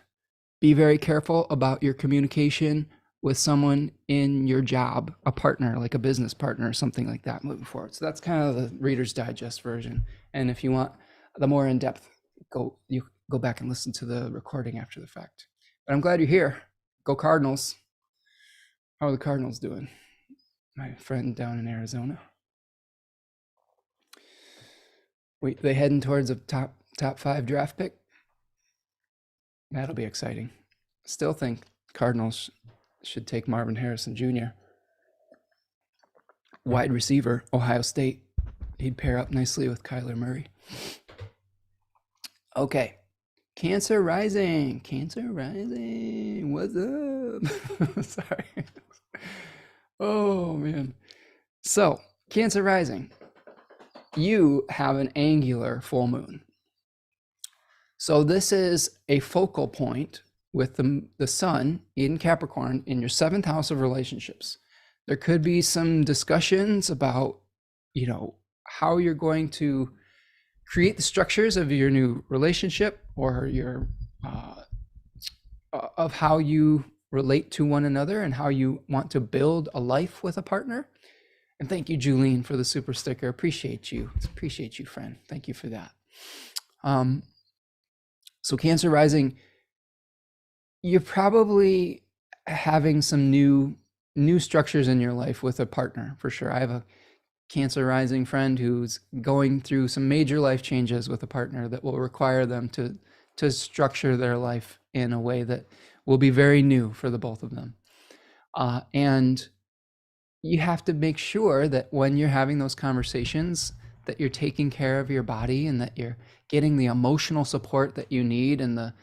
S1: be very careful about your communication with someone in your job, a partner, like a business partner or something like that moving forward. So that's kind of the Reader's Digest version. And if you want the more in-depth, you go back and listen to the recording after the fact. But I'm glad you're here. Go Cardinals. How are the Cardinals doing? My friend down in Arizona. Wait, they heading towards a top 5 draft pick? That'll be exciting. Still think Cardinals should take Marvin Harrison Jr. Wide receiver, Ohio State. He'd pair up nicely with Kyler Murray. Okay. Cancer rising. What's up? Sorry. Oh, man. So, Cancer rising. You have an angular full moon. So this is a focal point with the sun in Capricorn in your 7th house of relationships. There could be some discussions about, how you're going to create the structures of your new relationship, or your of how you relate to one another and how you want to build a life with a partner. And thank you, Julene, for the super sticker. Appreciate you, friend. Thank you for that. So Cancer rising, you're probably having some new structures in your life with a partner, for sure. I have a Cancer rising friend who's going through some major life changes with a partner that will require them to structure their life in a way that will be very new for the both of them. And you have to make sure that when you're having those conversations, that you're taking care of your body and that you're getting the emotional support that you need and the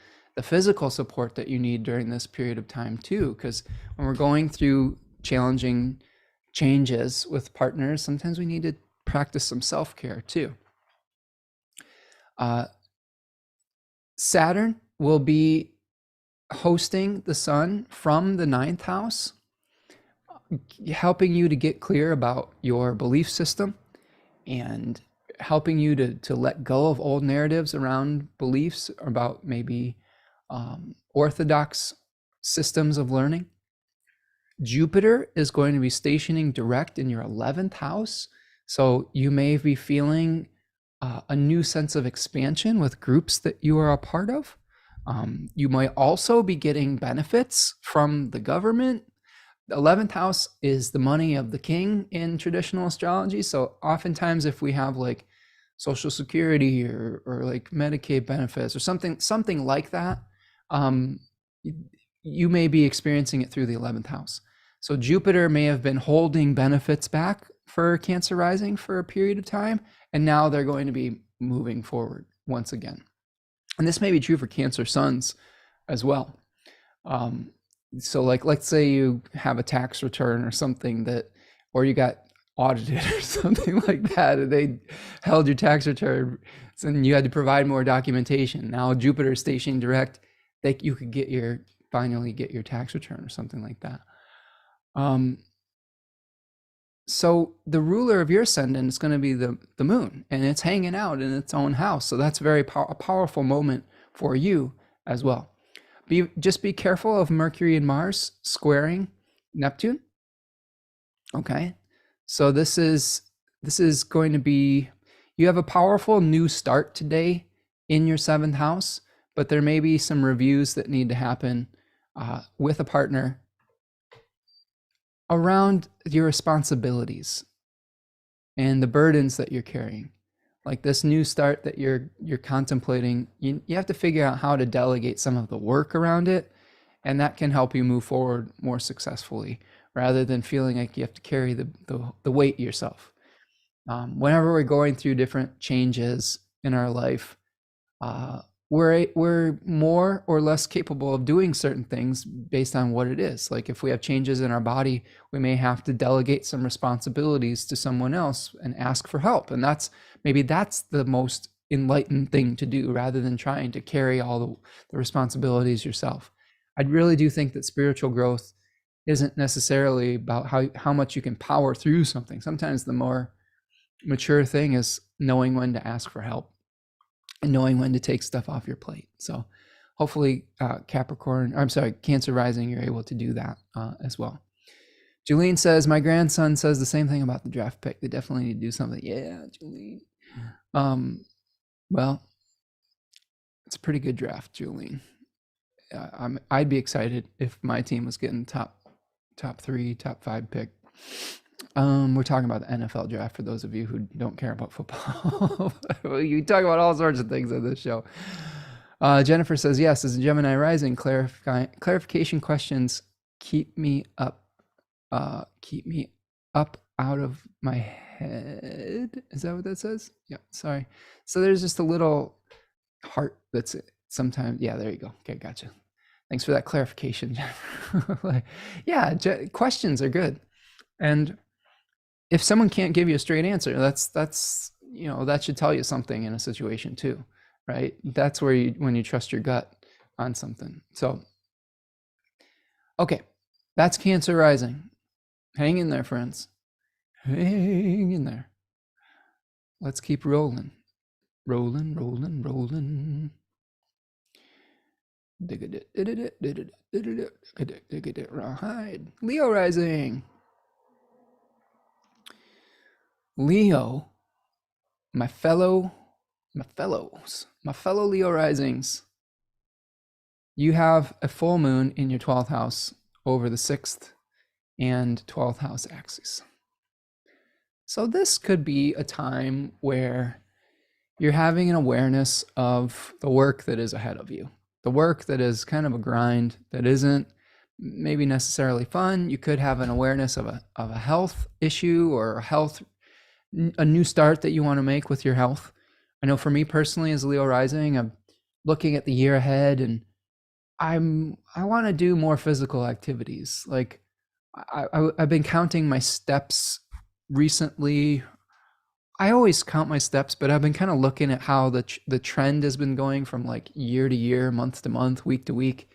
S1: physical support that you need during this period of time too. Because when we're going through challenging changes with partners, sometimes we need to practice some self-care too. Saturn will be hosting the sun from the 9th house, helping you to get clear about your belief system and helping you to let go of old narratives around beliefs about maybe orthodox systems of learning. Jupiter is going to be stationing direct in your 11th house. So you may be feeling a new sense of expansion with groups that you are a part of. You might also be getting benefits from the government. The 11th house is the money of the king in traditional astrology. So oftentimes if we have like Social Security or like Medicaid benefits or something like that, you may be experiencing it through the 11th house. So Jupiter may have been holding benefits back for Cancer rising for a period of time, and now they're going to be moving forward once again. And this may be true for Cancer suns as well. So like, let's say you have a tax return or something or you got audited or something like that, and they held your tax return and you had to provide more documentation. Now Jupiter stationing direct, that you could finally get your tax return or something like that. So the ruler of your ascendant is going to be the moon, and it's hanging out in its own house. So that's a powerful moment for you as well. Just be careful of Mercury and Mars squaring Neptune. Okay. So this is going to be, You have a powerful new start today in your 7th house, but there may be some reviews that need to happen with a partner around your responsibilities and the burdens that you're carrying. Like this new start that you're contemplating, you have to figure out how to delegate some of the work around it, and that can help you move forward more successfully rather than feeling like you have to carry the weight yourself. Whenever we're going through different changes in our life, we're more or less capable of doing certain things based on what it is. Like if we have changes in our body, we may have to delegate some responsibilities to someone else and ask for help. And maybe that's the most enlightened thing to do rather than trying to carry all the responsibilities yourself. I really do think that spiritual growth isn't necessarily about how much you can power through something. Sometimes the more mature thing is knowing when to ask for help and knowing when to take stuff off your plate. So hopefully Cancer rising, you're able to do that as well. Julene says, my grandson says the same thing about the draft pick. They definitely need to do something. Yeah, Julene. Well, it's a pretty good draft, Julene. I'd be excited if my team was getting top 3, top 5 pick. We're talking about the NFL draft for those of you who don't care about football. You talk about all sorts of things on this show. Jennifer says, yes, as a Gemini rising, clarification questions keep me up out of my head. Is that what that says? Yeah, sorry. So there's just a little heart that's sometimes, yeah, there you go. Okay, gotcha. Thanks for that clarification, Jennifer. Yeah, questions are good. And if someone can't give you a straight answer, that's that should tell you something in a situation too, right? That's where when you trust your gut on something. So, okay, that's Cancer rising. Hang in there, friends. Hang in there. Let's keep rolling. Rolling. Rawhide. Leo rising. Leo, my fellow Leo risings, you have a full moon in your 12th house over the 6th and 12th house axis. So this could be a time where you're having an awareness of the work that is ahead of you, the work that is kind of a grind, that isn't maybe necessarily fun. You could have an awareness of a health issue or a new start that you want to make with your health. I know for me personally, as Leo rising, I'm looking at the year ahead, and I want to do more physical activities. Like I've been counting my steps recently. I always count my steps, but I've been kind of looking at how the trend has been going from like year to year, month to month, week to week,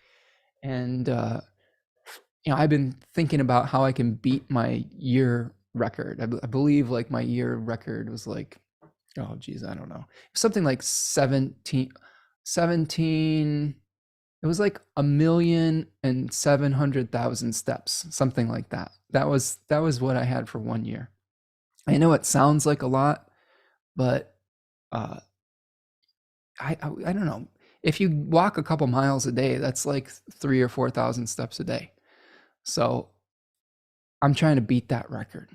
S1: and I've been thinking about how I can beat my year record. I believe like my year record was like, oh geez, I don't know, something like 17. It was like 1,700,000 steps, something like that. That was what I had for 1 year. I know it sounds like a lot, but I don't know. If you walk a couple miles a day, that's like 3,000 or 4,000 steps a day. So I'm trying to beat that record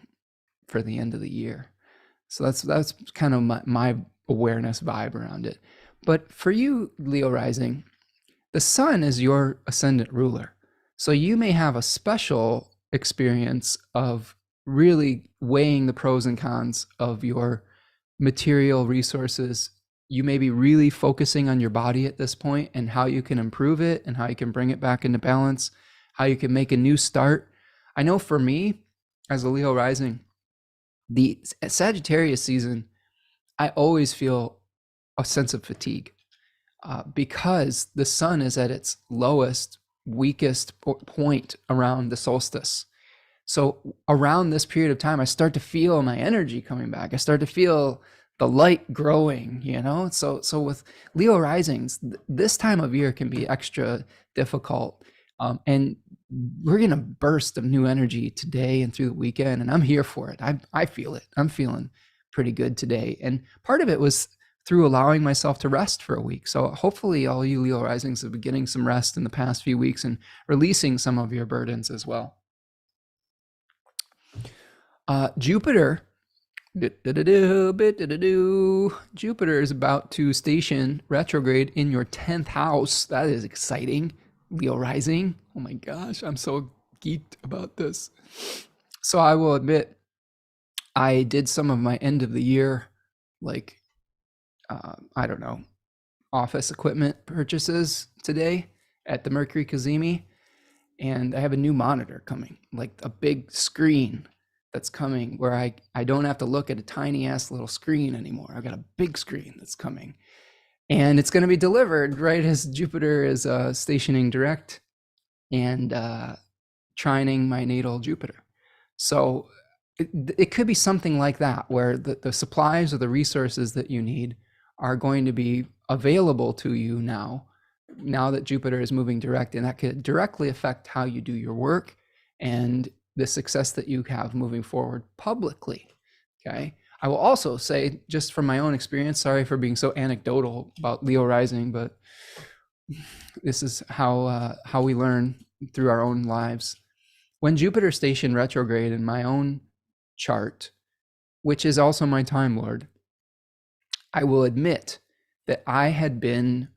S1: for the end of the year. So that's kind of my awareness vibe around it. But for you, Leo rising, the sun is your ascendant ruler. So you may have a special experience of really weighing the pros and cons of your material resources. You may be really focusing on your body at this point and how you can improve it and how you can bring it back into balance, how you can make a new start. I know for me, as a Leo rising, the Sagittarius season, I always feel a sense of fatigue because the sun is at its lowest, weakest point around the solstice. So around this period of time, I start to feel my energy coming back. I start to feel the light growing, So with Leo risings, this time of year can be extra difficult. And we're going to burst of new energy today and through the weekend, and I'm here for it. I feel it. I'm feeling pretty good today. And part of it was through allowing myself to rest for a week. So hopefully all you Leo risings have been getting some rest in the past few weeks and releasing some of your burdens as well. Jupiter Jupiter is about to station retrograde in your 10th house. That is exciting. Leo rising. Oh my gosh, I'm so geeked about this. So I will admit, I did some of my end of the year, like, I don't know, office equipment purchases today at the Mercury Kazemi. And I have a new monitor coming, like a big screen that's coming where I don't have to look at a tiny ass little screen anymore. I've got a big screen that's coming, and it's going to be delivered right as Jupiter is stationing direct and trining my natal Jupiter. So it could be something like that, where the supplies or the resources that you need are going to be available to you now that Jupiter is moving direct, and that could directly affect how you do your work and the success that you have moving forward publicly. Okay. I will also say, just from my own experience, sorry for being so anecdotal about Leo rising, but this is how we learn through our own lives. When Jupiter stationed retrograde in my own chart, which is also my time lord, I will admit that I had been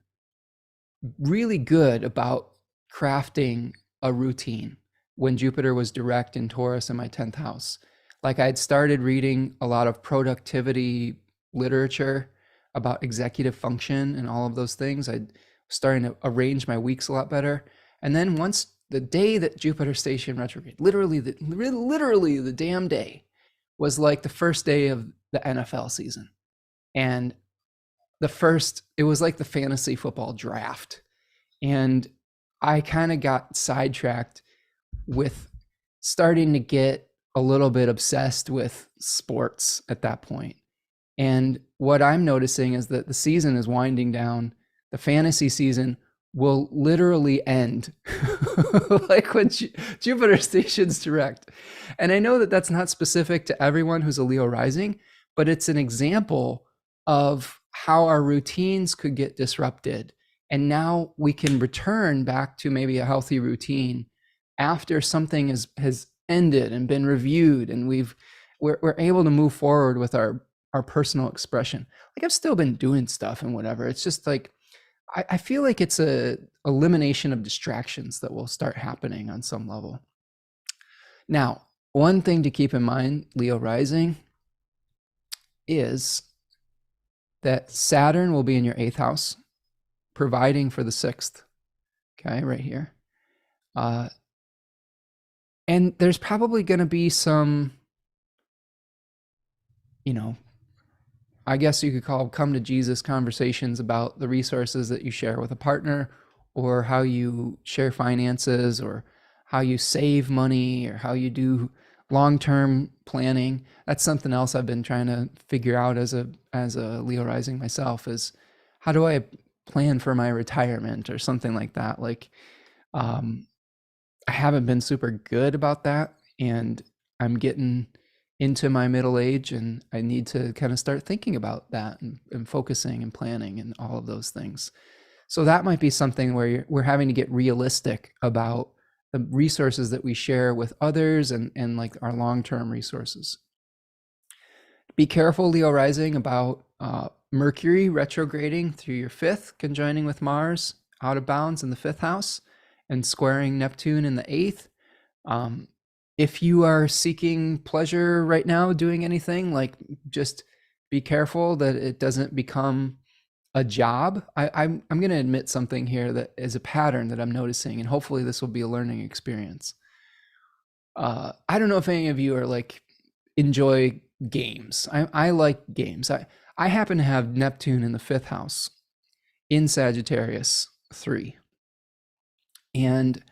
S1: really good about crafting a routine when Jupiter was direct in Taurus in my 10th house. Like, I'd started reading a lot of productivity literature about executive function and all of those things. I was starting to arrange my weeks a lot better. And then once the day that Jupiter stationed retrograde, literally the damn day, was like the first day of the NFL season. And it was like the fantasy football draft. And I kind of got sidetracked with starting to get a little bit obsessed with sports at that point. And what I'm noticing is that the season is winding down. The fantasy season will literally end like when Jupiter stations direct. And I know that that's not specific to everyone who's a Leo rising, but it's an example of how our routines could get disrupted. And now we can return back to maybe a healthy routine after something has ended and been reviewed, and we're able to move forward with our personal expression. Like, I've still been doing stuff and whatever. It's just like, I feel like it's a elimination of distractions that will start happening on some level. Now, one thing to keep in mind, Leo rising, is that Saturn will be in your 8th house, providing for the 6th. Okay, right here. And there's probably going to be some, I guess you could call come to Jesus conversations about the resources that you share with a partner, or how you share finances, or how you save money, or how you do long-term planning. That's something else I've been trying to figure out as a Leo rising myself, is how do I plan for my retirement or something like that. Like, I haven't been super good about that, and I'm getting into my middle age, and I need to kind of start thinking about that and focusing and planning and all of those things. So that might be something where we're having to get realistic about the resources that we share with others and like our long-term resources. Be careful, Leo rising, about Mercury retrograding through your 5th, conjoining with Mars out of bounds in the 5th house, and squaring Neptune in the 8th. If you are seeking pleasure right now doing anything, like, just be careful that it doesn't become a job. I'm going to admit something here that is a pattern that I'm noticing, and hopefully this will be a learning experience. I don't know if any of you are like enjoy games. I like games. I happen to have Neptune in the 5th house in Sagittarius 3. And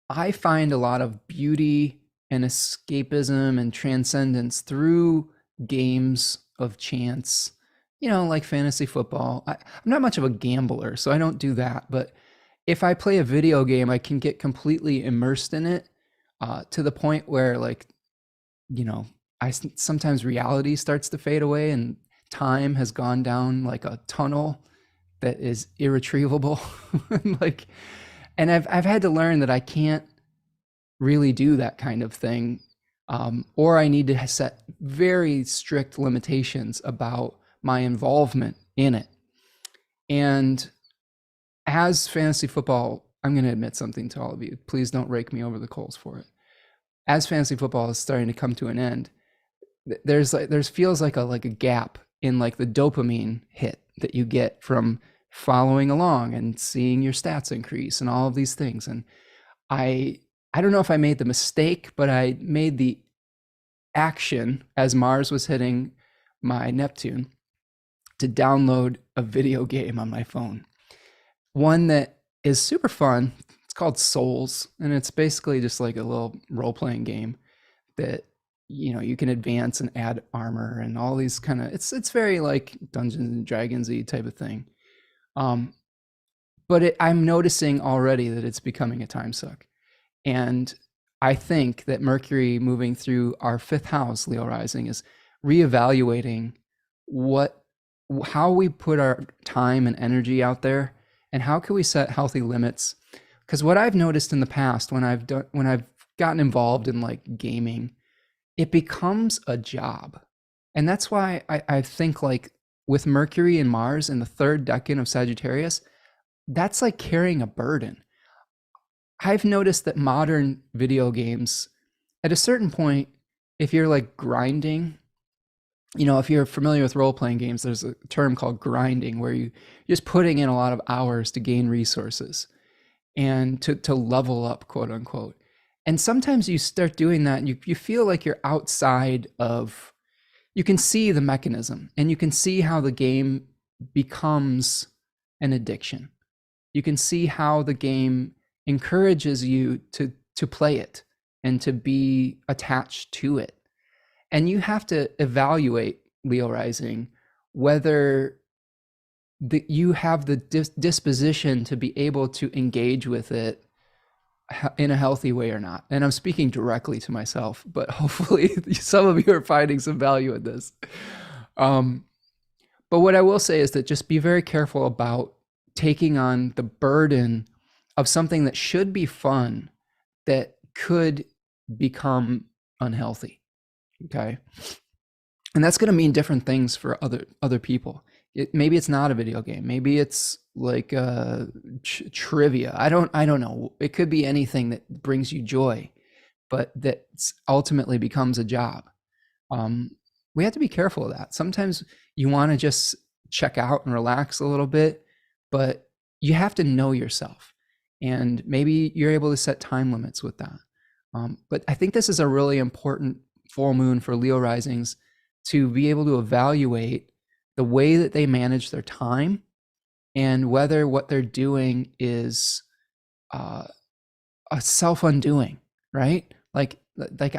S1: I find a lot of beauty and escapism and transcendence through games of chance, like fantasy football. I'm not much of a gambler, so I don't do that. But if I play a video game, I can get completely immersed in it to the point where, like, sometimes reality starts to fade away and time has gone down like a tunnel that is irretrievable. Like, and I've had to learn that I can't really do that kind of thing. Or I need to set very strict limitations about my involvement in it. And as fantasy football, I'm going to admit something to all of you. Please don't rake me over the coals for it. As fantasy football is starting to come to an end, there's feels like a gap in like the dopamine hit that you get from following along and seeing your stats increase and all of these things. And I don't know if I made the mistake, but I made the action as Mars was hitting my Neptune to download a video game on my phone. One that is super fun. It's called Souls, and it's basically just like a little role-playing game that you can advance and add armor and all these kind of it's very like Dungeons and Dragons-y type of thing. But I'm noticing already that it's becoming a time suck. And I think that Mercury moving through our 5th house, Leo rising, is reevaluating how we put our time and energy out there, and how can we set healthy limits. Because what I've noticed in the past when I've gotten involved in like gaming, it becomes a job. And that's why I think like with Mercury and Mars in the 3rd decan of Sagittarius, that's like carrying a burden. I've noticed that modern video games, at a certain point, if you're like grinding, if you're familiar with role-playing games, there's a term called grinding, where you're just putting in a lot of hours to gain resources and to level up, quote unquote. And sometimes you start doing that and you feel like you're outside of, you can see the mechanism and you can see how the game becomes an addiction. You can see how the game encourages you to play it and to be attached to it. And you have to evaluate, Leo rising, whether you have the disposition to be able to engage with it in a healthy way or not. And I'm speaking directly to myself, but hopefully some of you are finding some value in this. But what I will say is that just be very careful about taking on the burden of something that should be fun that could become unhealthy. Okay. And that's going to mean different things for other people. Maybe it's not a video game. Maybe it's like trivia. I don't know. It could be anything that brings you joy, but that ultimately becomes a job. We have to be careful of that. Sometimes you want to just check out and relax a little bit, but you have to know yourself. And maybe you're able to set time limits with that. But I think this is a really important full moon for Leo risings, to be able to evaluate the way that they manage their time and whether what they're doing is a self-undoing, right? Like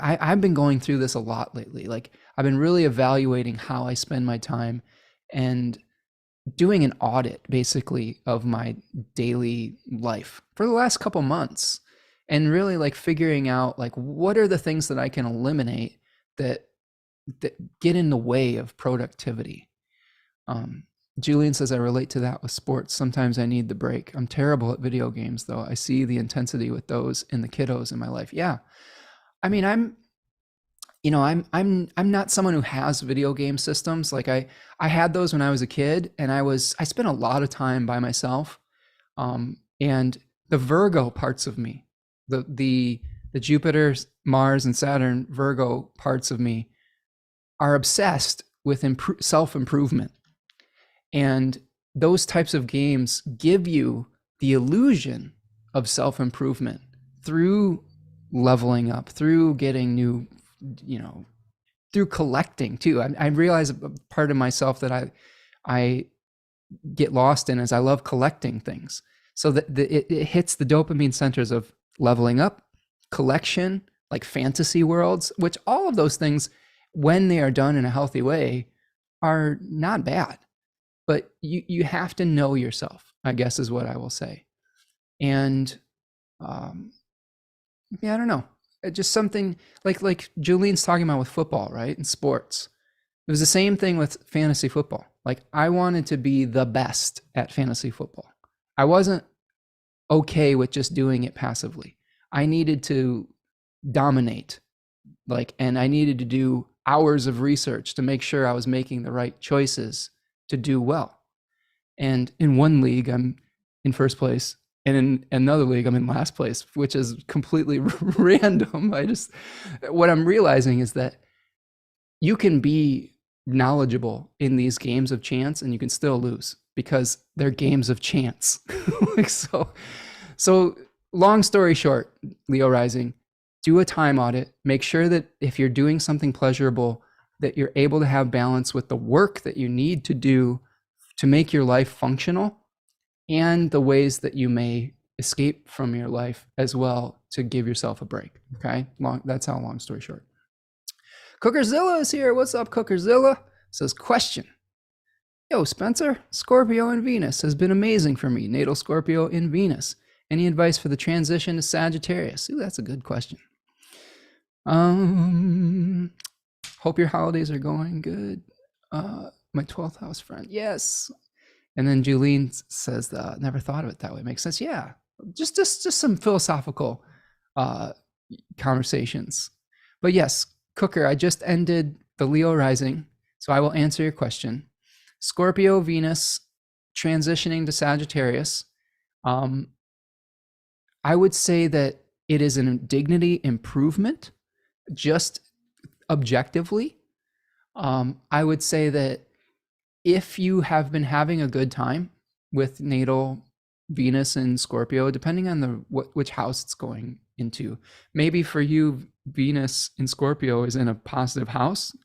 S1: I've been going through this a lot lately. Like I've been really evaluating how I spend my time and doing an audit basically of my daily life for the last couple months, and really like figuring out like what are the things that I can eliminate that get in the way of productivity. Julian says, I relate to that with sports. Sometimes I need the break. I'm terrible at video games though. I see the intensity with those in the kiddos in my life. Yeah. I mean, I'm not someone who has video game systems. Like I had those when I was a kid, and I spent a lot of time by myself. And the Virgo parts of me, the Jupiter, Mars, and Saturn Virgo parts of me are obsessed with self-improvement. And those types of games give you the illusion of self-improvement through leveling up, through getting new, through collecting too. I realize a part of myself that I get lost in is I love collecting things. So that it hits the dopamine centers of leveling up, collection, like fantasy worlds, which all of those things, when they are done in a healthy way, are not bad. But you have to know yourself, I guess is what I will say. And yeah, I don't know. just something like Julian's talking about with football, right? In sports. It was the same thing with fantasy football. Like I wanted to be the best at fantasy football. I wasn't okay with just doing it passively. I needed to dominate, and I needed to do hours of research to make sure I was making the right choices to do well. And in one league, I'm in first place, and in another league, I'm in last place, which is completely random. What I'm realizing is that you can be knowledgeable in these games of chance and you can still lose because they're games of chance. So long story short, Leo rising, do a time audit. Make sure that if you're doing something pleasurable, that you're able to have balance with the work that you need to do to make your life functional and the ways that you may escape from your life as well to give yourself a break. Okay. That's how, long story short. Cookerzilla is here. What's up, Cookerzilla? Says, question. Yo, Spencer, Scorpio and Venus has been amazing for me. Natal Scorpio in Venus. Any advice for the transition to Sagittarius? Ooh, that's a good question. Hope your holidays are going good. My 12th house friend. Yes. And then Julene says, never thought of it that way. Makes sense. Yeah. Just some philosophical conversations. But yes, Cooker, I just ended the Leo rising, so I will answer your question. Scorpio, Venus, transitioning to Sagittarius. I would say that it is a dignity improvement, just objectively. I would say that if you have been having a good time with natal Venus and Scorpio, depending on which house it's going into, maybe for you, Venus in Scorpio is in a positive house.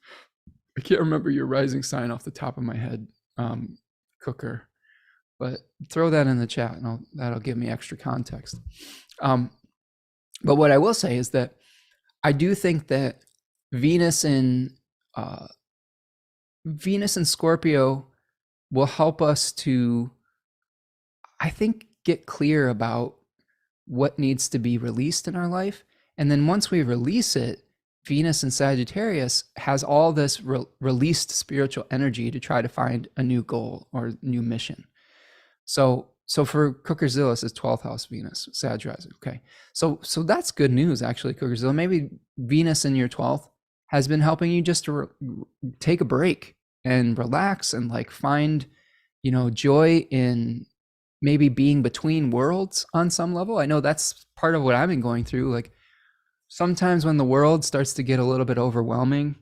S1: I can't remember your rising sign off the top of my head, Cooker, but throw that in the chat and that'll give me extra context. But what I will say is that I do think that Venus in Scorpio will help us to, I think, get clear about what needs to be released in our life. And then once we release it, Venus in Sagittarius has all this released spiritual energy to try to find a new goal or new mission. So for Cookerzilla, it's 12th house Venus, Sag rising. Okay. So that's good news, actually, Cookerzilla. Maybe Venus in your 12th has been helping you just to take a break and relax and find, joy in maybe being between worlds on some level. I know that's part of what I've been going through. Sometimes when the world starts to get a little bit overwhelming,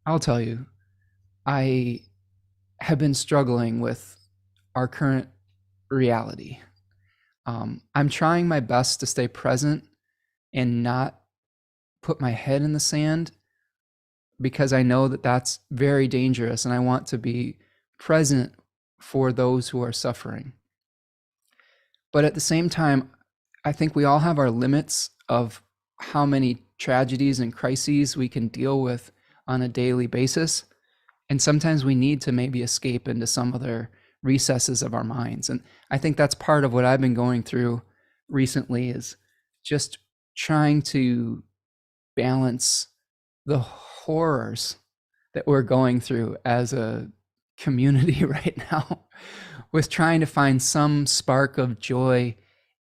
S1: I'll tell you, I have been struggling with our current reality. I'm trying my best to stay present and not put my head in the sand, because I know that that's very dangerous and I want to be present for those who are suffering. But at the same time, I think we all have our limits of how many tragedies and crises we can deal with on a daily basis. And sometimes we need to maybe escape into some other recesses of our minds. And I think that's part of what I've been going through recently, is just trying to balance the horrors that we're going through as a community right now with trying to find some spark of joy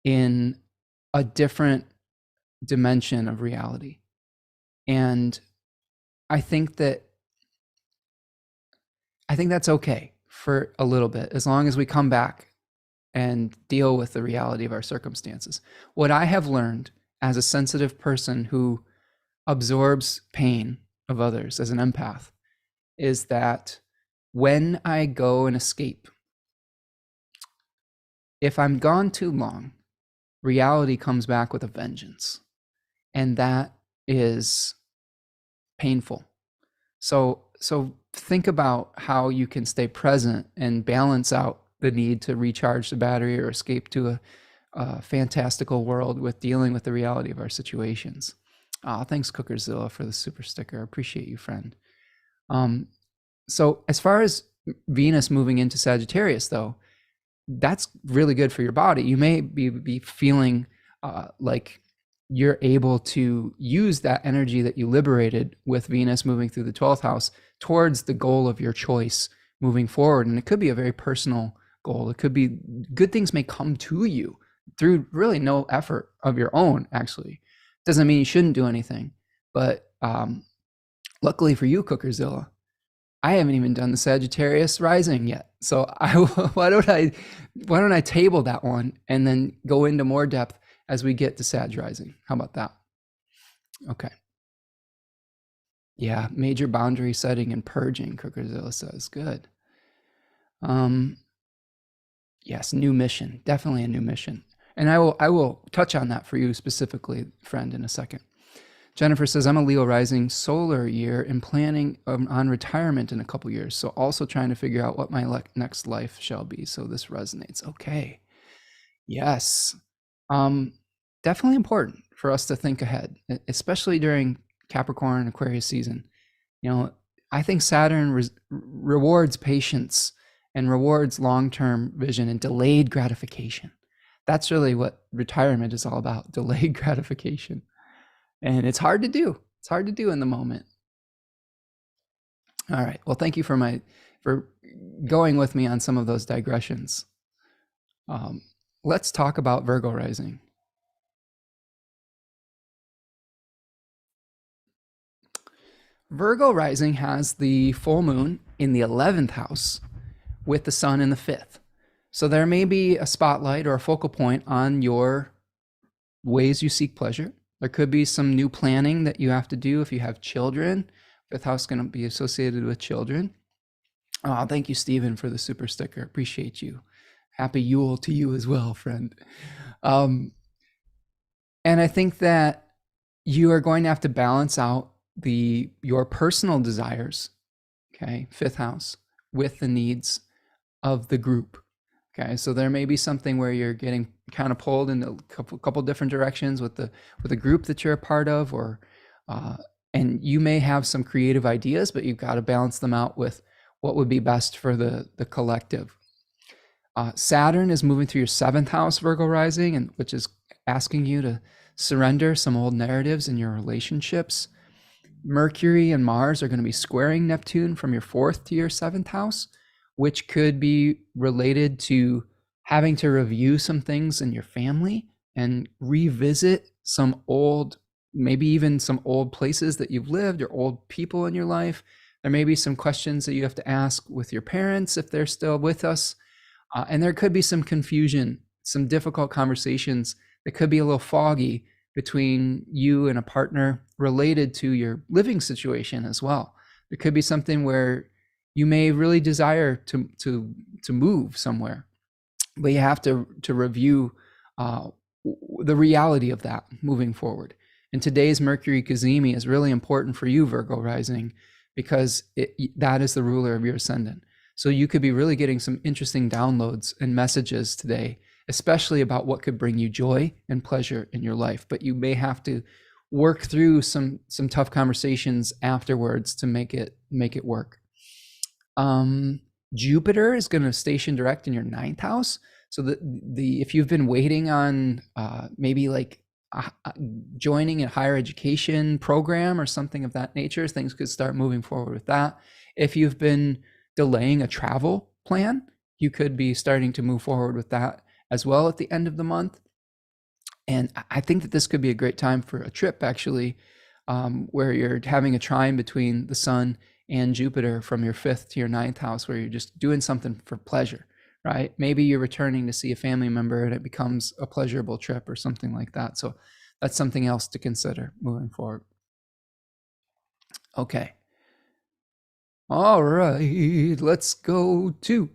S1: in a different dimension of reality. And I think that's okay for a little bit, as long as we come back and deal with the reality of our circumstances. What I have learned as a sensitive person who absorbs pain of others as an empath is that when I go and escape, if I'm gone too long, reality comes back with a vengeance. And that is painful. So think about how you can stay present and balance out the need to recharge the battery or escape to a fantastical world with dealing with the reality of our situations. Thanks, Cookerzilla, for the super sticker. I appreciate you, friend. So as far as Venus moving into Sagittarius, though, that's really good for your body. You may be feeling like you're able to use that energy that you liberated with Venus moving through the 12th house towards the goal of your choice moving forward. And it could be a very personal goal. It could be good things may come to you through really no effort of your own, actually. Doesn't mean you shouldn't do anything. But luckily for you, Cookerzilla, I haven't even done the Sagittarius rising yet. So why don't I table that one and then go into more depth as we get to Sag rising? How about that? Okay. Yeah, major boundary setting and purging, Cookerzilla says. Good. Yes, new mission. Definitely a new mission. And I will touch on that for you specifically, friend, in a second. Jennifer says, I'm a Leo rising solar year and planning on retirement in a couple years. So also trying to figure out what my next life shall be. So this resonates. Okay. Yes. Definitely important for us to think ahead, especially during Capricorn and Aquarius season. You know, I think Saturn rewards patience and rewards long-term vision and delayed gratification. That's really what retirement is all about, delayed gratification. And it's hard to do. It's hard to do in the moment. All right. Well, thank you for going with me on some of those digressions. Let's talk about Virgo rising. Virgo rising has the full moon in the 11th house with the sun in the 5th. So there may be a spotlight or a focal point on your ways you seek pleasure. There could be some new planning that you have to do if you have children. 5th house is going to be associated with children. Oh, thank you, Stephen, for the super sticker. Appreciate you. Happy Yule to you as well, friend. And I think that you are going to have to balance out your personal desires, okay, 5th house, with the needs of the group. Okay, so there may be something where you're getting kind of pulled in a couple different directions with the group that you're a part of, or and you may have some creative ideas, but you've got to balance them out with what would be best for the collective. Saturn is moving through your 7th house, Virgo rising, and which is asking you to surrender some old narratives in your relationships. Mercury and Mars are going to be squaring Neptune from your 4th to your 7th house, which could be related to having to review some things in your family and revisit some old, maybe even some old places that you've lived or old people in your life. There may be some questions that you have to ask with your parents if they're still with us. And there could be some confusion, some difficult conversations that could be a little foggy between you and a partner related to your living situation as well. There could be something where you may really desire to move somewhere, but you have to review the reality of that moving forward. And today's Mercury Cazimi is really important for you, Virgo rising, because that is the ruler of your ascendant. So you could be really getting some interesting downloads and messages today, especially about what could bring you joy and pleasure in your life. But you may have to work through some tough conversations afterwards to make it work. Jupiter is going to station direct in your 9th house. So if you've been waiting on maybe like joining a higher education program or something of that nature, things could start moving forward with that. If you've been delaying a travel plan, you could be starting to move forward with that as well at the end of the month. And I think that this could be a great time for a trip, actually, where you're having a trine between the sun and Jupiter from your 5th to your 9th house, where you're just doing something for pleasure, right? Maybe you're returning to see a family member and it becomes a pleasurable trip or something like that. So that's something else to consider moving forward. Okay. All right, let's go to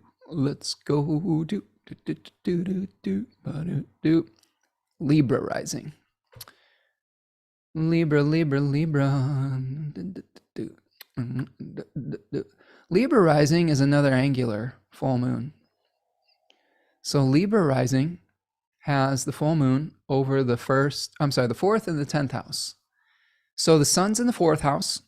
S1: Libra rising. Libra. Libra rising is another angular full moon. So Libra rising has the full moon over the 4th and the 10th house. So the sun's in the 4th house,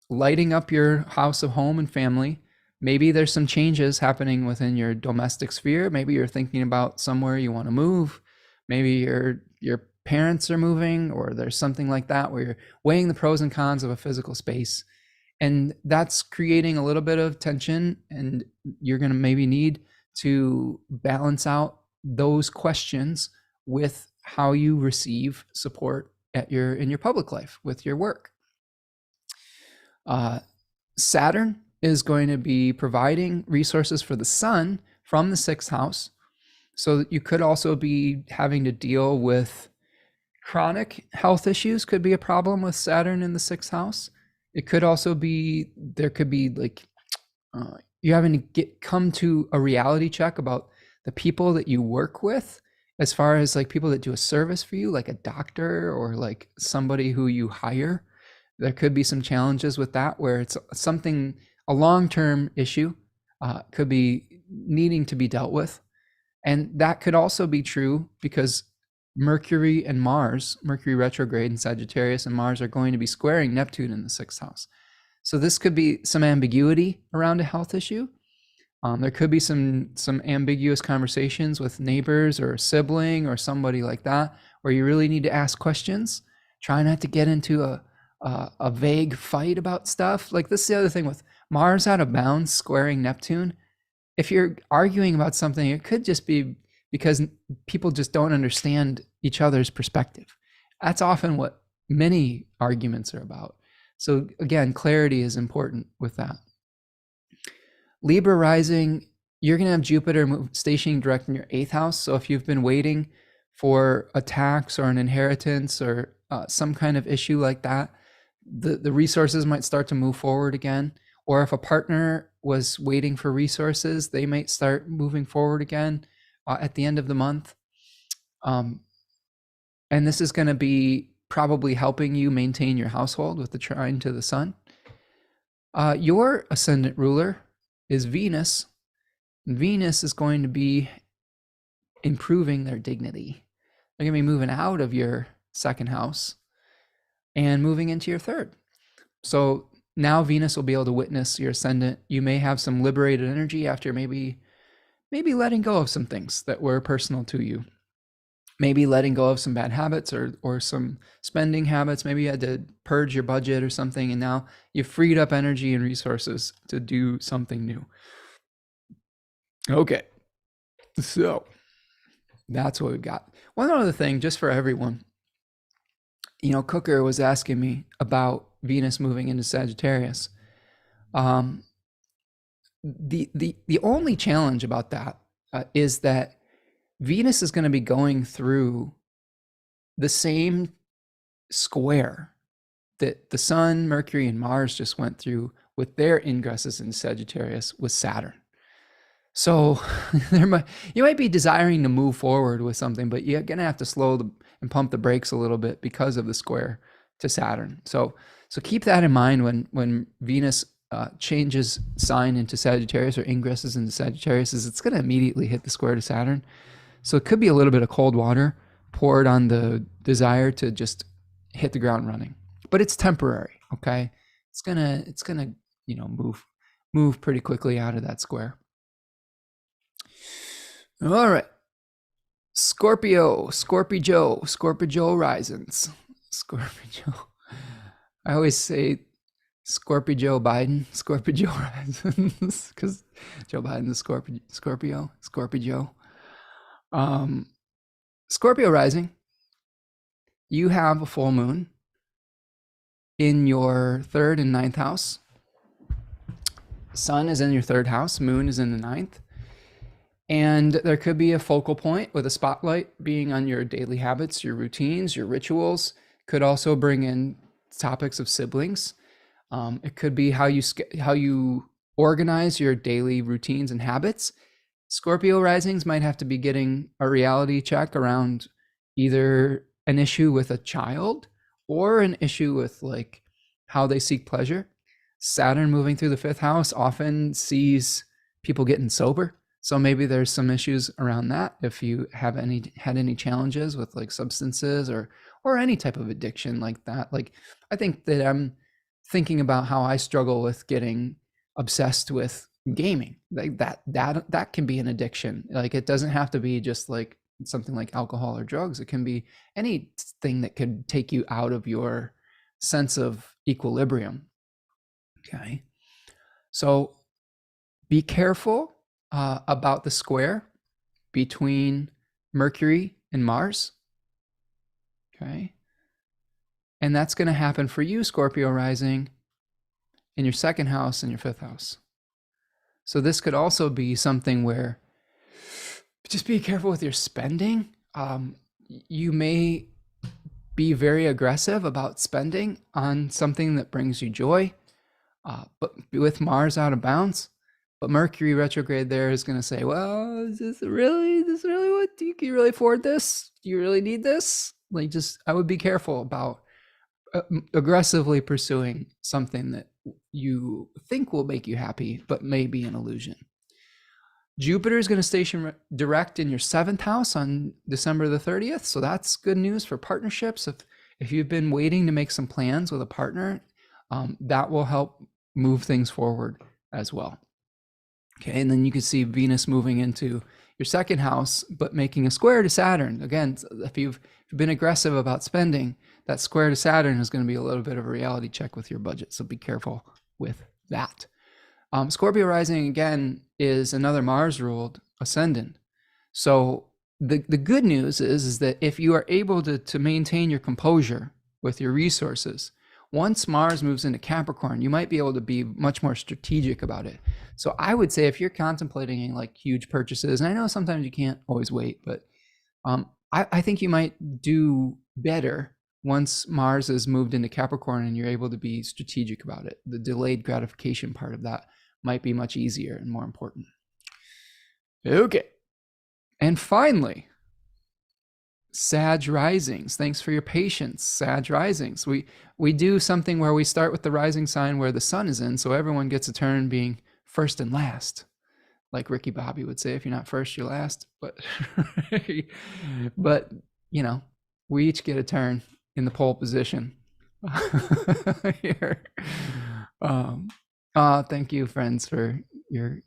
S1: lighting up your house of home and family. Maybe there's some changes happening within your domestic sphere. Maybe you're thinking about somewhere you want to move. Maybe you're parents are moving, or there's something like that where you're weighing the pros and cons of a physical space. And that's creating a little bit of tension, and you're going to maybe need to balance out those questions with how you receive support in your public life with your work. Saturn is going to be providing resources for the sun from the 6th house. So you could also be having to deal with chronic health issues. Could be a problem with Saturn in the 6th house. It could also be, there could be like you having to come to a reality check about the people that you work with, as far as like people that do a service for you, like a doctor or like somebody who you hire. There could be some challenges with that, where it's something, a long-term issue, could be needing to be dealt with. And that could also be true because Mercury and Mars, Mercury retrograde in Sagittarius and Mars, are going to be squaring Neptune in the 6th house. So this could be some ambiguity around a health issue. There could be some ambiguous conversations with neighbors or a sibling or somebody like that, where you really need to ask questions. Try not to get into a vague fight about stuff. Like, this is the other thing with Mars out of bounds squaring Neptune. If you're arguing about something, it could just be because people just don't understand each other's perspective. That's often what many arguments are about. So again, clarity is important with that. Libra rising, you're going to have Jupiter stationing direct in your 8th house. So if you've been waiting for a tax or an inheritance or some kind of issue like that, the resources might start to move forward again. Or if a partner was waiting for resources, they might start moving forward again at the end of the month. And this is going to be probably helping you maintain your household with the trine to the sun. Your ascendant ruler is Venus. Venus is going to be improving their dignity. They're going to be moving out of your 2nd house and moving into your 3rd. So now Venus will be able to witness your ascendant. You may have some liberated energy after maybe letting go of some things that were personal to you. Maybe letting go of some bad habits or some spending habits. Maybe you had to purge your budget or something, and now you've freed up energy and resources to do something new. Okay, so that's what we've got. One other thing, just for everyone. Cooker was asking me about Venus moving into Sagittarius. The only challenge about that is that Venus is going to be going through the same square that the Sun, Mercury, and Mars just went through with their ingresses in Sagittarius with Saturn. So you might be desiring to move forward with something, but you're going to have to slow and pump the brakes a little bit because of the square to Saturn. So keep that in mind when Venus changes sign into Sagittarius or ingresses into Sagittarius, is it's going to immediately hit the square to Saturn. So it could be a little bit of cold water poured on the desire to just hit the ground running, but it's temporary. Okay, it's gonna move pretty quickly out of that square. All right, Scorpio risings. Scorpio. I always say Scorpio Joe Biden, Scorpio Joe risings, because Joe Biden is Scorpio Joe. Scorpio rising, you have a full moon in your 3rd and 9th house. Sun is in your 3rd house, moon is in the 9th. And there could be a focal point with a spotlight being on your daily habits, your routines, your rituals. Could also bring in topics of siblings. It could be how you organize your daily routines and habits. Scorpio risings might have to be getting a reality check around either an issue with a child or an issue with like how they seek pleasure. Saturn moving through the 5th house often sees people getting sober. So maybe there's some issues around that if you have had any challenges with like substances or any type of addiction like that. Like, I think that I'm thinking about how I struggle with getting obsessed with gaming. Like that can be an addiction. Like, it doesn't have to be just like something like alcohol or drugs. It can be anything that could take you out of your sense of equilibrium. Okay. So be careful about the square between Mercury and Mars. Okay. And that's going to happen for you, Scorpio rising, in your second house and your fifth house. So this could also be something where just be careful with your spending. You may be very aggressive about spending on something that brings you joy, but with Mars out of bounds. But Mercury retrograde there is going to say, well, is this really what, can you really afford this? Do you really need this? Like, just, I would be careful about aggressively pursuing something that you think will make you happy, but may be an illusion. Jupiter is going to station direct in your seventh house on December the 30th. So that's good news for partnerships. If you've been waiting to make some plans with a partner, that will help move things forward as well. Okay, and then you can see Venus moving into your second house, but making a square to Saturn. Again, if you've been aggressive about spending, that square to Saturn is going to be a little bit of a reality check with your budget. So be careful with that. Scorpio rising, again, is another Mars-ruled ascendant. So the good news is that if you are able to maintain your composure with your resources, once Mars moves into Capricorn, you might be able to be much more strategic about it. So I would say if you're contemplating like huge purchases, and I know sometimes you can't always wait, but I think you might do better once Mars is moved into Capricorn and you're able to be strategic about it. The delayed gratification part of that might be much easier and more important. Okay. And finally, Sag risings. Thanks for your patience, Sag risings. We do something where we start with the rising sign where the sun is in, so everyone gets a turn being first and last. Like Ricky Bobby would say, if you're not first, you're last. But you know, we each get a turn in the pole position. Here. Thank you, friends, for your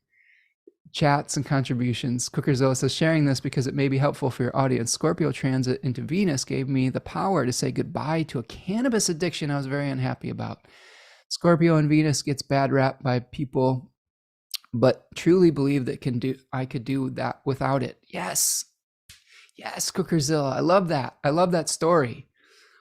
S1: chats and contributions. Cookerzilla says, sharing this because it may be helpful for your audience. Scorpio transit into Venus gave me the power to say goodbye to a cannabis addiction I was very unhappy about. Scorpio and Venus gets bad rap by people, but truly believe that I could do that without it. Yes, Cookerzilla. I love that. I love that story.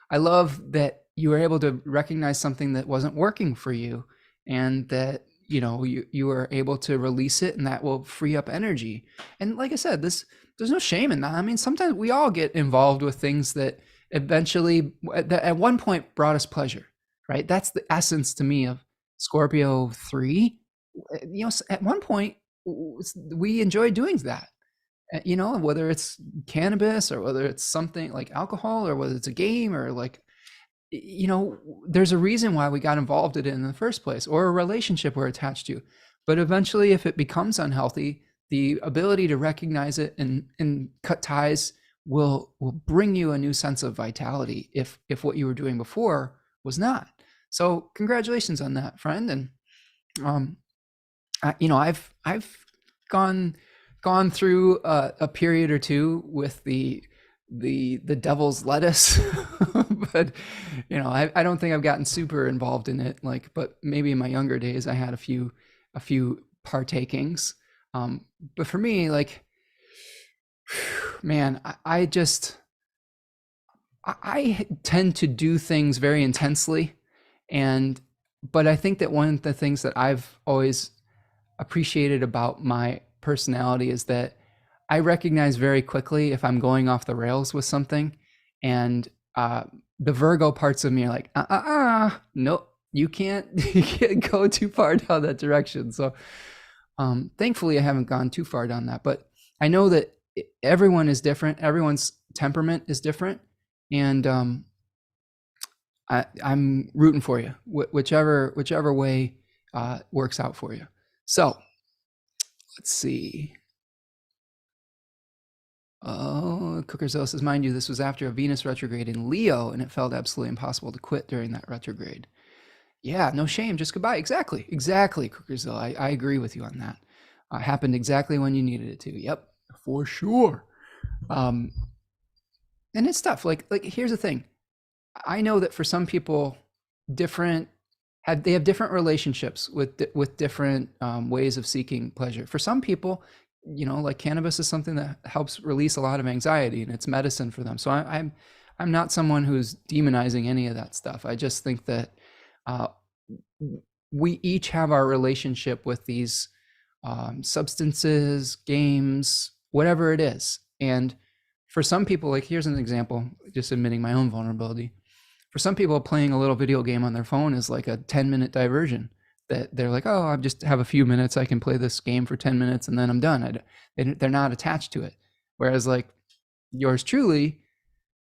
S1: I love that you were able to recognize something that wasn't working for you, and that you were able to release it, and that will free up energy. And like I said, there's no shame in that. I mean, sometimes we all get involved with things that eventually at one point brought us pleasure, right? That's the essence to me of Scorpio 3. At one point we enjoy doing that, whether it's cannabis or whether it's something like alcohol or whether it's a game or like, there's a reason why we got involved in it in the first place, or a relationship we're attached to. But eventually, if it becomes unhealthy, the ability to recognize it and cut ties will bring you a new sense of vitality if what you were doing before was not. So congratulations on that, friend. And I've gone through a period or two with the devil's lettuce, but I don't think I've gotten super involved in it. But maybe in my younger days I had a few partakings. But for me, man, I tend to do things very intensely, but I think that one of the things that I've always appreciated about my personality is that I recognize very quickly if I'm going off the rails with something, and the Virgo parts of me are like, nope, you can't go too far down that direction. So thankfully I haven't gone too far down that, but I know that everyone is different. Everyone's temperament is different. And I'm rooting for you, whichever way works out for you. So let's see. Oh, Cookerzilla says, mind you, this was after a Venus retrograde in Leo, and it felt absolutely impossible to quit during that retrograde. Yeah, no shame, just goodbye. Exactly, Cookerzilla. I agree with you on that. Happened exactly when you needed it to. Yep, for sure. Um, and it's tough. Like here's the thing. I know that for some people, different they have different relationships with different ways of seeking pleasure. For some people, like cannabis is something that helps release a lot of anxiety, and it's medicine for them. So I'm not someone who's demonizing any of that stuff. I just think that uh, we each have our relationship with these substances, games, whatever it is. And for some people, like here's an example, just admitting my own vulnerability. For some people, playing a little video game on their phone is like a 10-minute diversion. That they're like, oh, I just have a few minutes. I can play this game for 10 minutes and then I'm done. They're not attached to it. Whereas like yours truly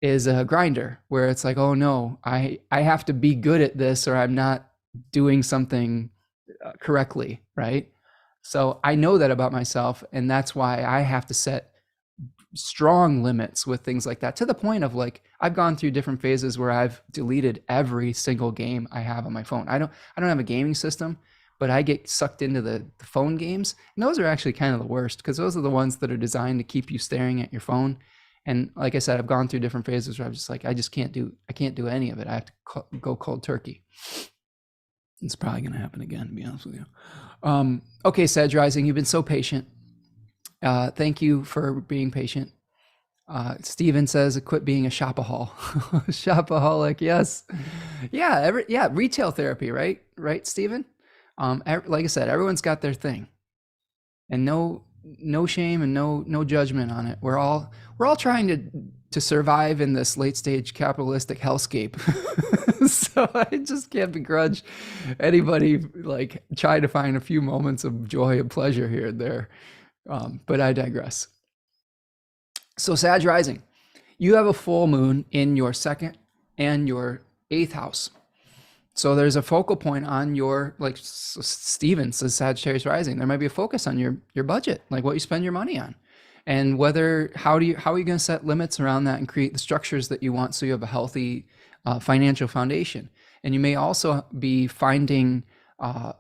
S1: is a grinder where it's like, oh no, I have to be good at this or I'm not doing something correctly, right? So I know that about myself, and that's why I have to set strong limits with things like that, to the point of like I've gone through different phases where I've deleted every single game I have on my phone. I don't have a gaming system, but I get sucked into the phone games, and those are actually kind of the worst because those are the ones that are designed to keep you staring at your phone. And like I said, I've gone through different phases where I'm just like, I can't do any of it. I have to go cold turkey. It's probably going to happen again, to be honest with you. Okay, Sag Rising, you've been so patient. Thank you for being patient. Steven says, quit being a shopaholic. Shopaholic, yes. Yeah, retail therapy, right? Right, Steven? Like I said, everyone's got their thing. And no shame and no judgment on it. We're all trying to survive in this late stage capitalistic hellscape. So I just can't begrudge anybody like trying to find a few moments of joy and pleasure here and there. But I digress. So Sag Rising, you have a full moon in your second and your eighth house. So there's a focal point on your, like Steven says, Sagittarius rising. There might be a focus on your budget, like what you spend your money on, and how are you going to set limits around that and create the structures that you want so you have a healthy financial foundation. And you may also be finding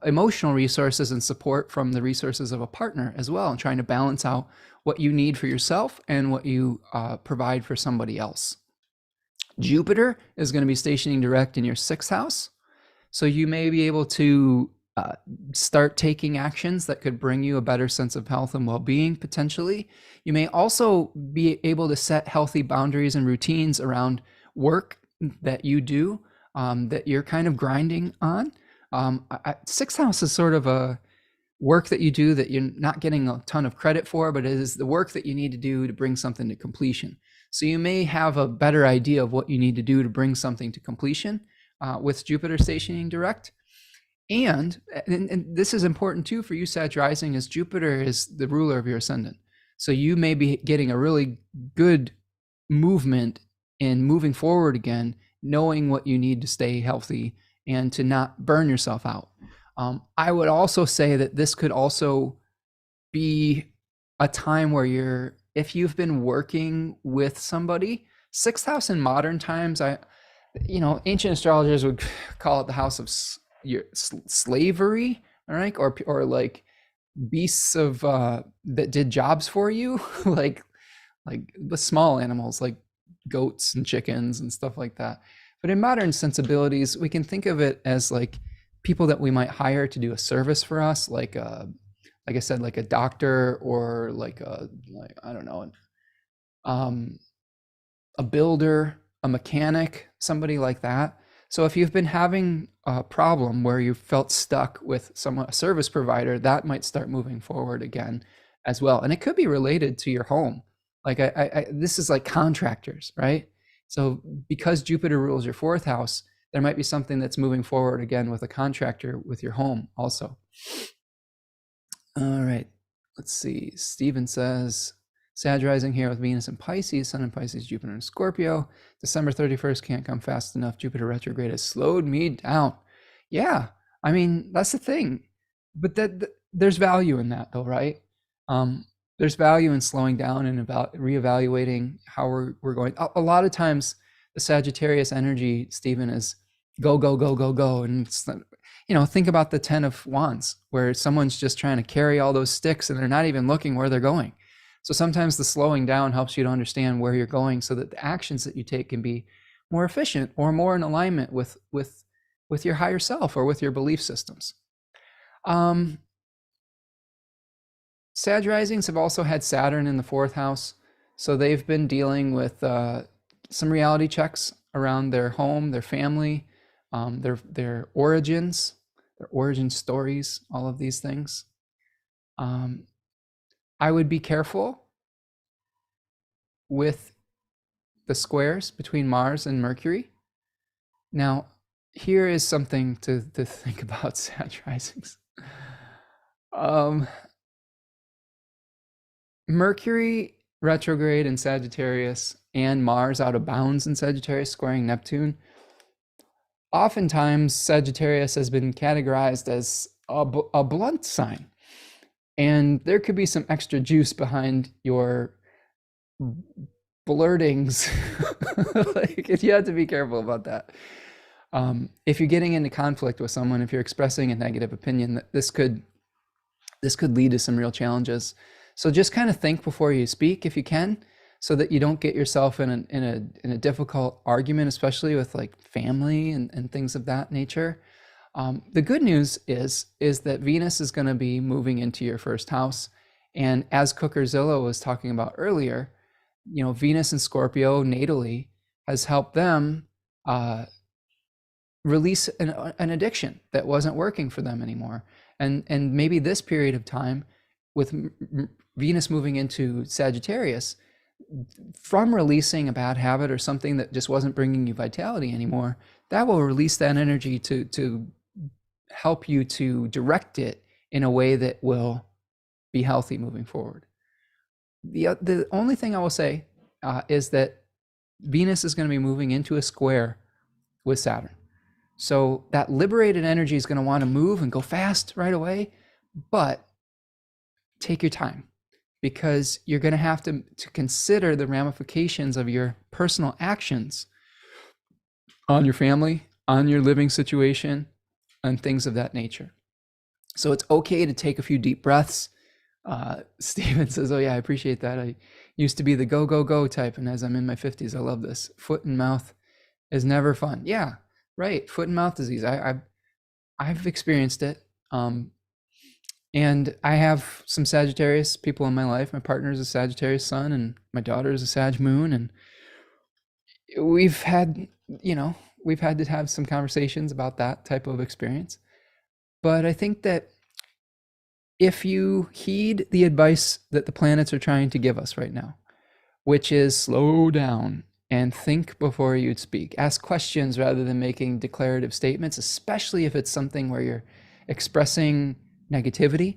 S1: emotional resources and support from the resources of a partner as well, and trying to balance out what you need for yourself and what you provide for somebody else. Jupiter is going to be stationing direct in your sixth house. So you may be able to start taking actions that could bring you a better sense of health and well-being, potentially. You may also be able to set healthy boundaries and routines around work that you do, that you're kind of grinding on. Sixth house is sort of a work that you do that you're not getting a ton of credit for, but it is the work that you need to do to bring something to completion. So you may have a better idea of what you need to do to bring something to completion with Jupiter stationing direct. And this is important too for you, Sag Rising, as Jupiter is the ruler of your ascendant. So you may be getting a really good movement in moving forward again, knowing what you need to stay healthy and to not burn yourself out. I would also say that this could also be a time where if you've been working with somebody, sixth house in modern times, ancient astrologers would call it the house of slavery, all right, or like beasts of that did jobs for you, like the small animals like goats and chickens and stuff like that. But in modern sensibilities, we can think of it as like people that we might hire to do a service for us, like I said, like a doctor, or I don't know, a builder, a mechanic, somebody like that. So if you've been having a problem where you felt stuck with a service provider, that might start moving forward again as well. And it could be related to your home. Like this is like contractors, right? So because Jupiter rules your fourth house, there might be something that's moving forward again with a contractor with your home also. All right, let's see. Steven says, Sag Rising here with Venus in Pisces, Sun in Pisces, Jupiter in Scorpio. December 31st can't come fast enough. Jupiter retrograde has slowed me down. Yeah, I mean, that's the thing. But there's value in that though, right? There's value in slowing down and about reevaluating how we're going. A lot of times the Sagittarius energy, Stephen, is go, go, go, go, go. And it's, think about the 10 of Wands, where someone's just trying to carry all those sticks and they're not even looking where they're going. So sometimes the slowing down helps you to understand where you're going so that the actions that you take can be more efficient or more in alignment with your higher self or with your belief systems. Sag risings have also had Saturn in the 4th house, so they've been dealing with some reality checks around their home, their family, their origins, their origin stories, all of these things. I would be careful with the squares between Mars and Mercury. Now, here is something to think about Sag risings. Mercury retrograde in Sagittarius and Mars out of bounds in Sagittarius squaring Neptune. Oftentimes, Sagittarius has been categorized as a blunt sign. And there could be some extra juice behind your blurtings. Like, you have to be careful about that. If you're getting into conflict with someone, if you're expressing a negative opinion, this could lead to some real challenges. So just kind of think before you speak, if you can, so that you don't get yourself in a difficult argument, especially with like family and things of that nature. The good news is that Venus is going to be moving into your 1st house, and as Cookerzilla was talking about earlier, Venus in Scorpio natally has helped them release an addiction that wasn't working for them anymore, and maybe this period of time with Venus moving into Sagittarius, from releasing a bad habit or something that just wasn't bringing you vitality anymore, that will release that energy to help you to direct it in a way that will be healthy moving forward. The only thing I will say is that Venus is going to be moving into a square with Saturn. So that liberated energy is going to want to move and go fast right away, but take your time, because you're going to have to consider the ramifications of your personal actions on your family, on your living situation, and things of that nature. So it's okay to take a few deep breaths. Steven says, oh yeah, I appreciate that. I used to be the go, go, go type, and as I'm in my 50s, I love this. Foot and mouth is never fun. Yeah, right. Foot and mouth disease. I've experienced it. And I have some Sagittarius people in my life. My partner is a Sagittarius sun, and my daughter is a Sag moon. And we've had to have some conversations about that type of experience. But I think that if you heed the advice that the planets are trying to give us right now, which is slow down and think before you speak, ask questions rather than making declarative statements, especially if it's something where you're expressing negativity,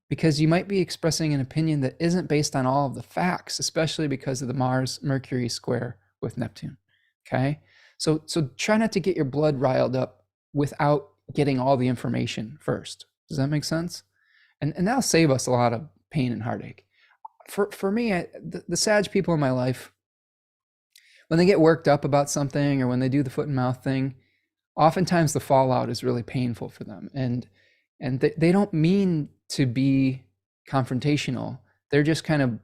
S1: because you might be expressing an opinion that isn't based on all of the facts, especially because of the Mars-Mercury square with Neptune. Okay, so try not to get your blood riled up without getting all the information first. Does that make sense? And that'll save us a lot of pain and heartache. For me, the Sag people in my life, when they get worked up about something or when they do the foot and mouth thing, oftentimes the fallout is really painful for them. And they don't mean to be confrontational. They're just kind of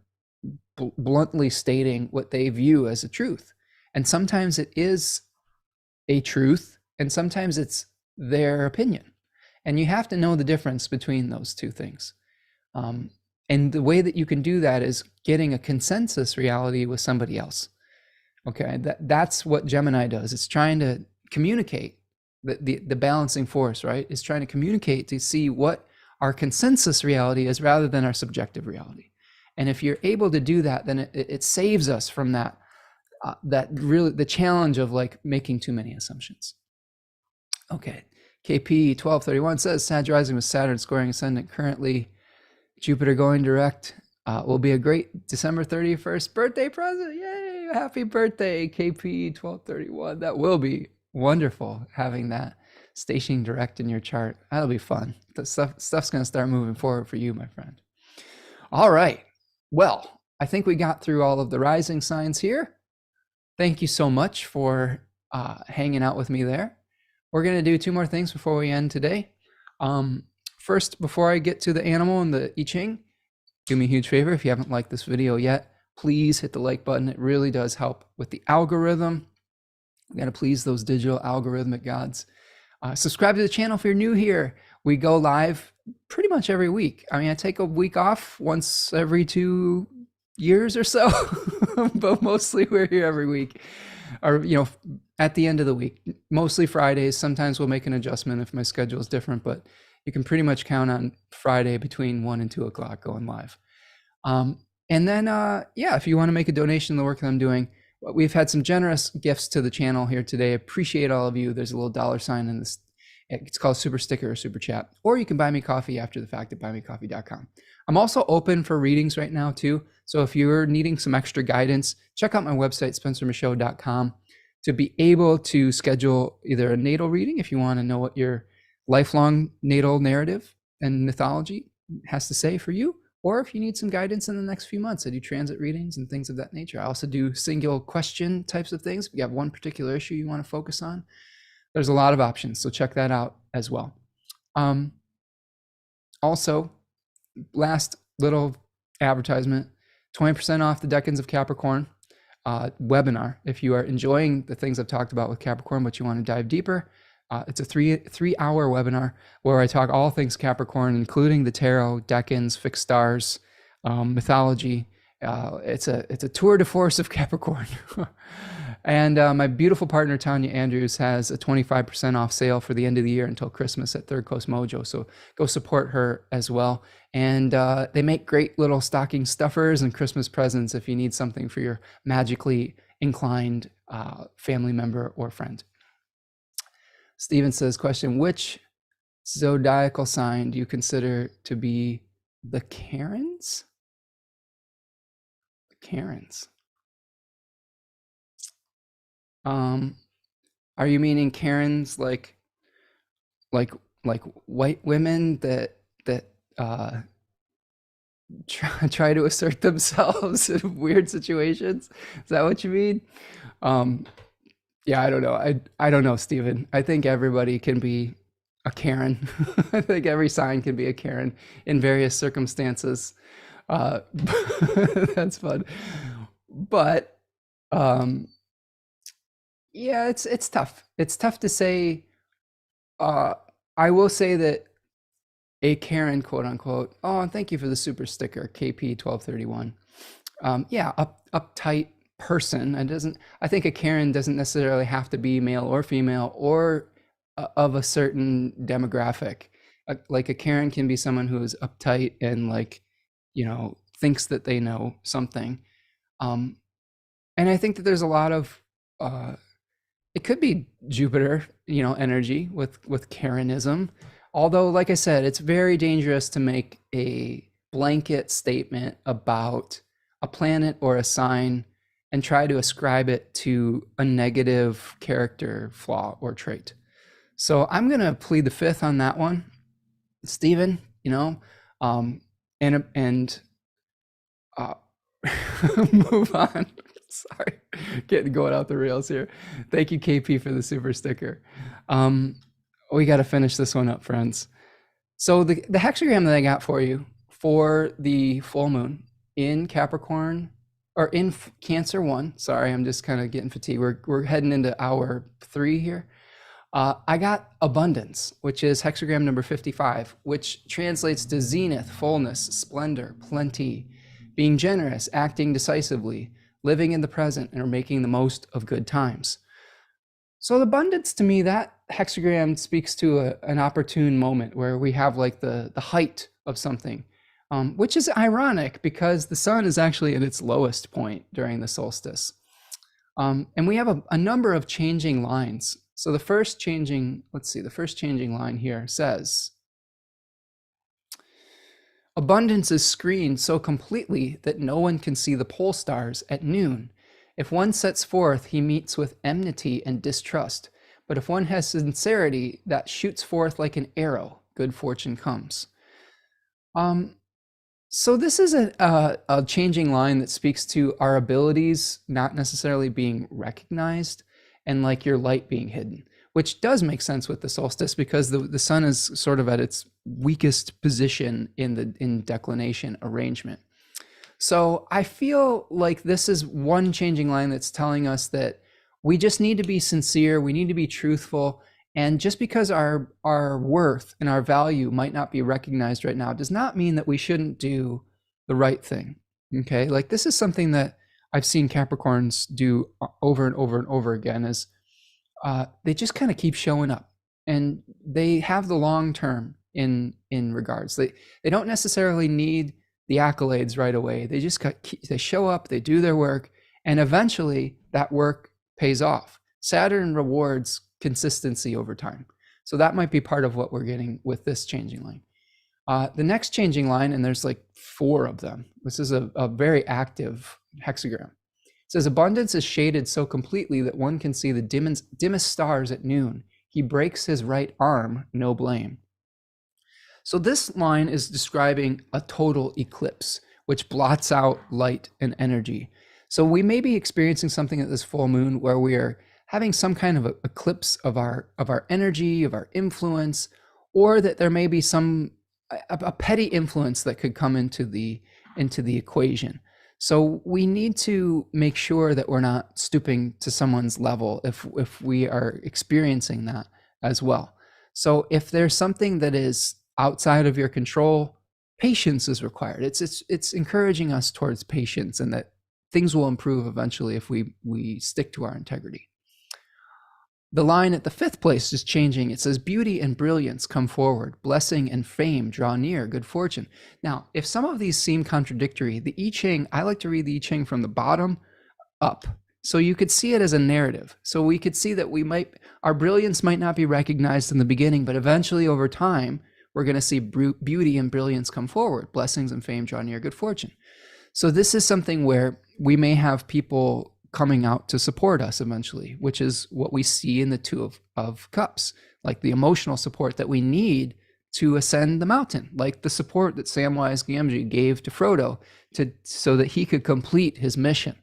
S1: bluntly stating what they view as a truth. And sometimes it is a truth, and sometimes it's their opinion. And you have to know the difference between those two things. And the way that you can do that is getting a consensus reality with somebody else. Okay, that's what Gemini does. It's trying to communicate. The balancing force, right, is trying to communicate to see what our consensus reality is rather than our subjective reality. And if you're able to do that, then it saves us from that really the challenge of like making too many assumptions. Okay, KP 1231 says Sag rising with Saturn squaring ascendant currently, Jupiter going direct, will be a great December 31st birthday present. Yay! Happy birthday, KP 1231. That will be wonderful, having that stationing direct in your chart. That'll be fun. The stuff's going to start moving forward for you, my friend. All right. Well, I think we got through all of the rising signs here. Thank you so much for hanging out with me there. We're going to do two more things before we end today. First, before I get to the animal and the I-Ching, Do me a huge favor, if you haven't liked this video yet, please hit the like button. It really does help with the algorithm. We got to please those digital algorithmic gods. Subscribe to the channel if you're new here. We go live pretty much every week. I mean, I take a week off once every 2 years or so, but mostly we're here every week, or at the end of the week, mostly Fridays. Sometimes we'll make an adjustment if my schedule is different, but you can pretty much count on Friday between 1 and 2 o'clock going live. And then, if you want to make a donation to the work that I'm doing, we've had some generous gifts to the channel here today. Appreciate all of you. There's a little $sign in this. It's called Super Sticker or Super Chat. Or you can buy me coffee after the fact at buymecoffee.com. I'm also open for readings right now too. So if you're needing some extra guidance, check out my website, spencermichaud.com, to be able to schedule either a natal reading if you want to know what your lifelong natal narrative and mythology has to say for you, or if you need some guidance in the next few months. I do transit readings and things of that nature. I also do single question types of things. If you have one particular issue you want to focus on, there's a lot of options. So check that out as well. Also, last little advertisement, 20% off the Decans of Capricorn webinar. If you are enjoying the things I've talked about with Capricorn, but you want to dive deeper, it's a three-hour webinar where I talk all things Capricorn, including the tarot, decans, fixed stars, mythology. It's a tour de force of Capricorn. And my beautiful partner, Tanya Andrews, has a 25% off sale for the end of the year until Christmas at Third Coast Mojo. So go support her as well. And they make great little stocking stuffers and Christmas presents if you need something for your magically inclined family member or friend. Steven says, question, which zodiacal sign do you consider to be the Karens? The Karens. Are you meaning Karens like white women that try to assert themselves in weird situations? Is that what you mean? Yeah, I don't know. I don't know, Stephen. I think everybody can be a Karen. I think every sign can be a Karen in various circumstances. That's fun. But yeah, it's tough. It's tough to say. I will say that a Karen, quote unquote. Oh, and thank you for the super sticker, KP1231. Uptight person. I think a Karen doesn't necessarily have to be male or female or of a certain demographic. Like a Karen can be someone who is uptight and thinks that they know something. And I think that there's a lot of it could be Jupiter, energy with Karenism. Although, like I said, it's very dangerous to make a blanket statement about a planet or a sign and try to ascribe it to a negative character flaw or trait. So I'm going to plead the fifth on that one, Stephen, and move on. Sorry, going out the rails here. Thank you, KP, for the super sticker. We got to finish this one up, friends. So the hexagram that I got for you for the full moon in Capricorn, or in Cancer 1, sorry, I'm just kind of getting fatigued. We're heading into hour 3 here. I got abundance, which is hexagram number 55, which translates to zenith, fullness, splendor, plenty, being generous, acting decisively, living in the present, and making the most of good times. So the abundance, to me, that hexagram speaks to an opportune moment where we have like the height of something, which is ironic because the sun is actually at its lowest point during the solstice. And we have a number of changing lines. So the first changing line here says, abundance is screened so completely that no one can see the pole stars at noon. If one sets forth, he meets with enmity and distrust. But if one has sincerity that shoots forth like an arrow, good fortune comes. So this is a changing line that speaks to our abilities not necessarily being recognized and like your light being hidden, which does make sense with the solstice because the sun is sort of at its weakest position in the declination arrangement. So I feel like this is one changing line that's telling us that we just need to be sincere, we need to be truthful, and just because our worth and our value might not be recognized right now does not mean that we shouldn't do the right thing. Okay? Like this is something that I've seen Capricorns do over and over and over again is they just kind of keep showing up, and they have the long term in regards. They don't necessarily need the accolades right away. They just they show up, they do their work, and eventually that work pays off. Saturn rewards consistency over time. So that might be part of what we're getting with this changing line. The next changing line, and there's like 4 of them. This is a very active hexagram. It says, abundance is shaded so completely that one can see the dimmest stars at noon. He breaks his right arm, no blame. So this line is describing a total eclipse, which blots out light and energy. So we may be experiencing something at this full moon where we are having some kind of eclipse of our energy, of our influence, or that there may be a petty influence that could come into the equation. So we need to make sure that we're not stooping to someone's level if we are experiencing that as well. So if there's something that is outside of your control, patience is required. It's encouraging us towards patience, and that things will improve eventually if we stick to our integrity. The line at the 5th place is changing. It says, beauty and brilliance come forward, blessing and fame draw near, good fortune. Now, if some of these seem contradictory, the I-Ching, I like to read the I-Ching from the bottom up. So you could see it as a narrative. So we could see that our brilliance might not be recognized in the beginning, but eventually over time, we're going to see beauty and brilliance come forward, blessings and fame draw near, good fortune. So this is something where we may have people coming out to support us eventually, which is what we see in the 2 of Cups, like the emotional support that we need to ascend the mountain, like the support that Samwise Gamgee gave to Frodo so that he could complete his mission,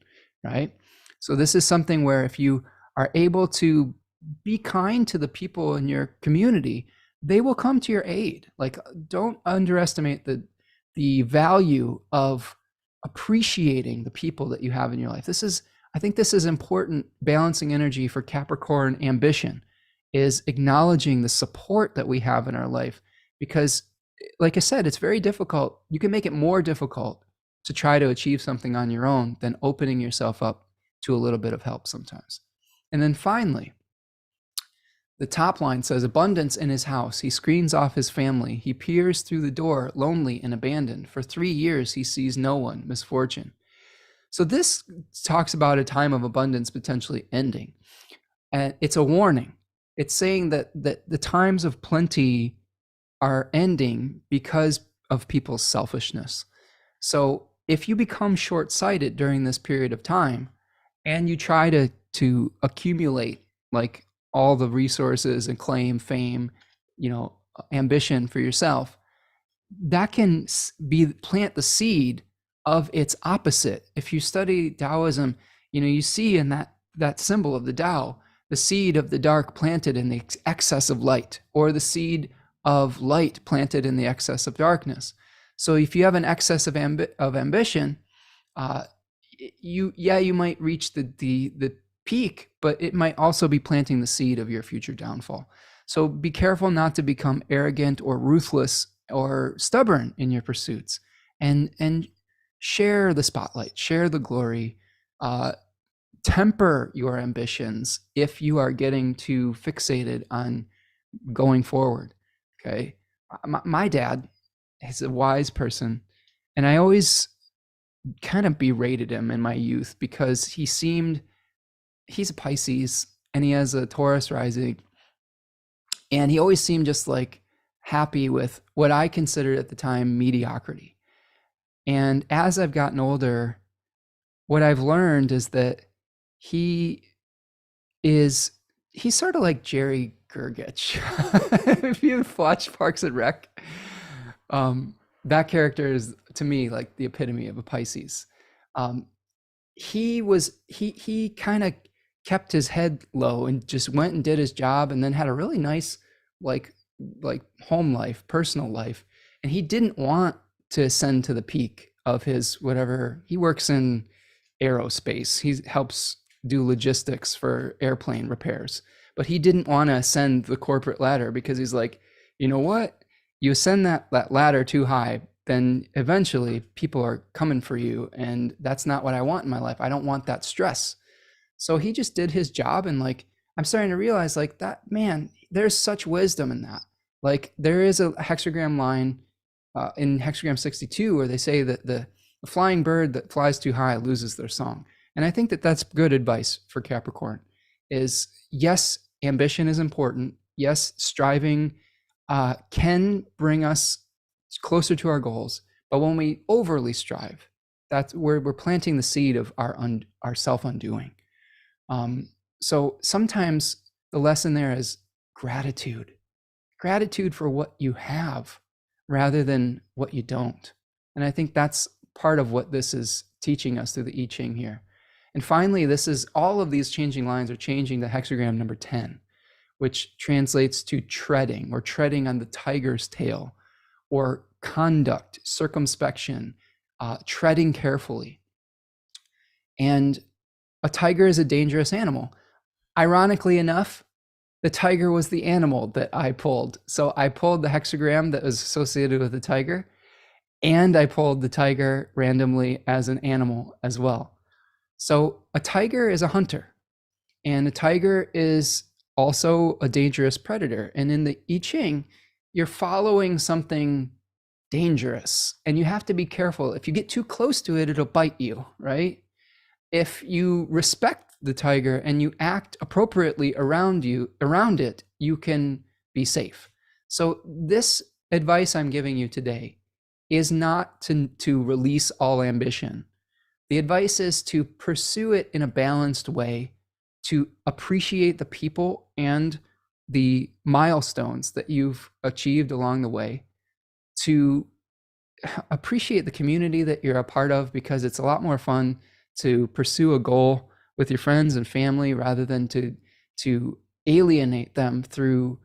S1: right? So this is something where if you are able to be kind to the people in your community, they will come to your aid. Like, don't underestimate the value of appreciating the people that you have in your life. I think this is important balancing energy for Capricorn ambition, is acknowledging the support that we have in our life. Because like I said, it's very difficult. You can make it more difficult to try to achieve something on your own than opening yourself up to a little bit of help sometimes. And then finally, the top line says, abundance in his house. He screens off his family. He peers through the door, lonely and abandoned. For 3 years, he sees no one, misfortune. So this talks about a time of abundance potentially ending. And it's a warning. It's saying that the times of plenty are ending because of people's selfishness. So if you become short-sighted during this period of time and you try to accumulate like all the resources and claim fame, ambition for yourself, that can plant the seed of its opposite. If you study Taoism, you see in that symbol of the Tao, the seed of the dark planted in the excess of light, or the seed of light planted in the excess of darkness. So if you have an excess of ambition, you might reach the peak, but it might also be planting the seed of your future downfall. So be careful not to become arrogant or ruthless or stubborn in your pursuits, and share the spotlight, share the glory, temper your ambitions if you are getting too fixated on going forward. Okay. My dad is a wise person, and I always kind of berated him in my youth because he's a Pisces and he has a Taurus rising, and he always seemed just like happy with what I considered at the time mediocrity. And as I've gotten older, what I've learned is that he's sort of like Jerry Gergich. If you've watched Parks and Rec, that character is to me like the epitome of a Pisces. He kind of kept his head low and just went and did his job, and then had a really nice like like home life, personal life, and he didn't want to ascend to the peak of his whatever. He works in aerospace. He helps do logistics for airplane repairs, but he didn't want to ascend the corporate ladder because he's like, you know what? You ascend that ladder too high, then eventually people are coming for you, and that's not what I want in my life. I don't want that stress. So he just did his job, and like I'm starting to realize like that, man, there's such wisdom in that. Like there is a hexagram line in hexagram 62 where they say that the flying bird that flies too high loses their song. And I think that that's good advice for Capricorn is yes, ambition is important. Yes, striving can bring us closer to our goals. But when we overly strive, that's where we're planting the seed of our self-undoing. So sometimes the lesson there is gratitude for what you have rather than what you don't. And I think that's part of what this is teaching us through the I-Ching here. And finally, this is all of these changing lines are changing the hexagram number 10, which translates to treading or treading on the tiger's tail, or conduct, circumspection, treading carefully. And a tiger is a dangerous animal. Ironically enough, the tiger was the animal that I pulled. So I pulled the hexagram that was associated with the tiger, and I pulled the tiger randomly as an animal as well. So a tiger is a hunter, and a tiger is also a dangerous predator. And in the I-Ching, you're following something dangerous, and you have to be careful. If you get too close to it, it'll bite you, right? If you respect the tiger and you act appropriately around it, you can be safe. So this advice I'm giving you today is not to release all ambition. The advice is to pursue it in a balanced way, to appreciate the people and the milestones that you've achieved along the way, to appreciate the community that you're a part of, because it's a lot more fun to pursue a goal with your friends and family rather than to alienate them through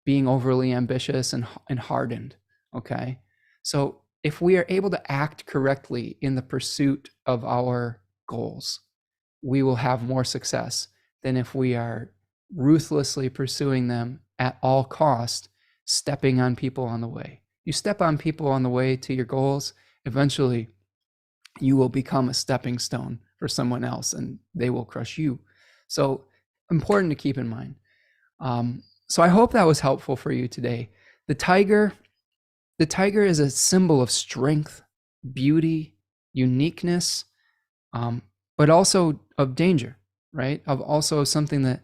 S1: being overly ambitious and hardened. Okay, so if we are able to act correctly in the pursuit of our goals, we will have more success than if we are ruthlessly pursuing them at all cost, stepping on people on the way. You step on people on the way to your goals, eventually you will become a stepping stone for someone else and they will crush you. So important to keep in mind. So I hope that was helpful for you today. The tiger is a symbol of strength, beauty, uniqueness, but also of danger, right? Of also something that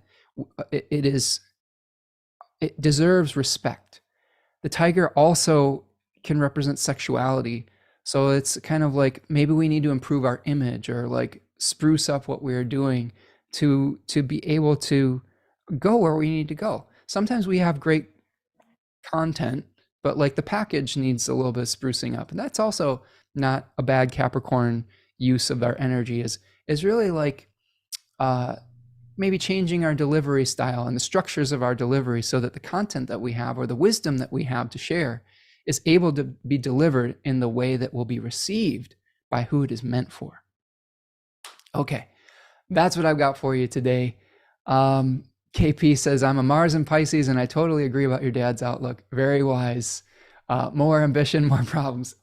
S1: it deserves respect. The tiger also can represent sexuality. So it's kind of like maybe we need to improve our image or like spruce up what we're doing to be able to go where we need to go. Sometimes we have great content, but like the package needs a little bit of sprucing up. And that's also not a bad Capricorn use of our energy, is really like maybe changing our delivery style and the structures of our delivery so that the content that we have or the wisdom that we have to share is able to be delivered in the way that will be received by who it is meant for. Okay, that's what I've got for you today. KP says, I'm a Mars in Pisces, and I totally agree about your dad's outlook. Very wise. More ambition, more problems.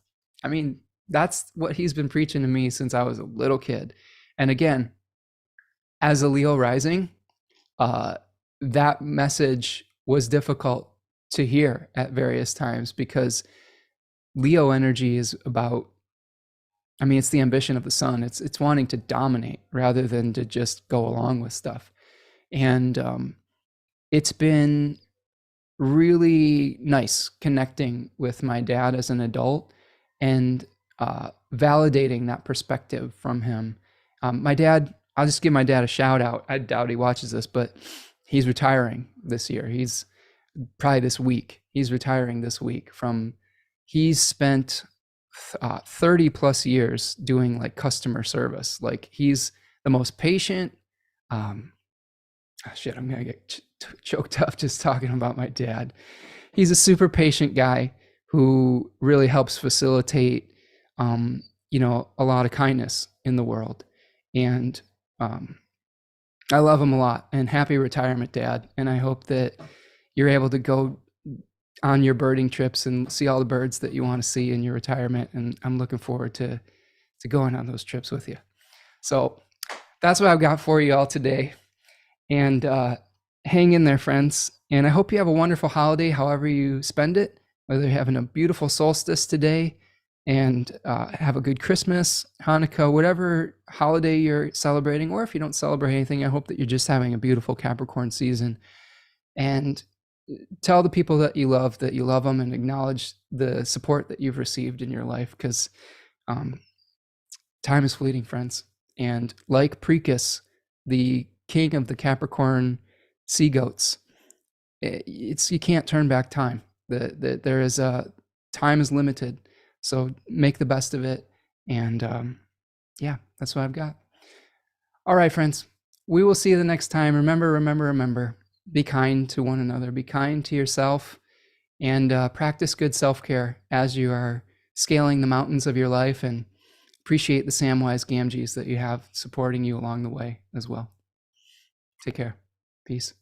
S1: I mean, that's what he's been preaching to me since I was a little kid. And again, as a Leo rising, that message was difficult to hear at various times because Leo energy is about, I mean, it's the ambition of the sun. It's wanting to dominate rather than to just go along with stuff. And it's been really nice connecting with my dad as an adult and validating that perspective from him. My dad, I'll just give my dad a shout out. I doubt he watches this, but he's retiring this year. He's probably this week. He's retiring this week he's spent 30 plus years doing like customer service. Like he's the most patient, I'm going to get choked up just talking about my dad. He's a super patient guy who really helps facilitate, a lot of kindness in the world. And I love him a lot, and happy retirement, Dad. And I hope that you're able to go on your birding trips and see all the birds that you want to see in your retirement. And I'm looking forward to going on those trips with you. So that's what I've got for you all today. And hang in there, friends. And I hope you have a wonderful holiday, however you spend it, whether you're having a beautiful solstice today and have a good Christmas, Hanukkah, whatever holiday you're celebrating, or if you don't celebrate anything, I hope that you're just having a beautiful Capricorn season. And tell the people that you love them, and acknowledge the support that you've received in your life, because time is fleeting, friends. And like Precus, the king of the Capricorn sea goats, you can't turn back time. There is time is limited, so make the best of it. And yeah, that's what I've got. All right, friends, we will see you the next time. Remember, be kind to one another, be kind to yourself, and practice good self-care as you are scaling the mountains of your life, and appreciate the Samwise Gamgees that you have supporting you along the way as well. Take care. Peace.